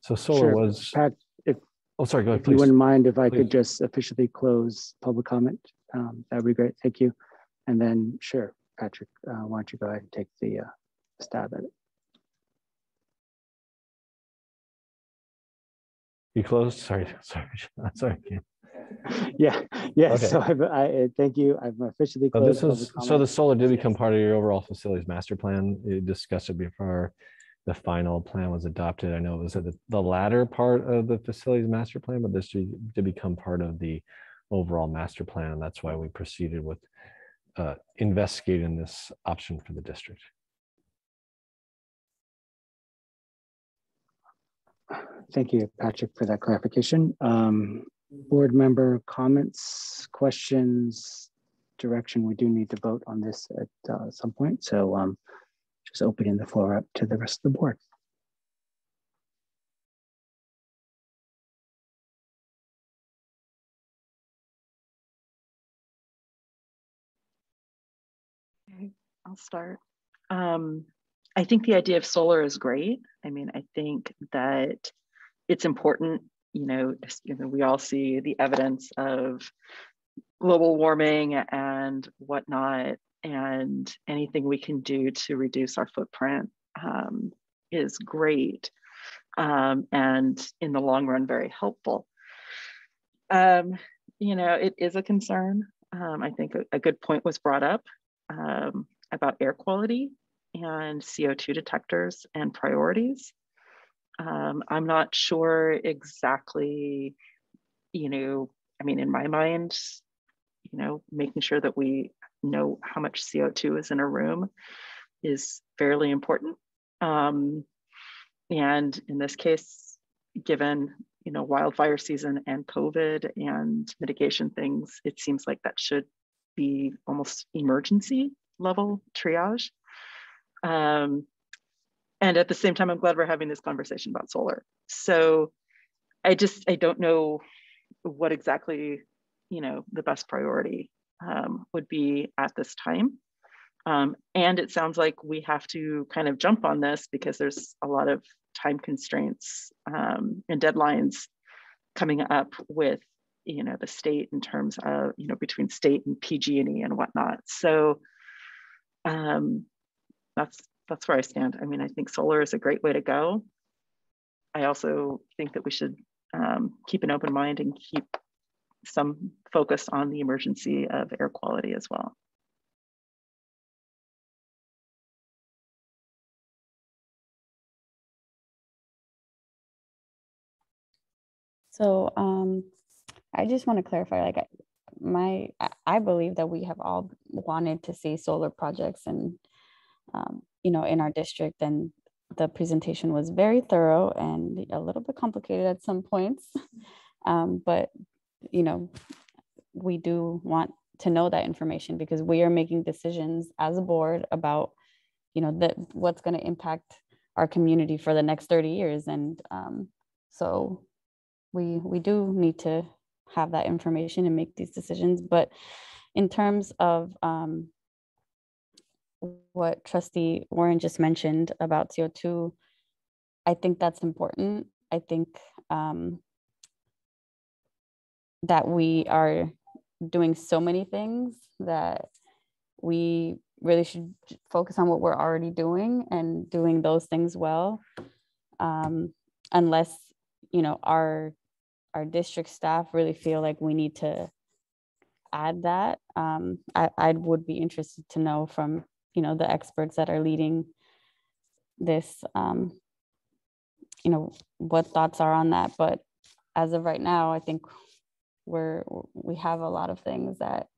So solar Sure. was. Pat, Oh, sorry, go ahead, if please. you wouldn't mind if I Please. could just officially close public comment, that would be great. Thank you. And then, sure, Patrick, why don't you go ahead and take the stab at it. You closed? Sorry. Sorry. Yeah. Okay. So I thank you. I've officially So closed. this is so the solar did become part of your overall facilities master plan. You discussed it before the final plan was adopted. I know it was at the latter part of the facilities master plan, but this did become part of the overall master plan. That's why we proceeded with investigating this option for the district. Thank you, Patrick, for that clarification. Board member comments, questions, direction. We do need to vote on this at some point. So just opening the floor up to the rest of the board. Okay, I'll start. I think the idea of solar is great. I mean, I think that it's important, we all see the evidence of global warming and whatnot, and anything we can do to reduce our footprint is great, and in the long run, very helpful. It is a concern. I think a good point was brought up about air quality and CO2 detectors and priorities. I'm not sure exactly, in my mind, making sure that we know how much CO2 is in a room is fairly important. And in this case, given, wildfire season and COVID and mitigation things, it seems like that should be almost emergency level triage. And at the same time, I'm glad we're having this conversation about solar. So I don't know what exactly, the best priority would be at this time. And it sounds like we have to kind of jump on this because there's a lot of time constraints and deadlines coming up with, the state in terms of, between state and PG&E and whatnot. So that's where I stand. I mean, I think solar is a great way to go. I also think that we should keep an open mind and keep some focus on the emergency of air quality as well. So I just want to clarify, I believe that we have all wanted to see solar projects and, in our district, and the presentation was very thorough and a little bit complicated at some points. But, we do want to know that information because we are making decisions as a board about, what's going to impact our community for the next 30 years. And so we do need to have that information and make these decisions. But in terms of what Trustee Warren just mentioned about CO2, I think that's important. I think that we are doing so many things that we really should focus on what we're already doing and doing those things well, unless our district staff really feel like we need to add that. I would be interested to know from, you know, the experts that are leading this, you know, what thoughts are on that. But as of right now, I think we have a lot of things that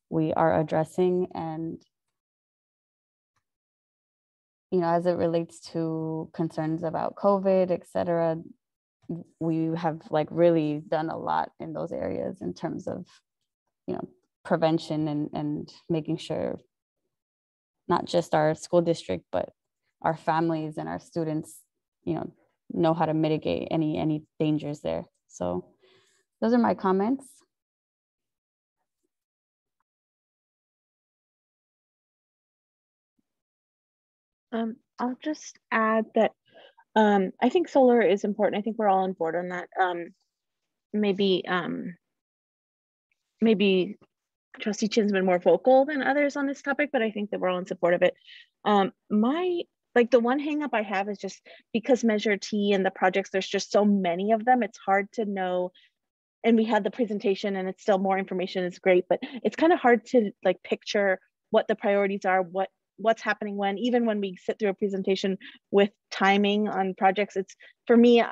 we are addressing, and you know, as it relates to concerns about COVID, et cetera, we have like really done a lot in those areas in terms of, you know, prevention and making sure not just our school district, but our families and our students, you know how to mitigate any dangers there. So those are my comments. I'll just add that I think solar is important. I think we're all on board on that. Maybe Trustee Chin's been more vocal than others on this topic, but I think that we're all in support of it. The one hang up I have is just because Measure T and the projects, there's just so many of them, it's hard to know. And we had the presentation and it's still more information is great, but it's kind of hard to like picture what the priorities are, what's happening when, even when we sit through a presentation with timing on projects, it's, for me,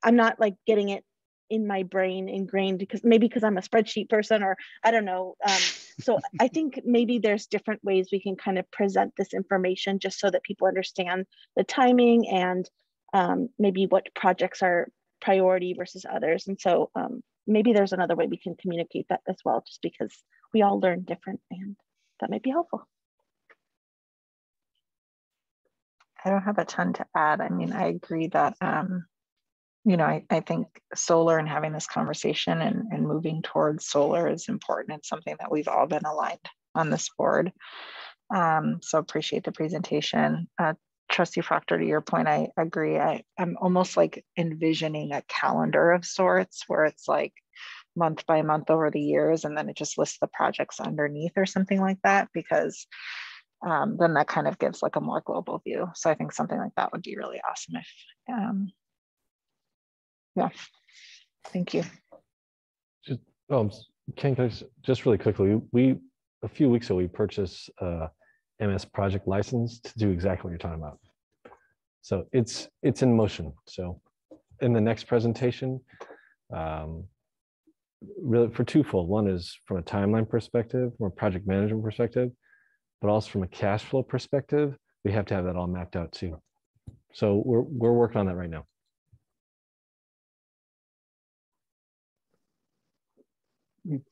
I'm not like getting it in my brain ingrained, because I'm a spreadsheet person, or I don't know. So I think maybe there's different ways we can kind of present this information just so that people understand the timing and maybe what projects are priority versus others. And so maybe there's another way we can communicate that as well, just because we all learn different, and that might be helpful. I don't have a ton to add. I mean, I agree that, you know, I think solar and having this conversation and moving towards solar is important. It's something that we've all been aligned on this board. So appreciate the presentation. Trustee Proctor, to your point, I agree. I'm almost like envisioning a calendar of sorts where it's like month by month over the years, and then it just lists the projects underneath or something like that, because then that kind of gives like a more global view. So I think something like that would be really awesome if, yeah, thank you. Ken, can I just really quickly, a few weeks ago, we purchased MS project license to do exactly what you're talking about. So it's in motion. So in the next presentation, really for twofold. One is from a timeline perspective, or project management perspective, but also from a cash flow perspective, we have to have that all mapped out too. So we're working on that right now.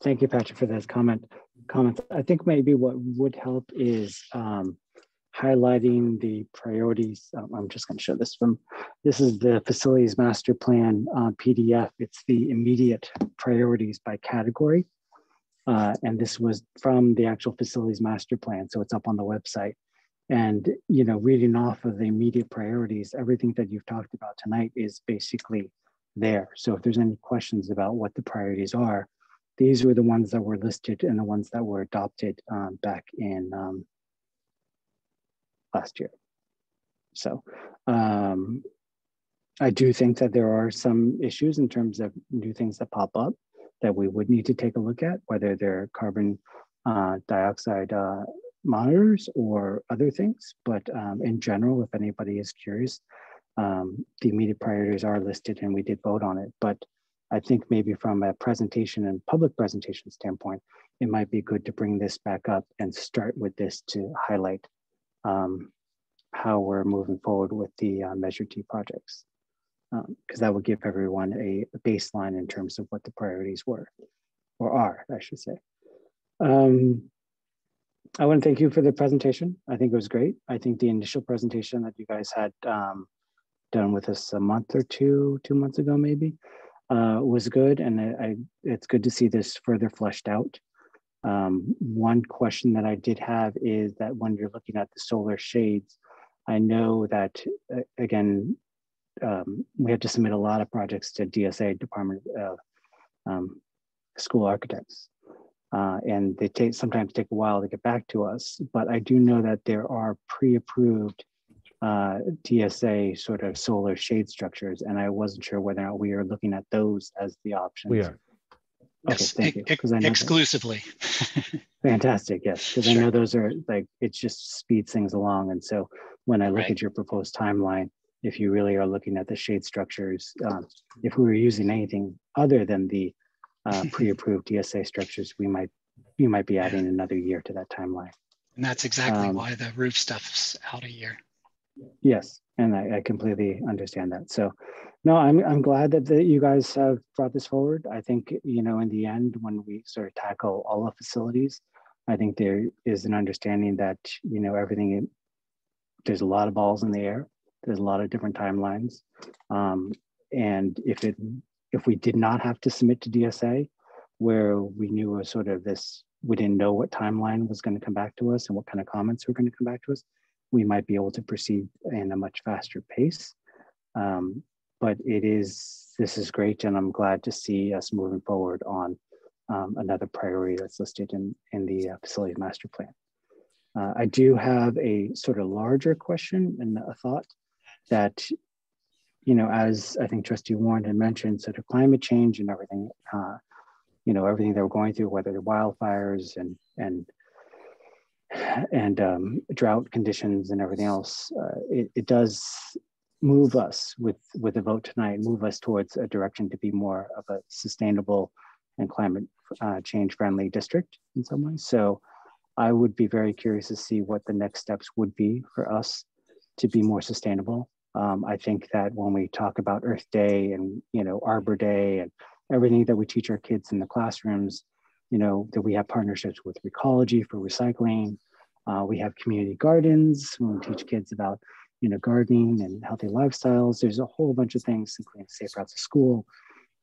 Thank you, Patrick, for those comments. I think maybe what would help is highlighting the priorities. I'm just going to show this this is the facilities master plan PDF. It's the immediate priorities by category. And this was from the actual facilities master plan. So it's up on the website. And, you know, reading off of the immediate priorities, everything that you've talked about tonight is basically there. So if there's any questions about what the priorities are, these were the ones that were listed and the ones that were adopted back in last year. So I do think that there are some issues in terms of new things that pop up that we would need to take a look at, whether they're carbon dioxide monitors or other things. But in general, if anybody is curious, the immediate priorities are listed and we did vote on it. But I think maybe from a presentation and public presentation standpoint, it might be good to bring this back up and start with this to highlight how we're moving forward with the Measure T projects. Because that will give everyone a baseline in terms of what the priorities were, or are, I should say. I want to thank you for the presentation. I think it was great. I think the initial presentation that you guys had done with us a month or two months ago, maybe, was good. And it's good to see this further fleshed out. One question that I did have is that when you're looking at the solar shades, I know that, again, we have to submit a lot of projects to DSA, Department of School Architects. And they sometimes take a while to get back to us, but I do know that there are pre-approved DSA sort of solar shade structures, and I wasn't sure whether or not we are looking at those as the options. We are. Yes, thank you. Because I know exclusively. Fantastic, yes, because I know those are like, it just speeds things along. And so when I look at your proposed timeline, if you really are looking at the shade structures, if we were using anything other than the pre-approved DSA structures, you might be adding another year to that timeline. And that's exactly why the roof stuff's out a year. Yes, and I completely understand that. So no, I'm glad that you guys have brought this forward. I think, you know, in the end, when we sort of tackle all the facilities, I think there is an understanding that, you know, there's a lot of balls in the air. There's a lot of different timelines. And if we did not have to submit to DSA, where we knew a sort of this, we didn't know what timeline was going to come back to us and what kind of comments were going to come back to us, we might be able to proceed in a much faster pace. But this is great, and I'm glad to see us moving forward on another priority that's listed in the facilities master plan. I do have a sort of larger question and a thought that, you know, as I think Trustee Warren had mentioned, sort of climate change and everything, you know, everything that we're going through, whether the wildfires and drought conditions and everything else, it does move us with the vote tonight, move us towards a direction to be more of a sustainable and climate change friendly district in some ways. So I would be very curious to see what the next steps would be for us to be more sustainable. I think that when we talk about Earth Day and, you know, Arbor Day and everything that we teach our kids in the classrooms, you know, that we have partnerships with Recology for recycling. We have community gardens when we teach kids about, you know, gardening and healthy lifestyles. There's a whole bunch of things, including safe routes to school.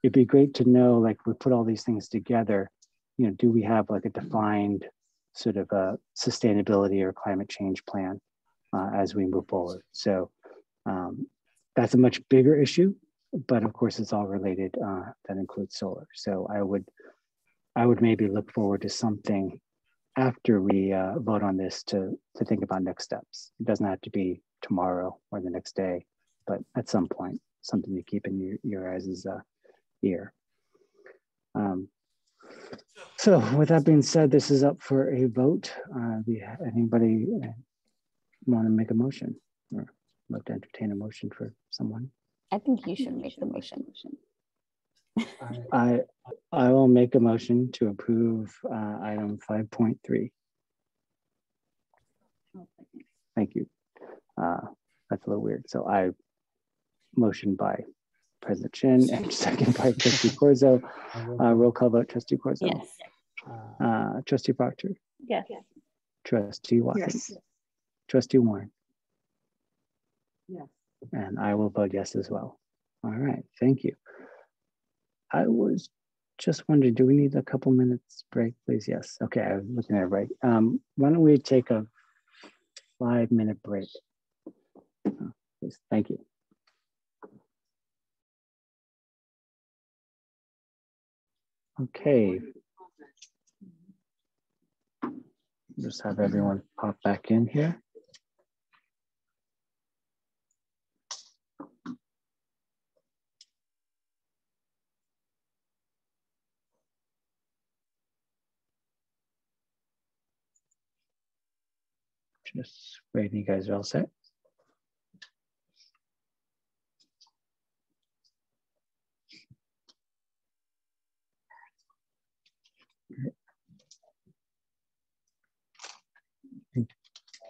It'd be great to know, like, we put all these things together, you know, do we have like a defined sort of a sustainability or climate change plan as we move forward? So that's a much bigger issue, but of course it's all related. That includes solar. So I would maybe look forward to something after we vote on this to think about next steps. It doesn't have to be tomorrow or the next day, but at some point, something to keep in your guys' ear. So with that being said, this is up for a vote. Anybody want to make a motion or love to entertain a motion for someone? I think you should make the motion. I will make a motion to approve item 5.3. Thank you. That's a little weird. So I motion by President Chin and second by Trustee Corzo. Roll call vote, Trustee Corzo. Yes. Trustee Proctor. Yes. Trustee Watkins. Yes. Trustee Warren. Yes. And I will vote yes as well. All right, thank you. I was just wondering, do we need a couple minutes break, please? Yes. Okay, I was looking at it right. Why don't we take a 5-minute break? Please, thank you. Okay. Just have everyone pop back in here. Just waiting, you guys are all set.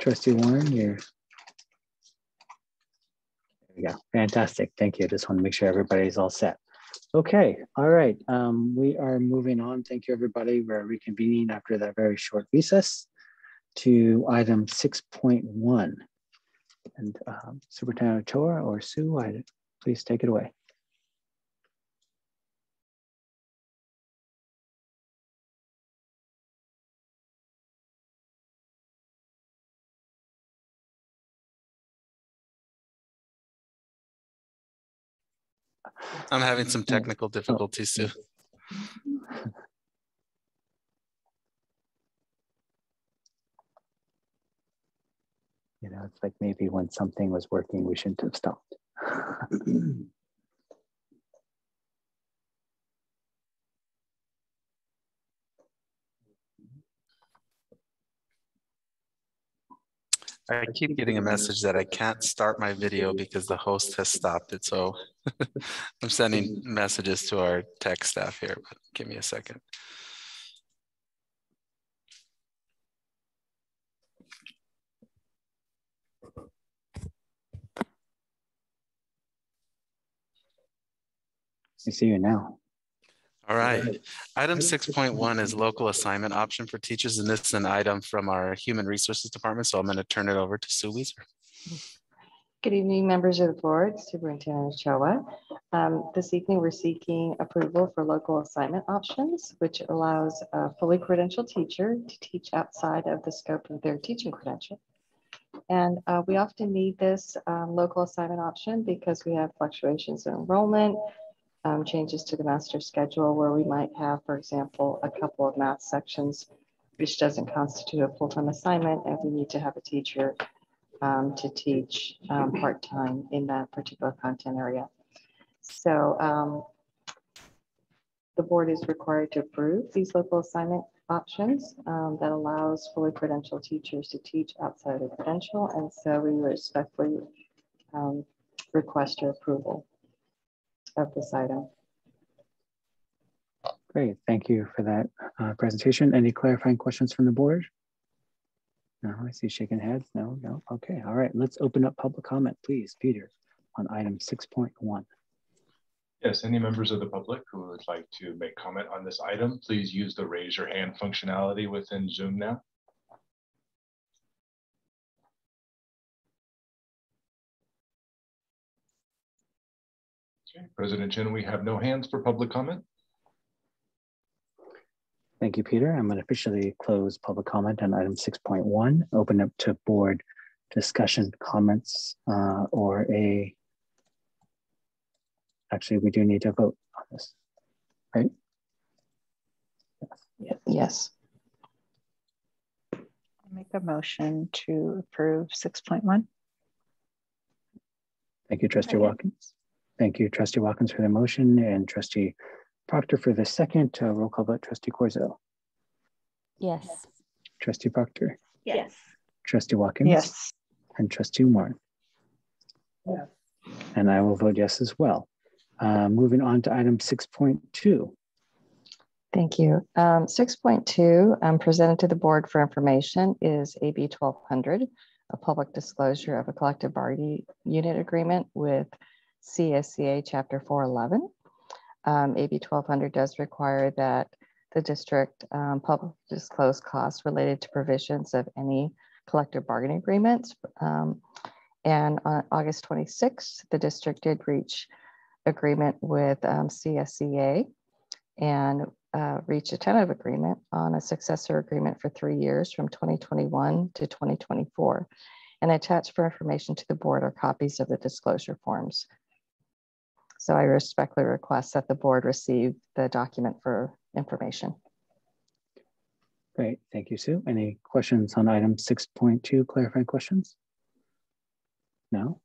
Trustee Warren, there we go. Fantastic. Thank you. Just want to make sure everybody's all set. Okay. All right. We are moving on. Thank you, everybody. We're reconvening after that very short recess to item 6.1. And Superintendent Ochoa or Sue, please take it away. I'm having some technical difficulties too. You know, it's like maybe when something was working, we shouldn't have stopped. I keep getting a message that I can't start my video because the host has stopped it. So I'm sending messages to our tech staff here, but give me a second. I see you now. All right. Item 6.1 is local assignment option for teachers, and this is an item from our Human Resources Department. So I'm going to turn it over to Sue Weiser. Good evening, members of the board, Superintendent Ochoa. This evening, we're seeking approval for local assignment options, which allows a fully credentialed teacher to teach outside of the scope of their teaching credential. And we often need this local assignment option because we have fluctuations in enrollment, changes to the master schedule where we might have, for example, a couple of math sections, which doesn't constitute a full-time assignment, and we need to have a teacher to teach part-time in that particular content area. So the board is required to approve these local assignment options that allows fully credentialed teachers to teach outside of credential, and so we respectfully request your approval of this item. Great, thank you for that presentation. Any clarifying questions from the board? No, I see shaking heads. No. Okay, all right. Let's open up public comment, please, Peter, on item 6.1. Yes, any members of the public who would like to make comment on this item, please use the raise your hand functionality within Zoom now. Okay, President Chin, we have no hands for public comment. Thank you, Peter. I'm going to officially close public comment on item 6.1, open up to board discussion, comments, or a, actually, we do need to vote on this, right? Yes. I make a motion to approve 6.1. Thank you, Trustee Watkins. Thank you, Trustee Watkins, for the motion, and Trustee Proctor for the second. Roll call vote, Trustee Corzo. Yes. Trustee Proctor. Yes. Trustee Watkins. Yes. And Trustee Warren. Yes. And I will vote yes as well. Moving on to item 6.2. Thank you. 6.2 presented to the board for information is AB 1200, a public disclosure of a collective bargaining unit agreement with CSCA Chapter 411. AB 1200 does require that the district public disclose costs related to provisions of any collective bargaining agreements. And on August 26th, the district did reach agreement with CSCA and reach a tentative agreement on a successor agreement for 3 years from 2021 to 2024. And attached for information to the board are copies of the disclosure forms. So I respectfully request that the board receive the document for information. Great, thank you, Sue. Any questions on item 6.2, clarifying questions? No?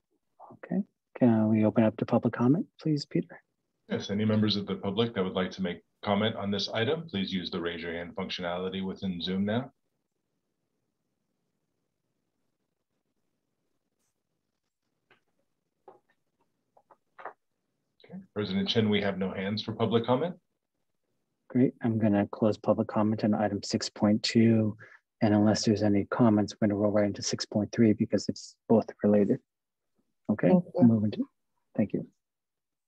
Okay, can we open up to public comment, please, Peter? Yes, any members of the public that would like to make comment on this item, please use the raise your hand functionality within Zoom now. Okay, President Chin, we have no hands for public comment. Great, I'm gonna close public comment on item 6.2. And unless there's any comments, we're gonna roll right into 6.3 because it's both related. Okay, moving to, thank you.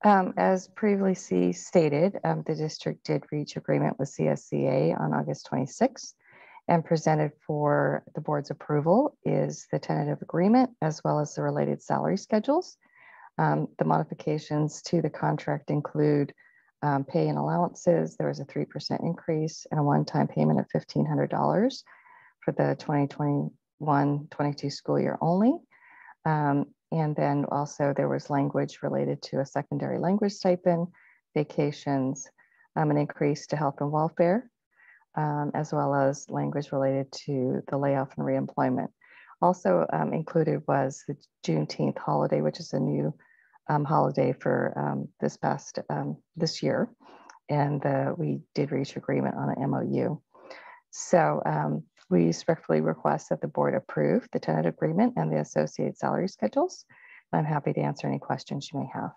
As previously stated, the district did reach agreement with CSCA on August 26th, and presented for the board's approval is the tentative agreement as well as the related salary schedules. The modifications to the contract include pay and allowances. There was a 3% increase and a one-time payment of $1,500 for the 2021-22 school year only. And then also there was language related to a secondary language stipend, vacations, an increase to health and welfare, as well as language related to the layoff and reemployment. Also included was the Juneteenth holiday, which is a new holiday for this year. And we did reach agreement on an MOU. So We respectfully request that the board approve the tentative agreement and the associated salary schedules. I'm happy to answer any questions you may have.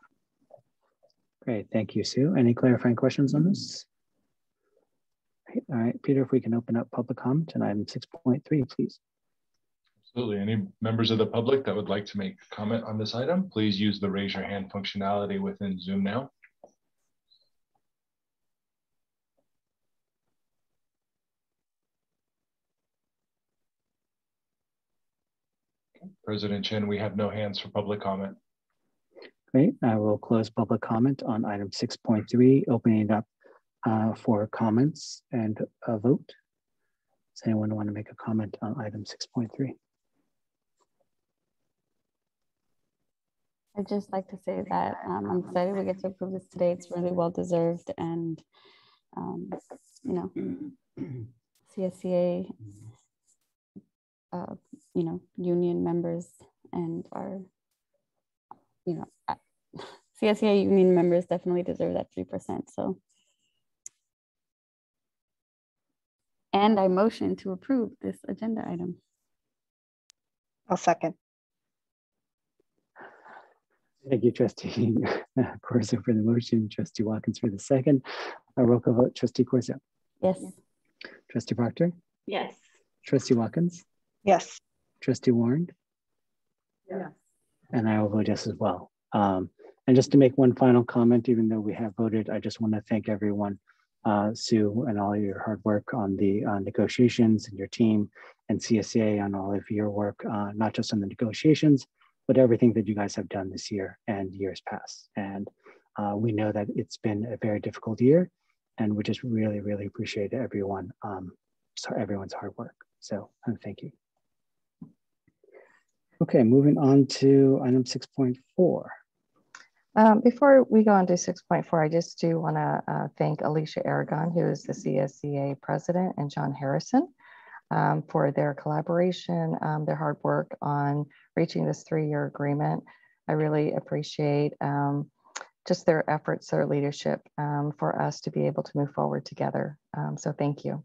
Great, thank you, Sue. Any clarifying questions on this? All right, Peter, if we can open up public comment on item 6.3, please. Absolutely. Any members of the public that would like to make a comment on this item, please use the raise your hand functionality within Zoom now. President Chin, we have no hands for public comment. Great, I will close public comment on item 6.3, opening it up for comments and a vote. Does anyone want to make a comment on item 6.3? I'd just like to say that I'm excited we get to approve this today. It's really well deserved, and you know, CSCA, you know, union members and our, you know, CSCA union members definitely deserve that 3%. So, and I motion to approve this agenda item. I'll second. Thank you, Trustee Corso for the motion, Trustee Watkins for the second. A roll call vote, Trustee Corso. Yes. Trustee Proctor. Yes. Trustee Watkins. Yes. Trustee Warren. Yeah. And I will vote yes as well. And just to make one final comment, even though we have voted, I just want to thank everyone, Sue, and all your hard work on the negotiations, and your team, and CSCA on all of your work, not just on the negotiations, but everything that you guys have done this year and years past. And we know that it's been a very difficult year, and we just really, really appreciate everyone, everyone's hard work. So thank you. Okay, moving on to item 6.4. Before we go on to 6.4, I just do want to thank Alicia Aragon, who is the CSCA president, and John Harrison for their collaboration, their hard work on reaching this 3-year agreement. I really appreciate just their efforts, their leadership for us to be able to move forward together. So thank you.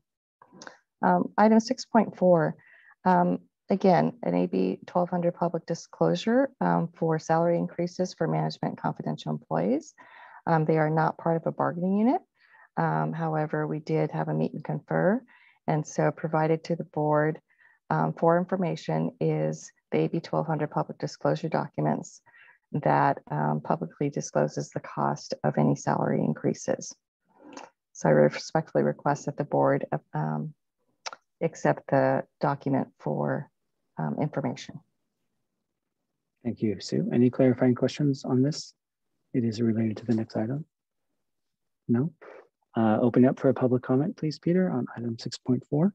Item 6.4, again, an AB 1200 public disclosure for salary increases for management confidential employees. They are not part of a bargaining unit. However, we did have a meet and confer. And so provided to the board for information is the AB 1200 public disclosure documents that publicly discloses the cost of any salary increases. So I respectfully request that the board accept the document for information. Thank you, Sue. Any clarifying questions on this? It is related to the next item. No? Open up for a public comment, please, Peter, on item 6.4.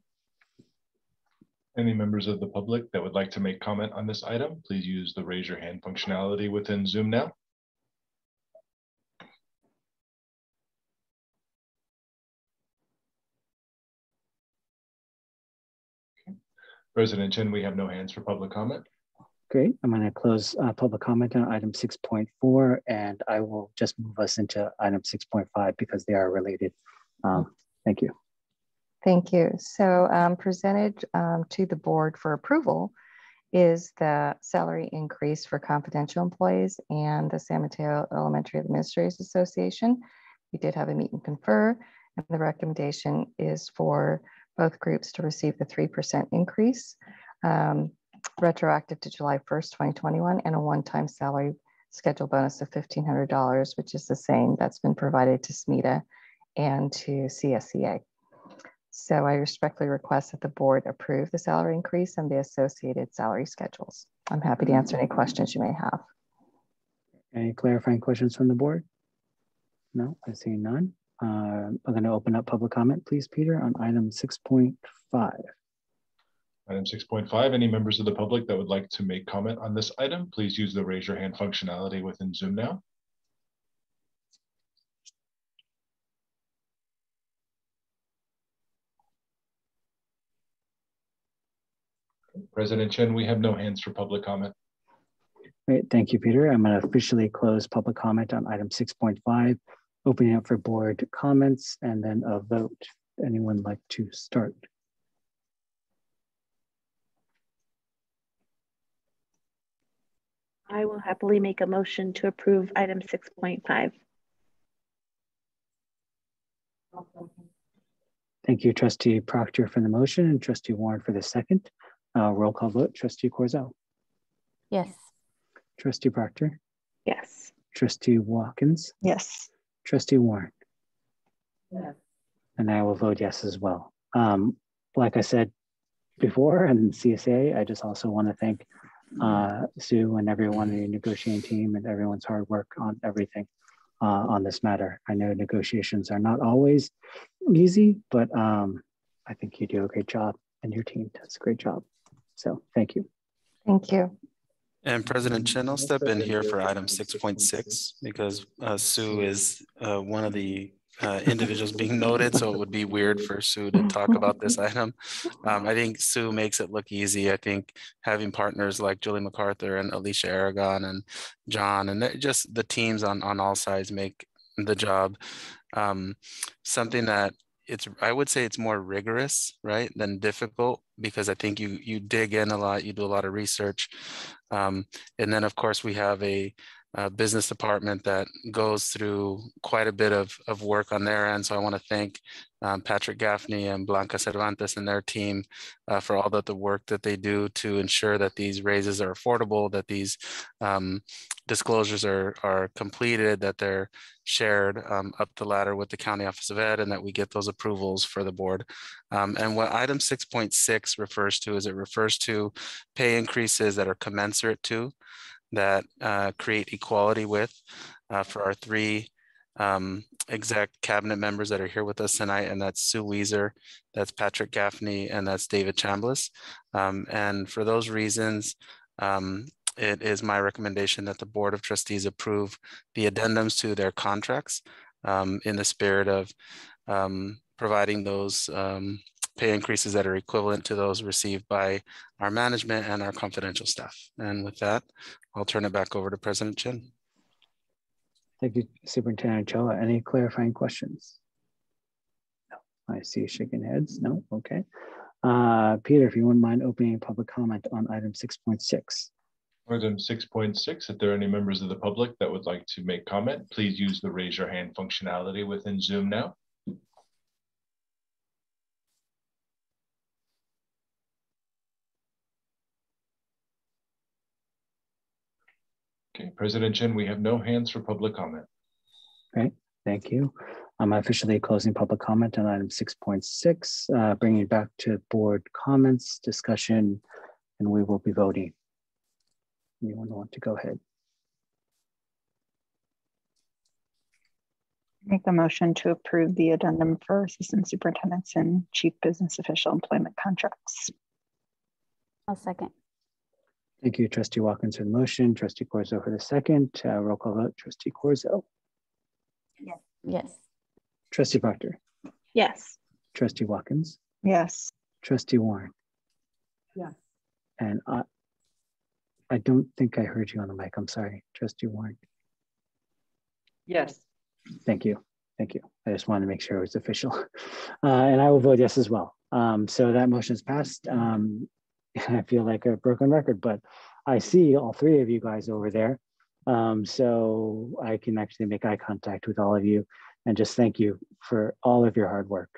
Any members of the public that would like to make comment on this item, please use the raise your hand functionality within Zoom now. President Chin, we have no hands for public comment. Great. I'm going to close public comment on item 6.4, and I will just move us into item 6.5 because they are related. Thank you. Thank you. So presented to the board for approval is the salary increase for confidential employees and the San Mateo Elementary Administrators Association. We did have a meet and confer, and the recommendation is for both groups to receive the 3% increase, retroactive to July 1st, 2021, and a one-time salary schedule bonus of $1,500, which is the same that's been provided to SMETA and to CSCA. So I respectfully request that the board approve the salary increase and the associated salary schedules. I'm happy to answer any questions you may have. Any clarifying questions from the board? No, I see none. I'm going to open up public comment, please, Peter, on item 6.5. Item 6.5, any members of the public that would like to make comment on this item, please use the raise your hand functionality within Zoom now. President Chen, we have no hands for public comment. Great, thank you, Peter. I'm going to officially close public comment on item 6.5, opening up for board comments and then a vote. Anyone like to start? I will happily make a motion to approve item 6.5. Thank you, Trustee Proctor for the motion and Trustee Warren for the second. Roll call vote, Trustee Corzo. Yes. Trustee Proctor. Yes. Trustee Watkins. Yes. Trustee Warren. Yes. And I will vote yes as well. Like I said before, and CSA, I just also want to thank Sue and everyone in the negotiating team and everyone's hard work on everything on this matter. I know negotiations are not always easy, but I think you do a great job and your team does a great job. So thank you. Thank you. And President Chen, I'll step in here for item 6.6 because Sue is one of the individuals being noted, so it would be weird for Sue to talk about this item. I think Sue makes it look easy. I think having partners like Julie MacArthur and Alicia Aragon and John and just the teams on all sides make the job something that I would say it's more rigorous, right, than difficult, because I think you dig in a lot, you do a lot of research. And then of course we have a business department that goes through quite a bit of work on their end. So I want to thank Patrick Gaffney and Blanca Cervantes and their team for all the work that they do to ensure that these raises are affordable, that these disclosures are completed, that they're shared up the ladder with the County Office of Ed, and that we get those approvals for the board. And what item 6.6 refers to is it refers to pay increases that are commensurate to, that create equality with for our three exec cabinet members that are here with us tonight, and that's Sue Weiser, that's Patrick Gaffney, and that's David Chambliss. And for those reasons, it is my recommendation that the Board of Trustees approve the addendums to their contracts in the spirit of providing those pay increases that are equivalent to those received by our management and our confidential staff. And with that, I'll turn it back over to President Chen. Thank you, Superintendent Ochoa. Any clarifying questions? No, I see you shaking heads. No, okay. Peter, if you wouldn't mind opening public comment on item 6.6. Item 6.6, if there are any members of the public that would like to make comment, please use the raise your hand functionality within Zoom now. Okay, President Chen, we have no hands for public comment. Great, thank you. I'm officially closing public comment on item 6.6, bringing it back to board comments, discussion, and we will be voting. Anyone want to go ahead? Make the motion to approve the addendum for assistant superintendents and chief business official employment contracts. I'll second. Thank you, Trustee Watkins for the motion, Trustee Corzo for the second. Roll call vote, Trustee Corzo. Yes. Yes. Trustee Proctor. Yes. Trustee Watkins. Yes. Trustee Warren. Yes. And I don't think I heard you on the mic. I'm sorry, Trustee Warren. Yes. Thank you. Thank you. I just wanted to make sure it was official. And I will vote yes as well. So that motion is passed. I feel like a broken record, but I see all three of you guys over there. So I can actually make eye contact with all of you and just thank you for all of your hard work.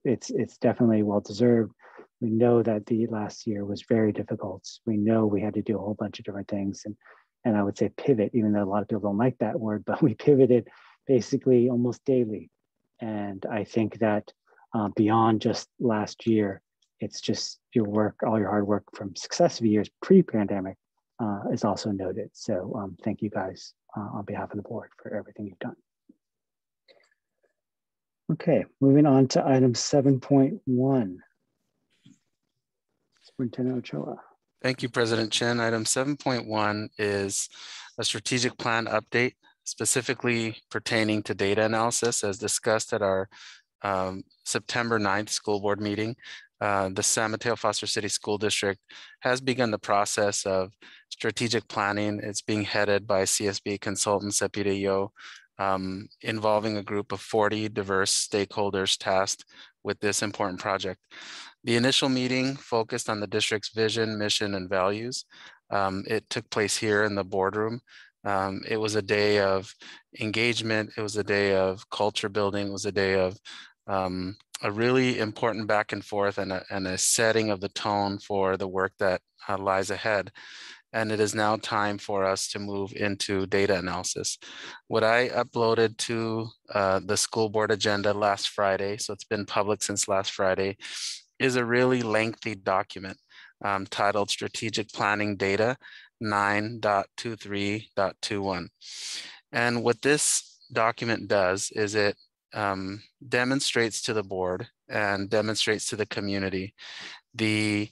It's definitely well-deserved. We know that the last year was very difficult. We know we had to do a whole bunch of different things and I would say pivot, even though a lot of people don't like that word, but we pivoted basically almost daily. And I think that beyond just last year, it's just your work, all your hard work from successive years pre-pandemic is also noted. So thank you guys on behalf of the board for everything you've done. Okay, moving on to item 7.1. Superintendent Ochoa. Thank you, President Chen. Item 7.1 is a strategic plan update specifically pertaining to data analysis as discussed at our September 9th school board meeting. The San Mateo Foster City School District has begun the process of strategic planning. It's being headed by CSB consultants at PDO, involving a group of 40 diverse stakeholders tasked with this important project. The initial meeting focused on the district's vision, mission, and values. It took place here in the boardroom. It was a day of engagement. It was a day of culture building. It was a day of a really important back and forth and a setting of the tone for the work that lies ahead. And it is now time for us to move into data analysis. What I uploaded to the school board agenda last Friday, so it's been public since last Friday, is a really lengthy document titled Strategic Planning Data 9.23.21. And what this document does is it demonstrates to the board and demonstrates to the community the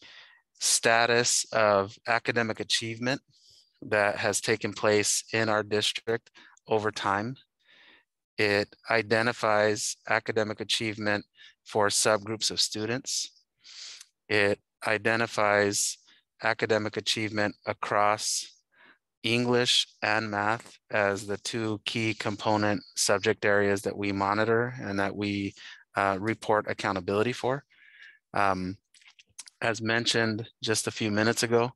status of academic achievement that has taken place in our district over time. It identifies academic achievement for subgroups of students. It identifies academic achievement across English and math as the two key component subject areas that we monitor and that we report accountability for. As mentioned just a few minutes ago,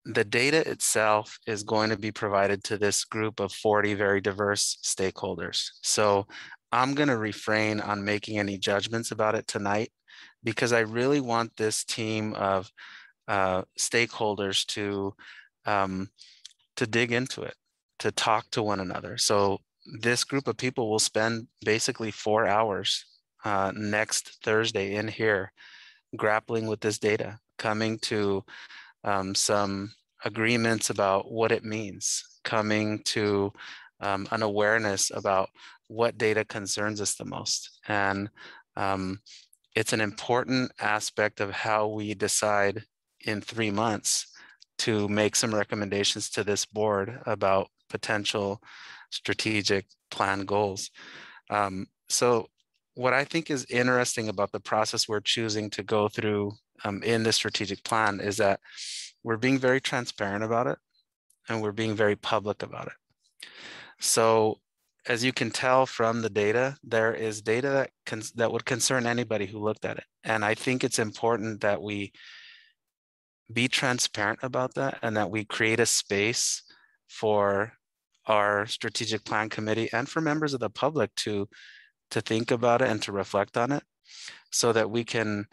the data itself is going to be provided to this group of 40 very diverse stakeholders. So I'm going to refrain on making any judgments about it tonight because I really want this team of stakeholders to dig into it, to talk to one another. So this group of people will spend basically 4 hours next Thursday in here grappling with this data, coming to some agreements about what it means, coming to an awareness about what data concerns us the most. And it's an important aspect of how we decide in 3 months to make some recommendations to this board about potential strategic plan goals. So what I think is interesting about the process we're choosing to go through in the strategic plan is that we're being very transparent about it and we're being very public about it. So as you can tell from the data, there is data that would concern anybody who looked at it. And I think it's important that we be transparent about that and that we create a space for our strategic plan committee and for members of the public to think about it and to reflect on it so that we can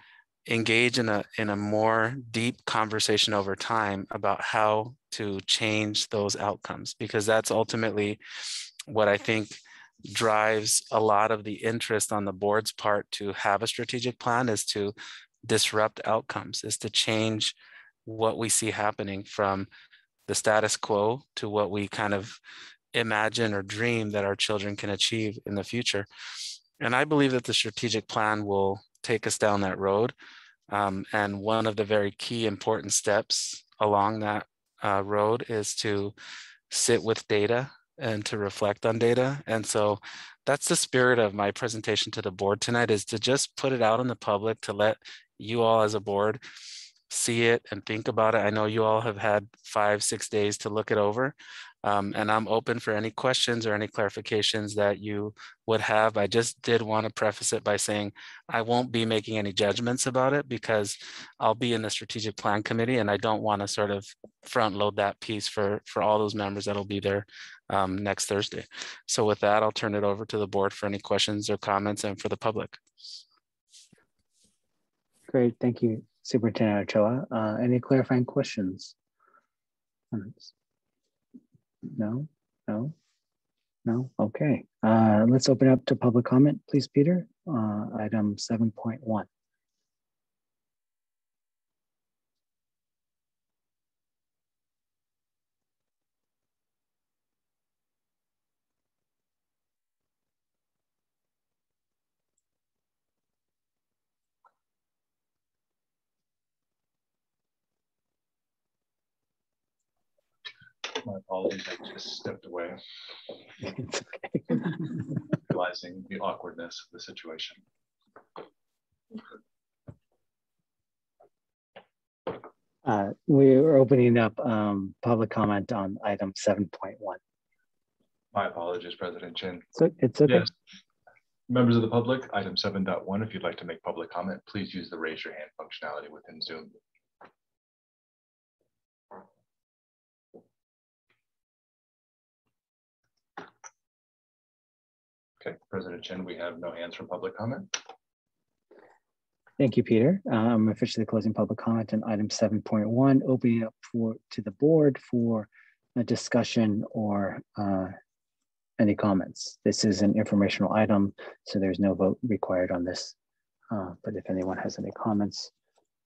engage in a more deep conversation over time about how to change those outcomes, because that's ultimately what I think drives a lot of the interest on the board's part to have a strategic plan, is to disrupt outcomes, is to change what we see happening from the status quo to what we kind of imagine or dream that our children can achieve in the future. And I believe that the strategic plan will take us down that road. And one of the very key important steps along that road is to sit with data and to reflect on data. And so that's the spirit of my presentation to the board tonight, is to just put it out in the public, to let you all as a board see it and think about it. I know you all have had 5-6 days to look it over. And I'm open for any questions or any clarifications that you would have. I just did want to preface it by saying I won't be making any judgments about it because I'll be in the strategic plan committee and I don't want to sort of front load that piece for all those members that'll be there next Thursday. So with that, I'll turn it over to the board for any questions or comments and for the public. Great, thank you, Superintendent Ochoa. Any clarifying questions? No. Okay, let's open up to public comment, please, Peter. Item 7.1. My apologies, I just stepped away. It's okay. Realizing the awkwardness of the situation. We're opening up public comment on item 7.1. My apologies, President Chin. So it's okay. Yes. Members of the public, item 7.1, if you'd like to make public comment, please use the raise your hand functionality within Zoom. Okay, President Chen, we have no hands for public comment. Thank you, Peter. I'm officially closing public comment on item 7.1, opening up to the board for a discussion or any comments. This is an informational item, so there's no vote required on this. But if anyone has any comments,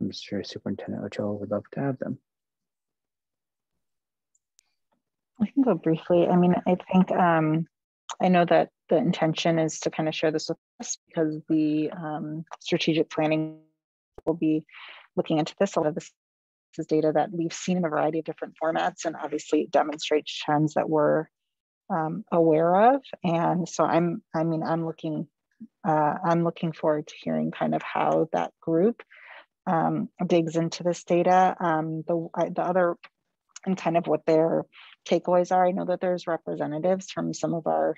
I'm sure Superintendent Ochoa would love to have them. I can go briefly. I mean, I think I know that the intention is to kind of share this with us because the strategic planning will be looking into this. A lot of this is data that we've seen in a variety of different formats, and obviously it demonstrates trends that we're aware of. And so I'm looking forward to hearing kind of how that group digs into this data. The other and kind of what their takeaways are. I know that there's representatives from some of our,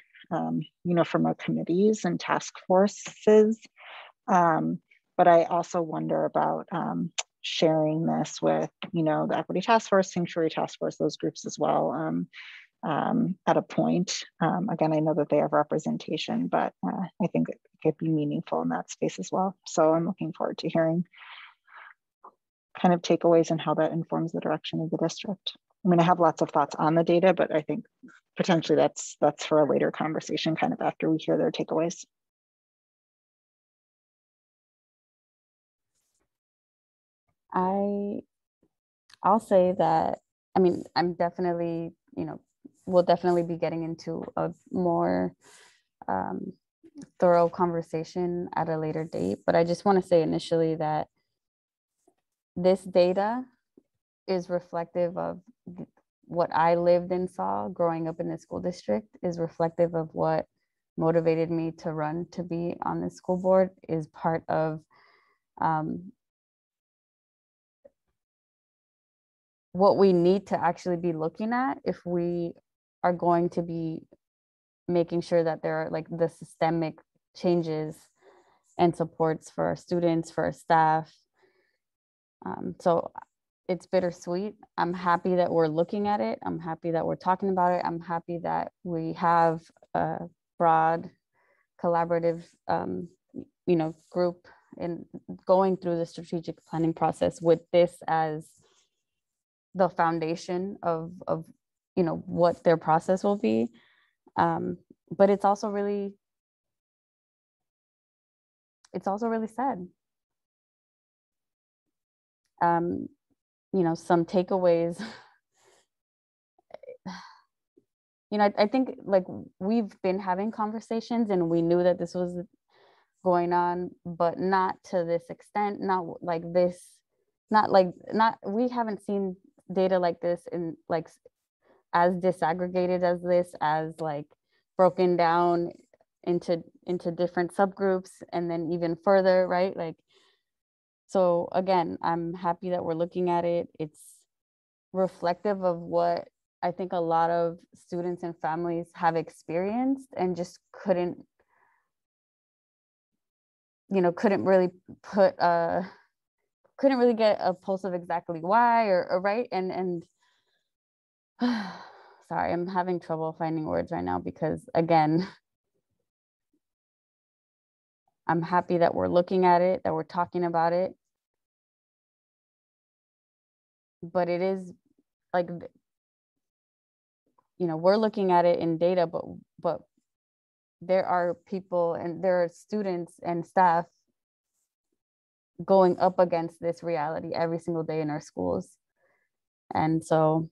from our committees and task forces. But I also wonder about sharing this with, the Equity Task Force, Sanctuary Task Force, those groups as well at a point. Again, I know that they have representation, but I think it could be meaningful in that space as well. So I'm looking forward to hearing kind of takeaways and how that informs the direction of the district. I mean, I have lots of thoughts on the data, but I think potentially that's for a later conversation, kind of after we hear their takeaways. I'll say that, I mean, I'm definitely, we'll definitely be getting into a more thorough conversation at a later date, but I just want to say initially that this data is reflective of what I lived and saw growing up in the school district, is reflective of what motivated me to run to be on the school board, is part of what we need to actually be looking at if we are going to be making sure that there are like the systemic changes and supports for our students, for our staff. So it's bittersweet. I'm happy that we're looking at it. I'm happy that we're talking about it. I'm happy that we have a broad collaborative, group in going through the strategic planning process with this as the foundation of what their process will be. But it's also really sad. Some takeaways, I think like we've been having conversations and we knew that this was going on, but not to this extent, we haven't seen data like this in like as disaggregated as this, as like broken down into different subgroups and then even further, right? Like, so again, I'm happy that we're looking at it. It's reflective of what I think a lot of students and families have experienced and just couldn't really couldn't really get a pulse of exactly why or right. And sorry, I'm having trouble finding words right now because again, I'm happy that we're looking at it, that we're talking about it. But it is like, we're looking at it in data, but there are people and there are students and staff going up against this reality every single day in our schools. And so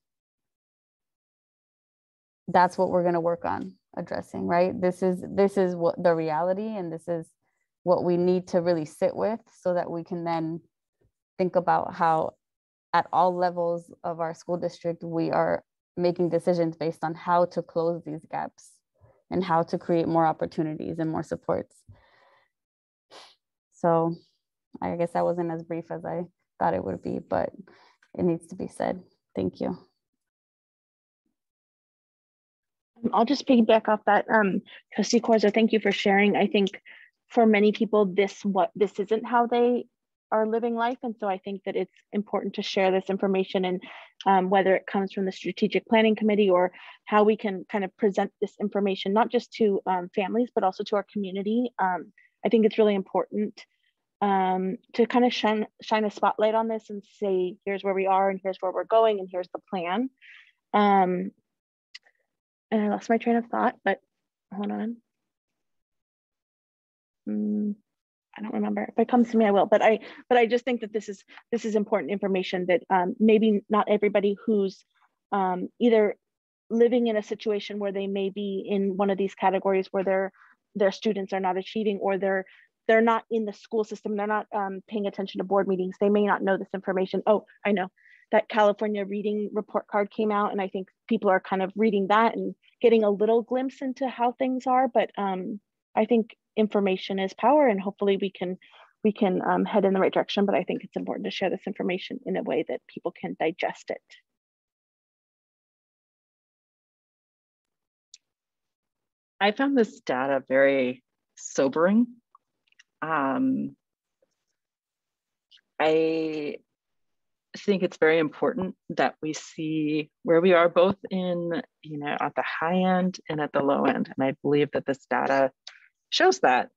that's what we're going to work on addressing, right? This is what the reality, and this is what we need to really sit with so that we can then think about how at all levels of our school district, we are making decisions based on how to close these gaps and how to create more opportunities and more supports. So I guess that wasn't as brief as I thought it would be, but it needs to be said. Thank you. I'll just piggyback off that. Trustee Corzo, thank you for sharing. I think for many people, this isn't how they living life. And so I think that it's important to share this information, and whether it comes from the strategic planning committee or how we can kind of present this information, not just to families, but also to our community. I think it's really important to kind of shine a spotlight on this and say, here's where we are and here's where we're going and here's the plan. And I lost my train of thought, but hold on. I don't remember. If it comes to me, I will. But I just think that this is important information that maybe not everybody who's either living in a situation where they may be in one of these categories where their students are not achieving, or they're not in the school system, they're not paying attention to board meetings, they may not know this information. Oh, I know that California reading report card came out, and I think people are kind of reading that and getting a little glimpse into how things are. But I think information is power, and hopefully we can head in the right direction. But I think it's important to share this information in a way that people can digest it. I found this data very sobering. I think it's very important that we see where we are, both in, at the high end and at the low end. And I believe that this data shows that.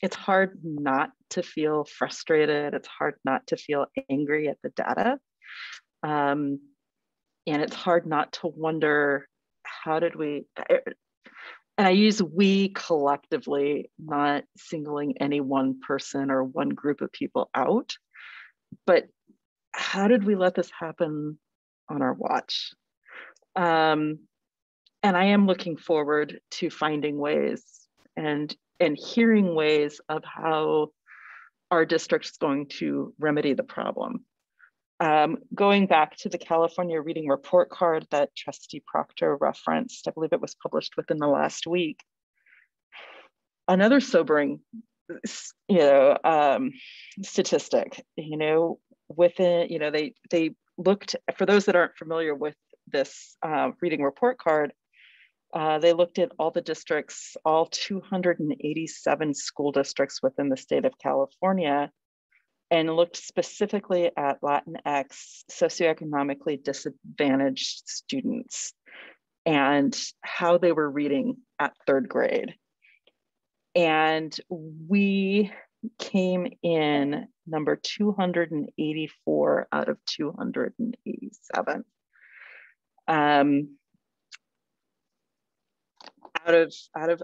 It's hard not to feel frustrated. It's hard not to feel angry at the data. And it's hard not to wonder, how did we, and I use we collectively, not singling any one person or one group of people out, but how did we let this happen on our watch? And I am looking forward to finding ways and hearing ways of how our district is going to remedy the problem. Going back to the California reading report card that Trustee Proctor referenced, I believe it was published within the last week. Another sobering, statistic, within, they looked, for those that aren't familiar with this reading report card, they looked at all the districts, all 287 school districts within the state of California, and looked specifically at Latinx socioeconomically disadvantaged students and how they were reading at 3rd grade. And we came in number 284 out of 287. Out of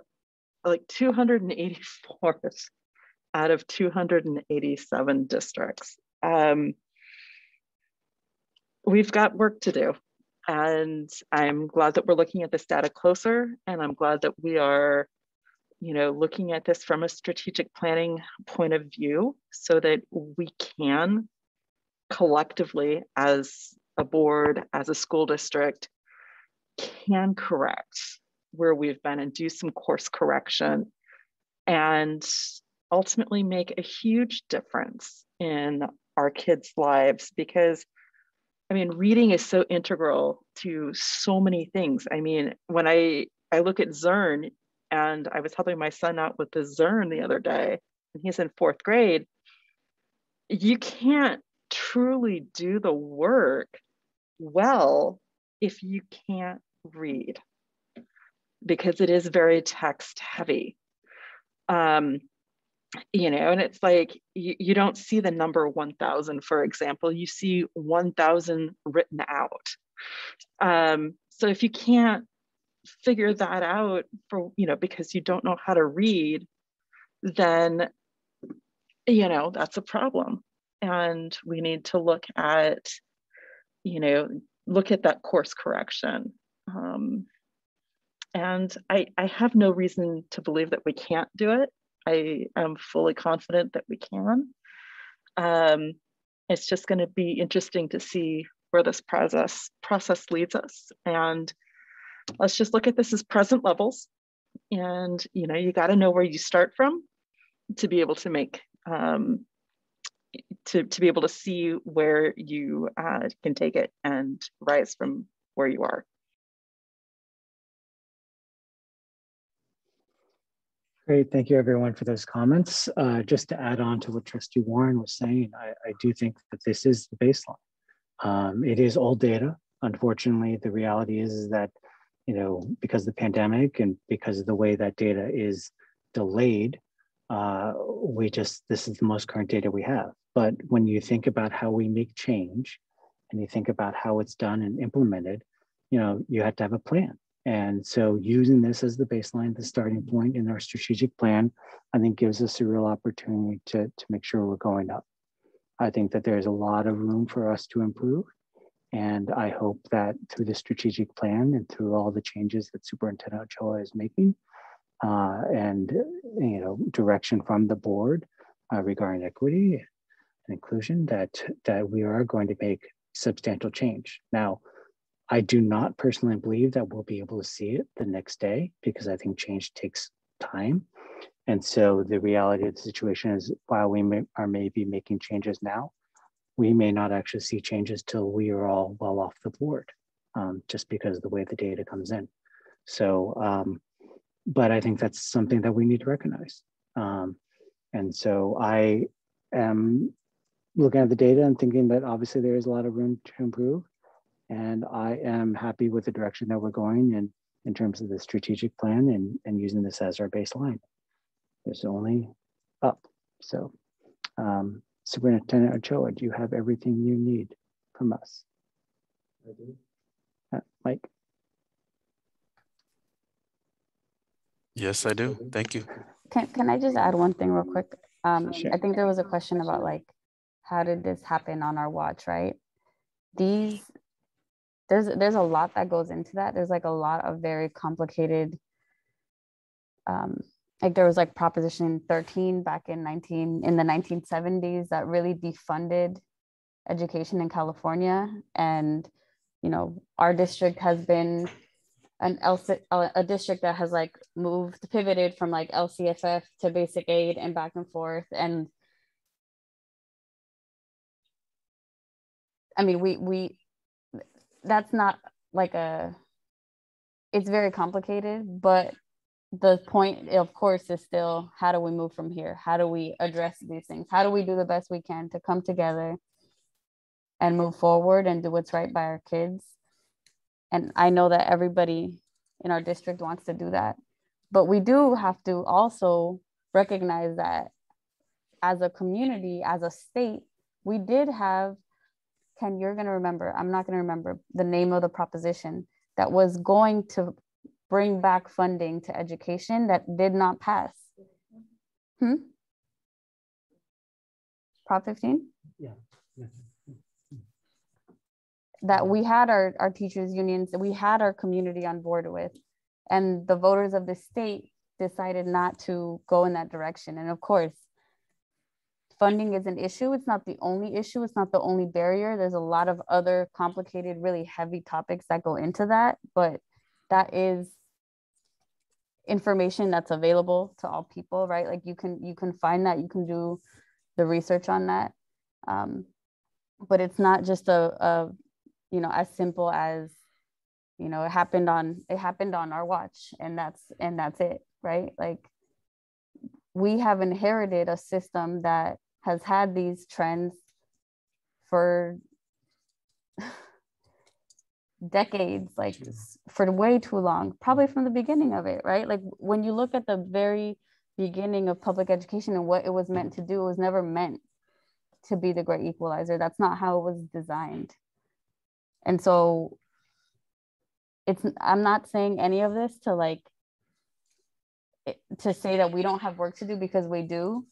like 284 out of 287 districts. We've got work to do. And I'm glad that we're looking at this data closer. And I'm glad that we are, looking at this from a strategic planning point of view, so that we can collectively, as a board, as a school district, can correct where we've been and do some course correction, and ultimately make a huge difference in our kids' lives. Because reading is so integral to so many things. When I look at Zern, and I was helping my son out with the Zern the other day, and he's in 4th grade, you can't truly do the work well if you can't read, because it is very text heavy. And it's like, you don't see the number 1,000, for example, you see 1,000 written out. So if you can't figure that out for, because you don't know how to read, then, that's a problem. And we need to look at, that course correction. And I have no reason to believe that we can't do it. I am fully confident that we can. It's just going to be interesting to see where this process leads us. And let's just look at this as present levels. And, you got to know where you start from to be able to make, to be able to see where you can take it and rise from where you are. Great, thank you everyone for those comments. Just to add on to what Trustee Warren was saying, I do think that this is the baseline. It is old data. Unfortunately, the reality is that, you know, because of the pandemic and because of the way that data is delayed, this is the most current data we have. But when you think about how we make change and you think about how it's done and implemented, you know, you have to have a plan. And so using this as the baseline, the starting point in our strategic plan, I think gives us a real opportunity to make sure we're going up. I think that there's a lot of room for us to improve. And I hope that through the strategic plan and through all the changes that Superintendent Ochoa is making and, you know, direction from the board regarding equity and inclusion, that we are going to make substantial change. Now, I do not personally believe that we'll be able to see it the next day because I think change takes time. And so the reality of the situation is while we are maybe making changes now, we may not actually see changes till we are all well off the board, just because of the way the data comes in. So, but I think that's something that we need to recognize. And so I am looking at the data and thinking that obviously there is a lot of room to improve. And I am happy with the direction that we're going in terms of the strategic plan and using this as our baseline. There's only up. So Superintendent Ochoa, do you have everything you need from us? I do. Mike? Yes, I do. Thank you. Can I just add one thing real quick? Sure. I think there was a question about like, how did this happen on our watch, right? There's a lot that goes into that. There's like a lot of very complicated, like there was like Proposition 13 back in the 1970s that really defunded education in California. And, you know, our district has been a district that has like pivoted from like LCFF to basic aid and back and forth. And I mean, that's not like it's very complicated, but the point of course is still, how do we move from here? How do we address these things? How do we do the best we can to come together and move forward and do what's right by our kids? And I know that everybody in our district wants to do that, but we do have to also recognize that as a community, as a state, we did have, Ken, you're going to remember, I'm not going to remember the name of the proposition that was going to bring back funding to education that did not pass. Prop 15? Yeah. That we had our teachers unions, we had our community on board with, and the voters of the state decided not to go in that direction. And of course, funding is an issue. It's not the only issue. It's not the only barrier. There's a lot of other complicated, really heavy topics that go into that, but that is information that's available to all people, right? Like you can find that, you can do the research on that. But it's not just you know, as simple as, you know, it happened on our watch and that's it, right? Like we have inherited a system that has had these trends for decades, like for way too long, probably from the beginning of it, right? Like when you look at the very beginning of public education and what it was meant to do, it was never meant to be the great equalizer. That's not how it was designed. And so I'm not saying any of this to say that we don't have work to do, because we do.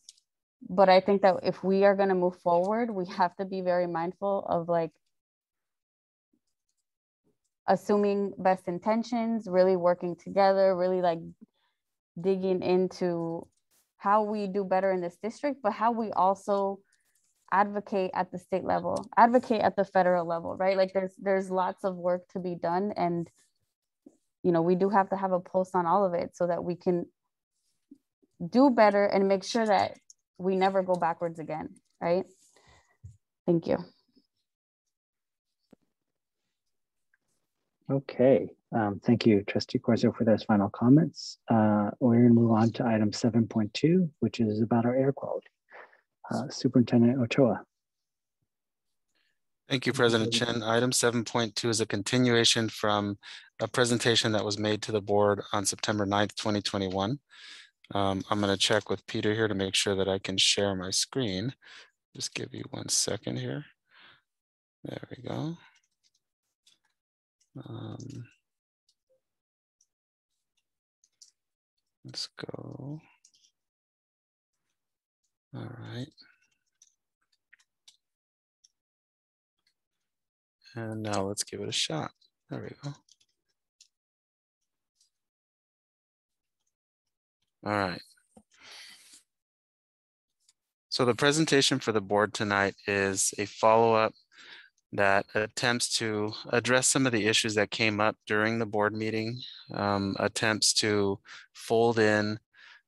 But I think that if we are going to move forward, we have to be very mindful of like assuming best intentions, really working together, really like digging into how we do better in this district, but how we also advocate at the state level, advocate at the federal level, right? Like there's lots of work to be done, and you know, we do have to have a pulse on all of it so that we can do better and make sure that we never go backwards again, right? Thank you. Okay, Thank you, Trustee Corzo, for those final comments. We're going to move on to item 7.2, which is about our air quality. Superintendent Ochoa. Thank you, President Chen. Item 7.2 is a continuation from a presentation that was made to the board on September 9th, 2021. I'm going to check with Peter here to make sure that I can share my screen. Just give you 1 second here. There we go. Let's go. All right. And now let's give it a shot. There we go. All right. So the presentation for the board tonight is a follow-up that attempts to address some of the issues that came up during the board meeting, attempts to fold in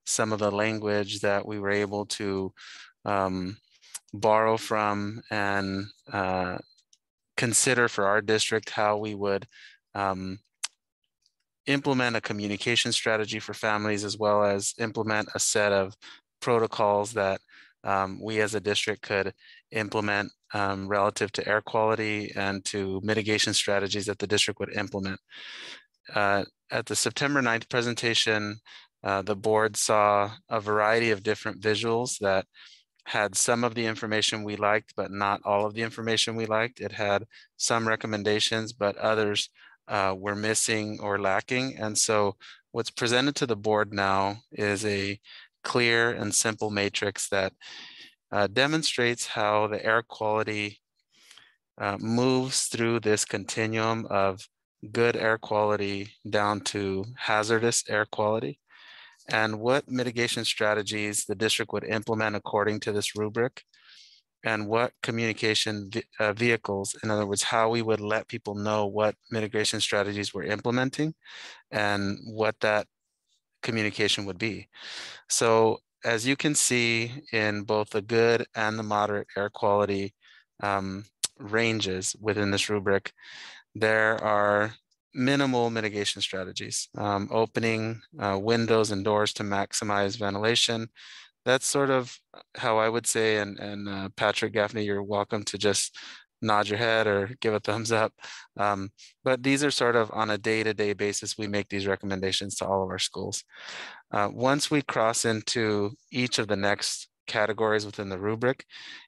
some of the language that we were able to borrow from and consider for our district how we would implement a communication strategy for families, as well as implement a set of protocols that we as a district could implement relative to air quality and to mitigation strategies that the district would implement. At the September 9th presentation, the board saw a variety of different visuals that had some of the information we liked, but not all of the information we liked. It had some recommendations, but others were missing or lacking. And so what's presented to the board now is a clear and simple matrix that demonstrates how the air quality moves through this continuum of good air quality down to hazardous air quality, and what mitigation strategies the district would implement according to this rubric, and what communication vehicles, in other words, how we would let people know what mitigation strategies we're implementing and what that communication would be. So as you can see in both the good and the moderate air quality ranges within this rubric, there are minimal mitigation strategies. Opening windows and doors to maximize ventilation. That's sort of how I would say, and Patrick Gaffney, you're welcome to just nod your head or give a thumbs up. But these are sort of on a day-to-day basis, we make these recommendations to all of our schools. Once we cross into each of the next categories within the rubric,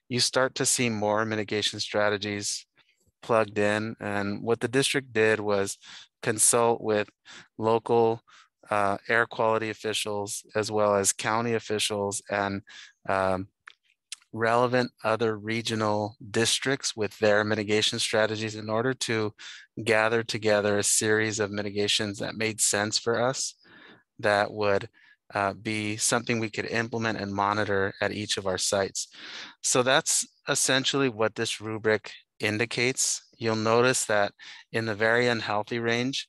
you start to see more mitigation strategies plugged in. And what the district did was consult with local air quality officials, as well as county officials and relevant other regional districts with their mitigation strategies in order to gather together a series of mitigations that made sense for us, that would be something we could implement and monitor at each of our sites. So that's essentially what this rubric indicates. You'll notice that in the very unhealthy range,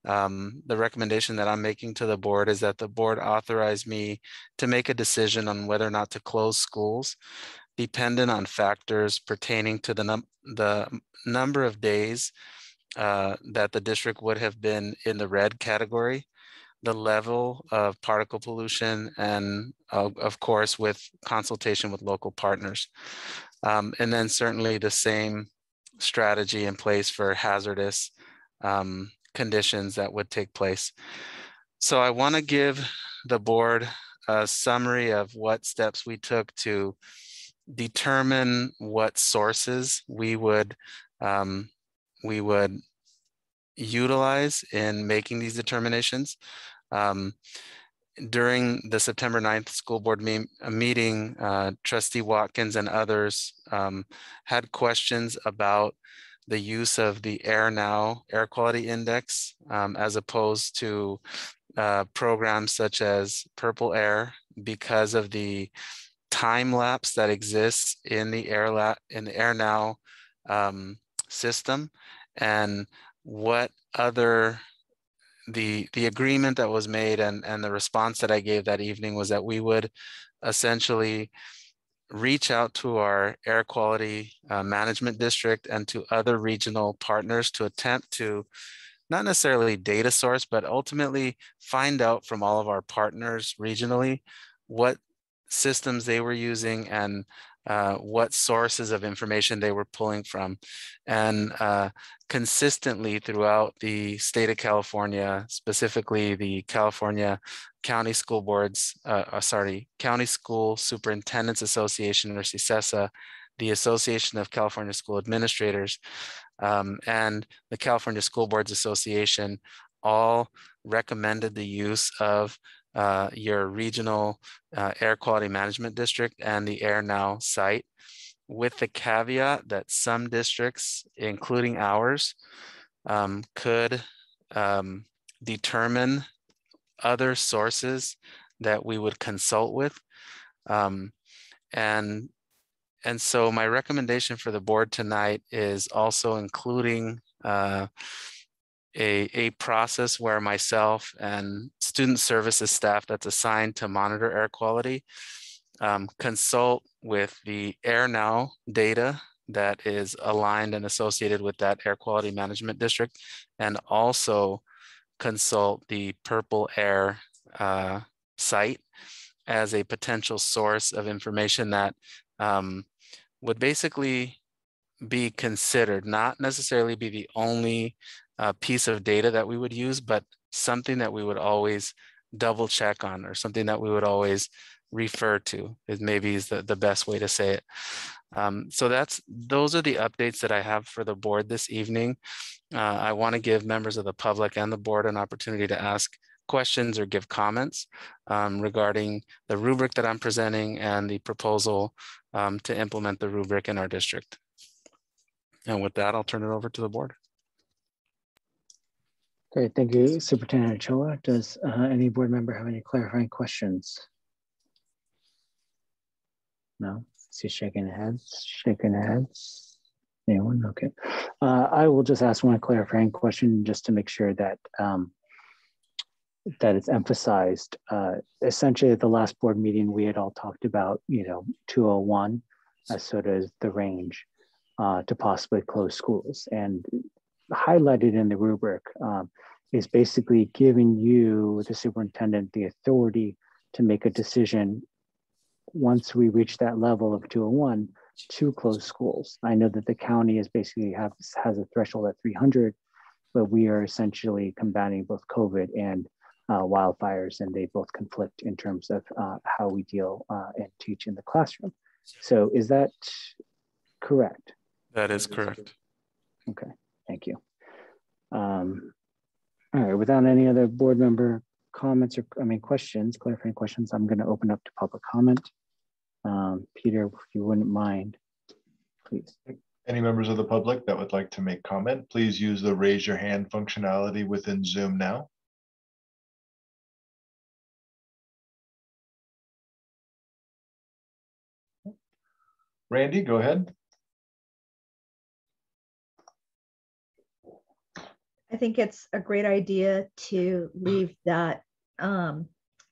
the recommendation that I'm making to the board is that the board authorize me to make a decision on whether or not to close schools, dependent on factors pertaining to the number of days that the district would have been in the red category, the level of particle pollution, and of course with consultation with local partners. And then certainly the same strategy in place for hazardous conditions that would take place. So I want to give the board a summary of what steps we took to determine what sources we would utilize in making these determinations. During the September 9th school board meeting, Trustee Watkins and others had questions about the use of the AirNow air quality index as opposed to programs such as Purple Air, because of the time lapse that exists in the AirNow system, and what other the agreement that was made and the response that I gave that evening was that we would essentially reach out to our air quality management district and to other regional partners to attempt to not necessarily data source, but ultimately find out from all of our partners regionally what systems they were using and what sources of information they were pulling from. And consistently throughout the state of California, specifically the California County School Boards, County School Superintendents Association, or CSESA, the Association of California School Administrators, and the California School Boards Association all recommended the use of your regional air quality management district and the AirNow site, with the caveat that some districts, including ours, could determine other sources that we would consult with. And so my recommendation for the board tonight is also including a process where myself and student services staff that's assigned to monitor air quality consult with the AirNow data that is aligned and associated with that air quality management district, and also consult the Purple Air site as a potential source of information that would basically be considered, not necessarily be the only piece of data that we would use, but something that we would always double check on, or something that we would always refer to, is maybe is the best way to say it. So those are the updates that I have for the board this evening. I want to give members of the public and the board an opportunity to ask questions or give comments regarding the rubric that I'm presenting and the proposal to implement the rubric in our district. And with that, I'll turn it over to the board. Great, thank you, Superintendent Ochoa. Does any board member have any clarifying questions? No, see shaking heads, Anyone? Okay. I will just ask one clarifying question just to make sure that that it's emphasized. Essentially, at the last board meeting, we had all talked about, 201 as sort of the range to possibly close schools. And highlighted in the rubric is basically giving you, the superintendent, the authority to make a decision once we reach that level of 201 to close schools. I know that the county is basically has a threshold at 300, but we are essentially combating both COVID and wildfires, and they both conflict in terms of how we deal and teach in the classroom. So is that correct? That is correct. Okay, thank you. All right, without any other board member comments or questions, clarifying questions, I'm going to open up to public comment. Peter, if you wouldn't mind, please. Any members of the public that would like to make comment, please use the raise your hand functionality within Zoom now. Randy, go ahead. I think it's a great idea to leave that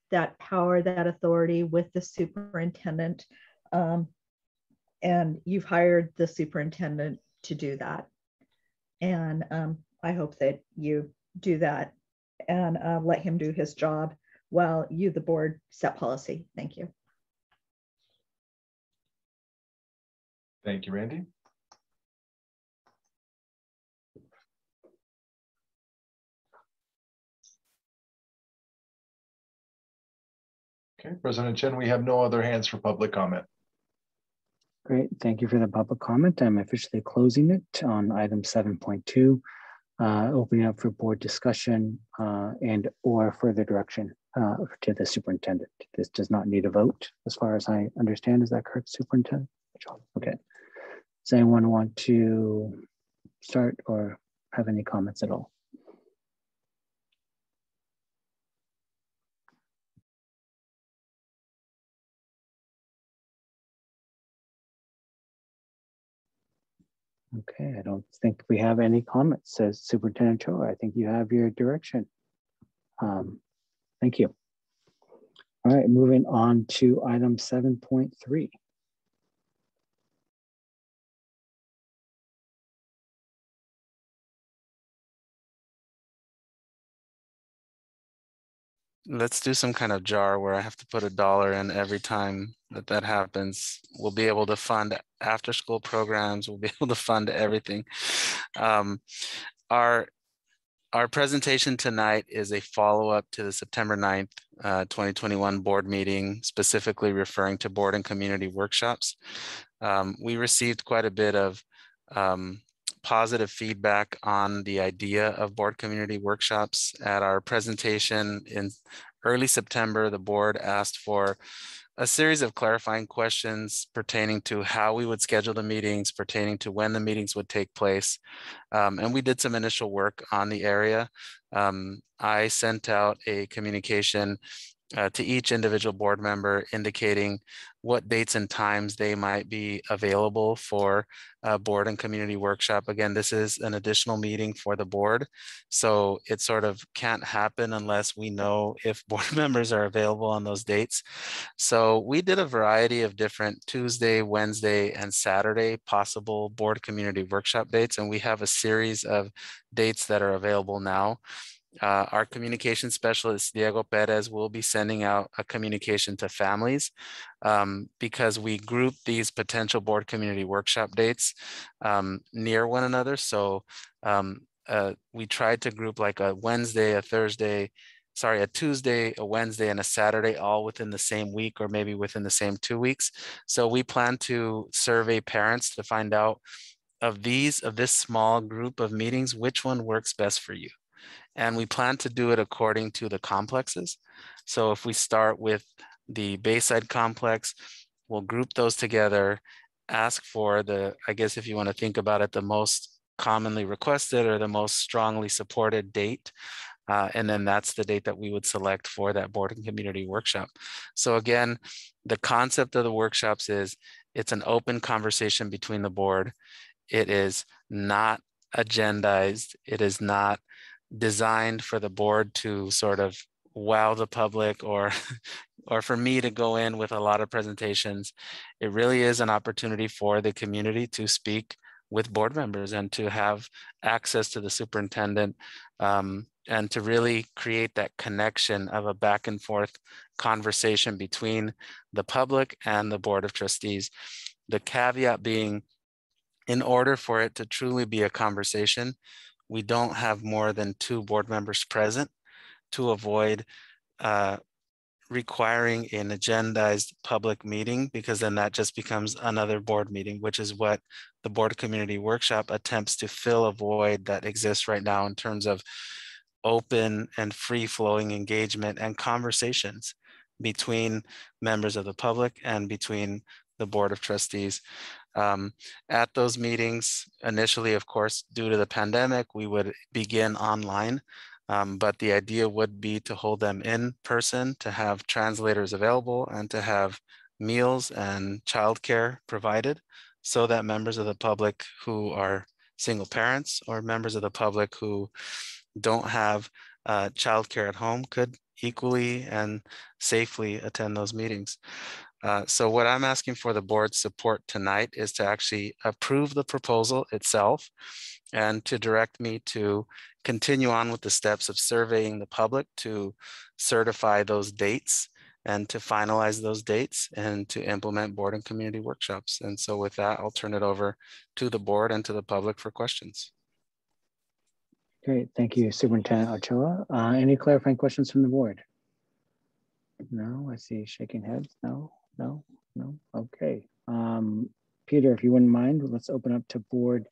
that power, that authority with the superintendent. And you've hired the superintendent to do that. And I hope that you do that and let him do his job while you, the board, set policy. Thank you. Thank you, Randy. Okay, President Chen, we have no other hands for public comment. Great, thank you for the public comment. I'm officially closing it on item 7.2, opening up for board discussion and or further direction to the superintendent. This does not need a vote, as far as I understand. Is that correct, Superintendent? Okay. Does anyone want to start or have any comments at all? Okay, I don't think we have any comments, says Superintendent Cho. I think you have your direction. Thank you. All right, moving on to item 7.3. let's do some kind of jar where I have to put $1 in every time that happens. We'll be able to fund after school programs. We'll be able to fund everything. Our presentation tonight is a follow-up to the September 9th, 2021 board meeting, specifically referring to board and community workshops. We received quite a bit of positive feedback on the idea of board community workshops. At our presentation in early September, the board asked for a series of clarifying questions pertaining to how we would schedule the meetings, pertaining to when the meetings would take place. And we did some initial work on the area. I sent out a communication to each individual board member indicating what dates and times they might be available for a board and community workshop. Again, this is an additional meeting for the board, so it sort of can't happen unless we know if board members are available on those dates. So we did a variety of different Tuesday, Wednesday, and Saturday possible board community workshop dates, and we have a series of dates that are available now. Our communication specialist, Diego Perez, will be sending out a communication to families because we group these potential board community workshop dates near one another. So we tried to group like a Wednesday, a Thursday, sorry, a Tuesday, a Wednesday, and a Saturday all within the same week or maybe within the same 2 weeks. So we plan to survey parents to find out of this small group of meetings, which one works best for you. And we plan to do it according to the complexes. So if we start with the Bayside complex, we'll group those together, ask for the, I guess if you want to think about it, the most commonly requested or the most strongly supported date. And then that's the date that we would select for that board and community workshop. So again, the concept of the workshops is it's an open conversation between the board. It is not agendized. It is not designed for the board to sort of wow the public or for me to go in with a lot of presentations. It really is an opportunity for the community to speak with board members and to have access to the superintendent and to really create that connection of a back and forth conversation between the public and the Board of Trustees. The caveat being, in order for it to truly be a conversation, we don't have more than 2 board members present to avoid requiring an agendized public meeting, because then that just becomes another board meeting, which is what the board community workshop attempts to fill a void that exists right now in terms of open and free-flowing engagement and conversations between members of the public and between the Board of Trustees. At those meetings, initially, of course, due to the pandemic, we would begin online, but the idea would be to hold them in person, to have translators available, and to have meals and childcare provided so that members of the public who are single parents or members of the public who don't have childcare at home could equally and safely attend those meetings. So what I'm asking for the board's support tonight is to actually approve the proposal itself and to direct me to continue on with the steps of surveying the public to certify those dates and to finalize those dates and to implement board and community workshops. And so with that, I'll turn it over to the board and to the public for questions. Great, thank you, Superintendent Ochoa. Any clarifying questions from the board? No, I see shaking heads. No. Okay. Peter, if you wouldn't mind, let's open up to board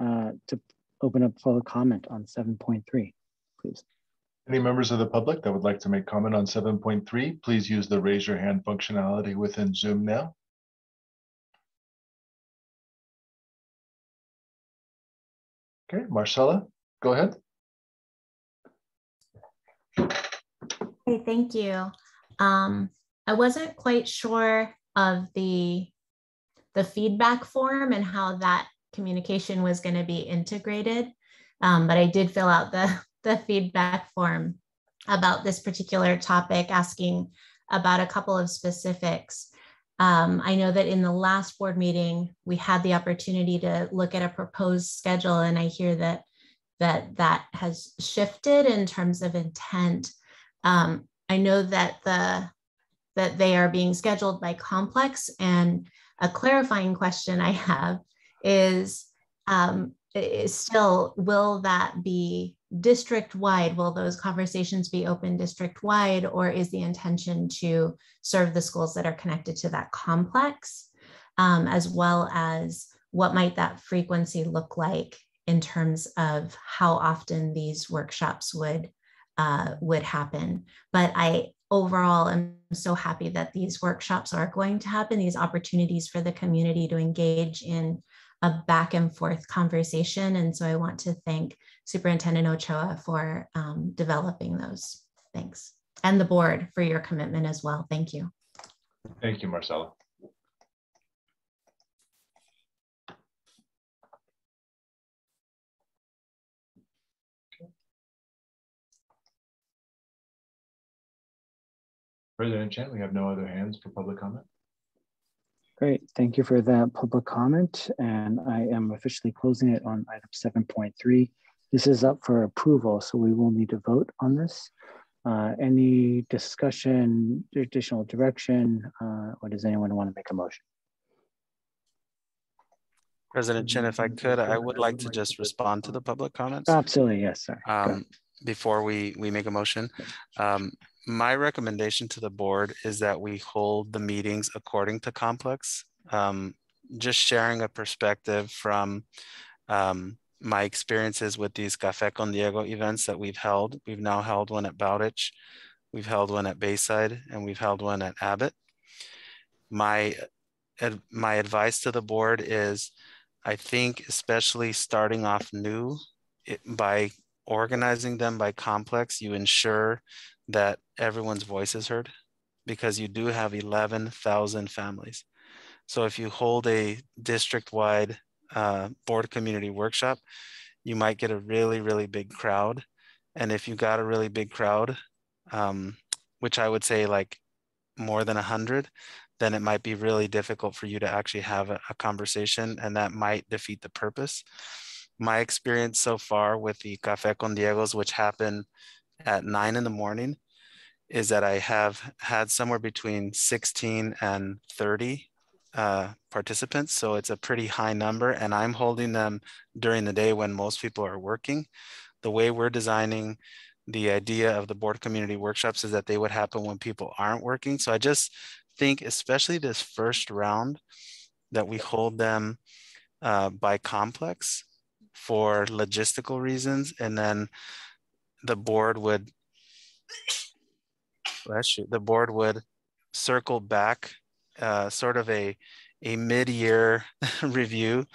to open up public comment on 7.3, please. Any members of the public that would like to make comment on 7.3, please use the raise your hand functionality within Zoom now. Okay, Marcella, go ahead. Hey, thank you. I wasn't quite sure of the feedback form and how that communication was going to be integrated, but I did fill out the feedback form about this particular topic, asking about a couple of specifics. I know that in the last board meeting, we had the opportunity to look at a proposed schedule, and I hear that has shifted in terms of intent. I know that they are being scheduled by complex, and a clarifying question I have is still, will that be district-wide? Will those conversations be open district-wide, or is the intention to serve the schools that are connected to that complex, as well as what might that frequency look like in terms of how often these workshops would happen? But I overall am so happy that these workshops are going to happen, these opportunities for the community to engage in a back and forth conversation. And so I want to thank Superintendent Ochoa for developing those. Thanks. And the board for your commitment as well. Thank you. Thank you, Marcella. President Chen, we have no other hands for public comment. Great, thank you for that public comment. And I am officially closing it on item 7.3. This is up for approval, so we will need to vote on this. Any discussion, additional direction, or does anyone want to make a motion? President Chen, if I could, I would like to just respond to the public comments. Absolutely, yes, sir. Before we make a motion. My recommendation to the board is that we hold the meetings according to complex. Just sharing a perspective from my experiences with these Café con Diego events that we've held. We've now held one at Bowditch, we've held one at Bayside, and we've held one at Abbott. My advice to the board is, I think especially starting off new, by organizing them by complex, you ensure that everyone's voice is heard, because you do have 11,000 families. So if you hold a district-wide board community workshop, you might get a really, really big crowd. And if you got a really big crowd, which I would say like more than 100, then it might be really difficult for you to actually have a conversation, and that might defeat the purpose. My experience so far with the Café con Diegos, which happen at 9 in the morning, is that I have had somewhere between 16 and 30 participants. So it's a pretty high number, and I'm holding them during the day when most people are working. The way we're designing the idea of the board community workshops is that they would happen when people aren't working. So I just think, especially this first round, that we hold them by complex for logistical reasons, and then the board would circle back, sort of a mid-year review,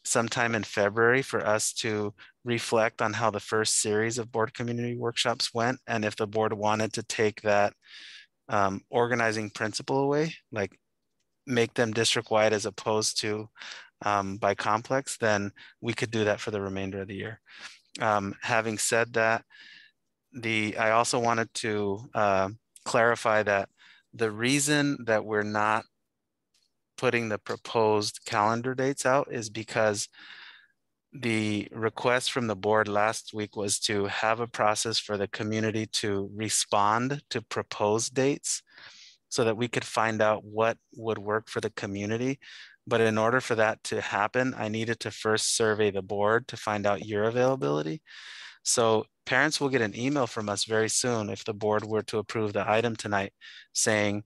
sometime in February, for us to reflect on how the first series of board community workshops went, and if the board wanted to take that organizing principle away, like make them district-wide as opposed to by complex, then we could do that for the remainder of the year. Having said that, I also wanted to clarify that the reason that we're not putting the proposed calendar dates out is because the request from the board last week was to have a process for the community to respond to proposed dates so that we could find out what would work for the community. But in order for that to happen, I needed to first survey the board to find out your availability. So parents will get an email from us very soon if the board were to approve the item tonight, saying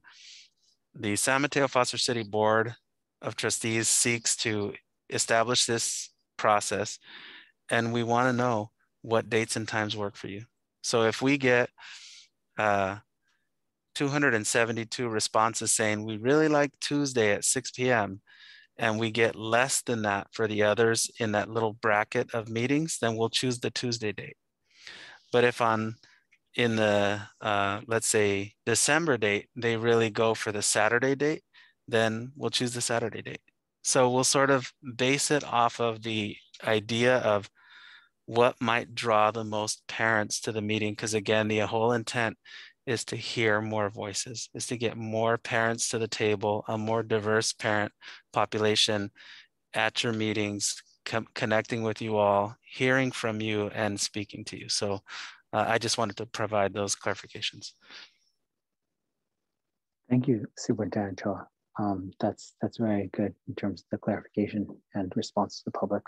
the San Mateo Foster City Board of Trustees seeks to establish this process, and we want to know what dates and times work for you. So if we get 272 responses saying we really like Tuesday at 6 p.m. and we get less than that for the others in that little bracket of meetings, then we'll choose the Tuesday date. But if in the, let's say, December date, they really go for the Saturday date, then we'll choose the Saturday date. So we'll sort of base it off of the idea of what might draw the most parents to the meeting. Because again, the whole intent is to hear more voices, is to get more parents to the table, a more diverse parent population at your meetings, connecting with you all, hearing from you, and speaking to you. So I just wanted to provide those clarifications. Thank you, Superintendent Choa. That's very good in terms of the clarification and response to the public.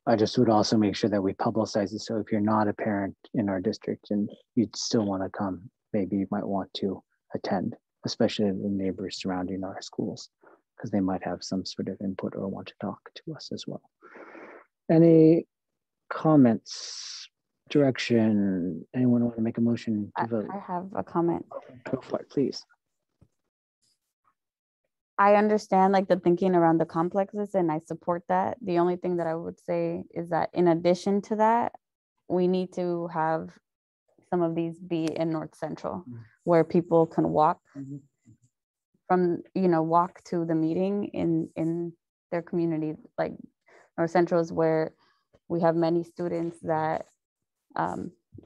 I just would also make sure that we publicize it. So if you're not a parent in our district and you'd still want to come, maybe you might want to attend, especially the neighbors surrounding our schools, because they might have some sort of input or want to talk to us as well. Any comments, direction? Anyone want to make a motion to vote? I have a comment. Go for it, please. I understand like the thinking around the complexes and I support that. The only thing that I would say is that in addition to that, we need to have some of these be in North Central where people can walk from, walk to the meeting in their community. Like North Central is where we have many students that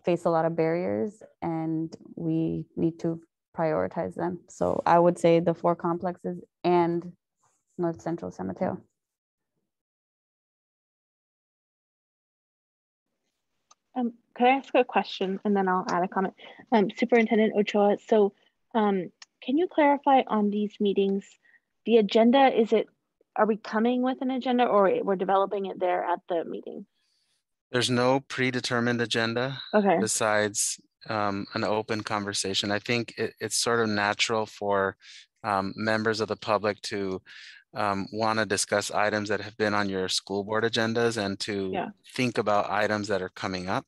face a lot of barriers and we need to prioritize them. So I would say the 4 complexes and North Central San Mateo. Could I ask a question and then I'll add a comment? Superintendent Ochoa, so can you clarify on these meetings, the agenda, are we coming with an agenda or we're developing it there at the meeting? There's no predetermined agenda besides an open conversation. I think it's sort of natural for members of the public to want to discuss items that have been on your school board agendas and to think about items that are coming up.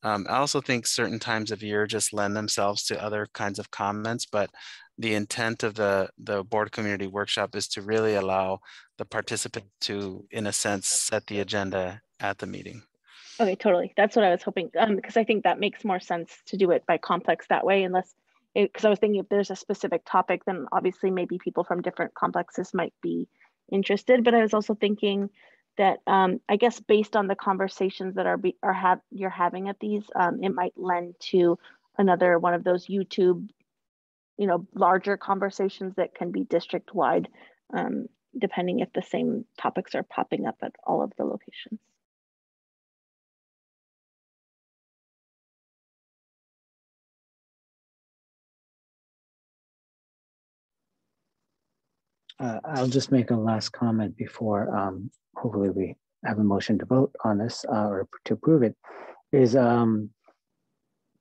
I also think certain times of year just lend themselves to other kinds of comments, but the intent of the board community workshop is to really allow the participant to, in a sense, set the agenda at the meeting. Okay, totally. That's what I was hoping, because I think that makes more sense to do it by complex that way, because I was thinking if there's a specific topic, then obviously maybe people from different complexes might be interested. But I was also thinking that I guess based on the conversations that you're having at these, it might lend to another one of those YouTube, larger conversations that can be district wide, depending if the same topics are popping up at all of the locations. I'll just make a last comment before hopefully we have a motion to vote on this or to approve it, is even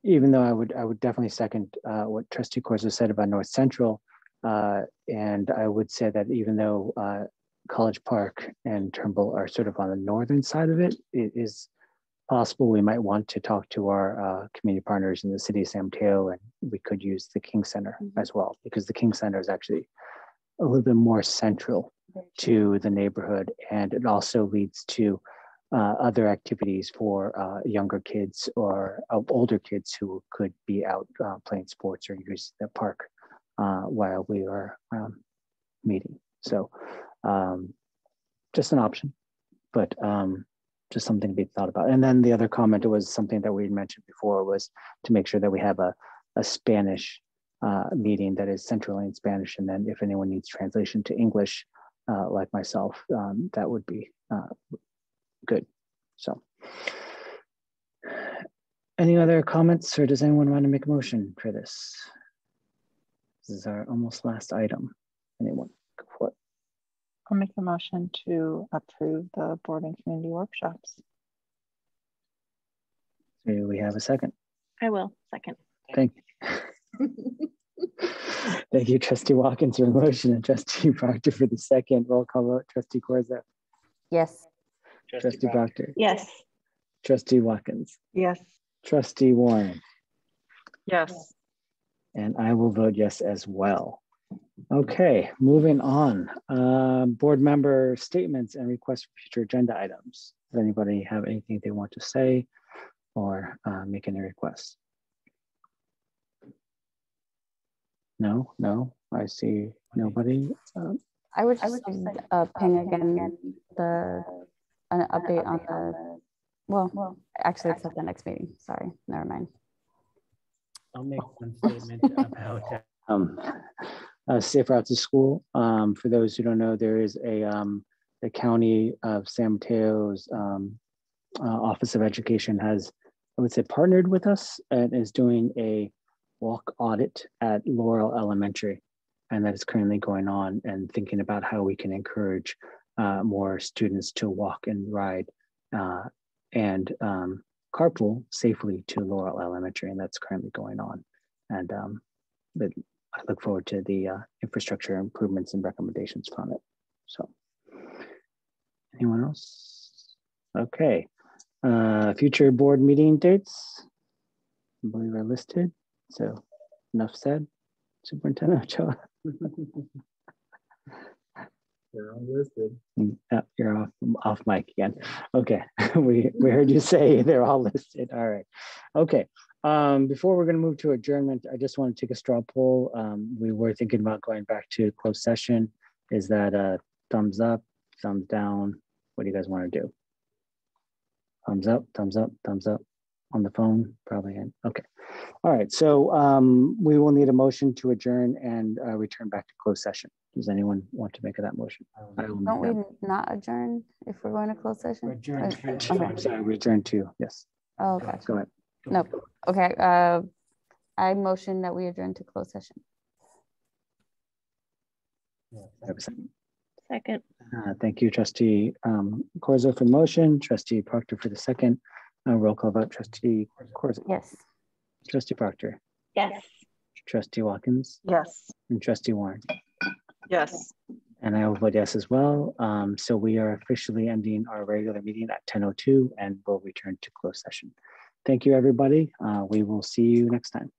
though I would definitely second what Trustee Corzo said about North Central, and I would say that even though College Park and Turnbull are sort of on the northern side of it, it is possible we might want to talk to our community partners in the city of San Mateo, and we could use the King Center as well, because the King Center is actually a little bit more central to the neighborhood, and it also leads to other activities for younger kids or older kids who could be out playing sports or use the park while we are meeting. So just an option, but just something to be thought about. And then the other comment was something that we mentioned before, was to make sure that we have a Spanish meeting that is centrally in Spanish, and then if anyone needs translation to English, like myself, that would be good. So, any other comments, or does anyone want to make a motion for this? This is our almost last item. Anyone? Go for it. I'll make the motion to approve the board and community workshops. Do we have a second? I will second. Thank you. Thank you, Trustee Watkins, for the motion, and Trustee Proctor for the second. Roll call vote. Trustee Corzo. Yes. Trustee Proctor. Yes. Trustee Watkins. Yes. Trustee Warren. Yes. And I will vote yes as well. Okay, moving on. Board member statements and requests for future agenda items. Does anybody have anything they want to say or make any requests? No, I see nobody. I would just ping again an update on the, well, actually it's at the next meeting. Sorry, never mind. I'll make one statement about safe routes to school. For those who don't know, there is the County of San Mateo's Office of Education has I would say, partnered with us and is doing a walk audit at Laurel Elementary. And that is currently going on, and thinking about how we can encourage more students to walk and ride and carpool safely to Laurel Elementary. And that's currently going on. And but I look forward to the infrastructure improvements and recommendations from it. So anyone else? Okay. Future board meeting dates, I believe are listed. So enough said. Superintendent Ochoa. They're all listed. You're off mic again. Okay, we heard you say they're all listed. All right. Okay. Before we're going to move to adjournment, I just want to take a straw poll. We were thinking about going back to closed session. Is that a thumbs up, thumbs down? What do you guys want to do? Thumbs up, thumbs up, thumbs up. On the phone, probably. Okay. All right. So we will need a motion to adjourn and return back to closed session. Does anyone want to make that motion? Don't we not adjourn if we're going to closed session? Adjourn to, I'm sorry, return to, yes. Oh, okay. Go ahead. No. Okay. I motion that we adjourn to closed session. Second. Thank you, Trustee Corzo for the motion, Trustee Proctor for the second. Roll call vote, Trustee Corzo. Yes. Trustee Proctor. Yes. Trustee Watkins. Yes. And Trustee Warren. Yes. And I will vote yes as well. So we are officially ending our regular meeting at 10:02 and we'll return to closed session. Thank you, everybody. We will see you next time.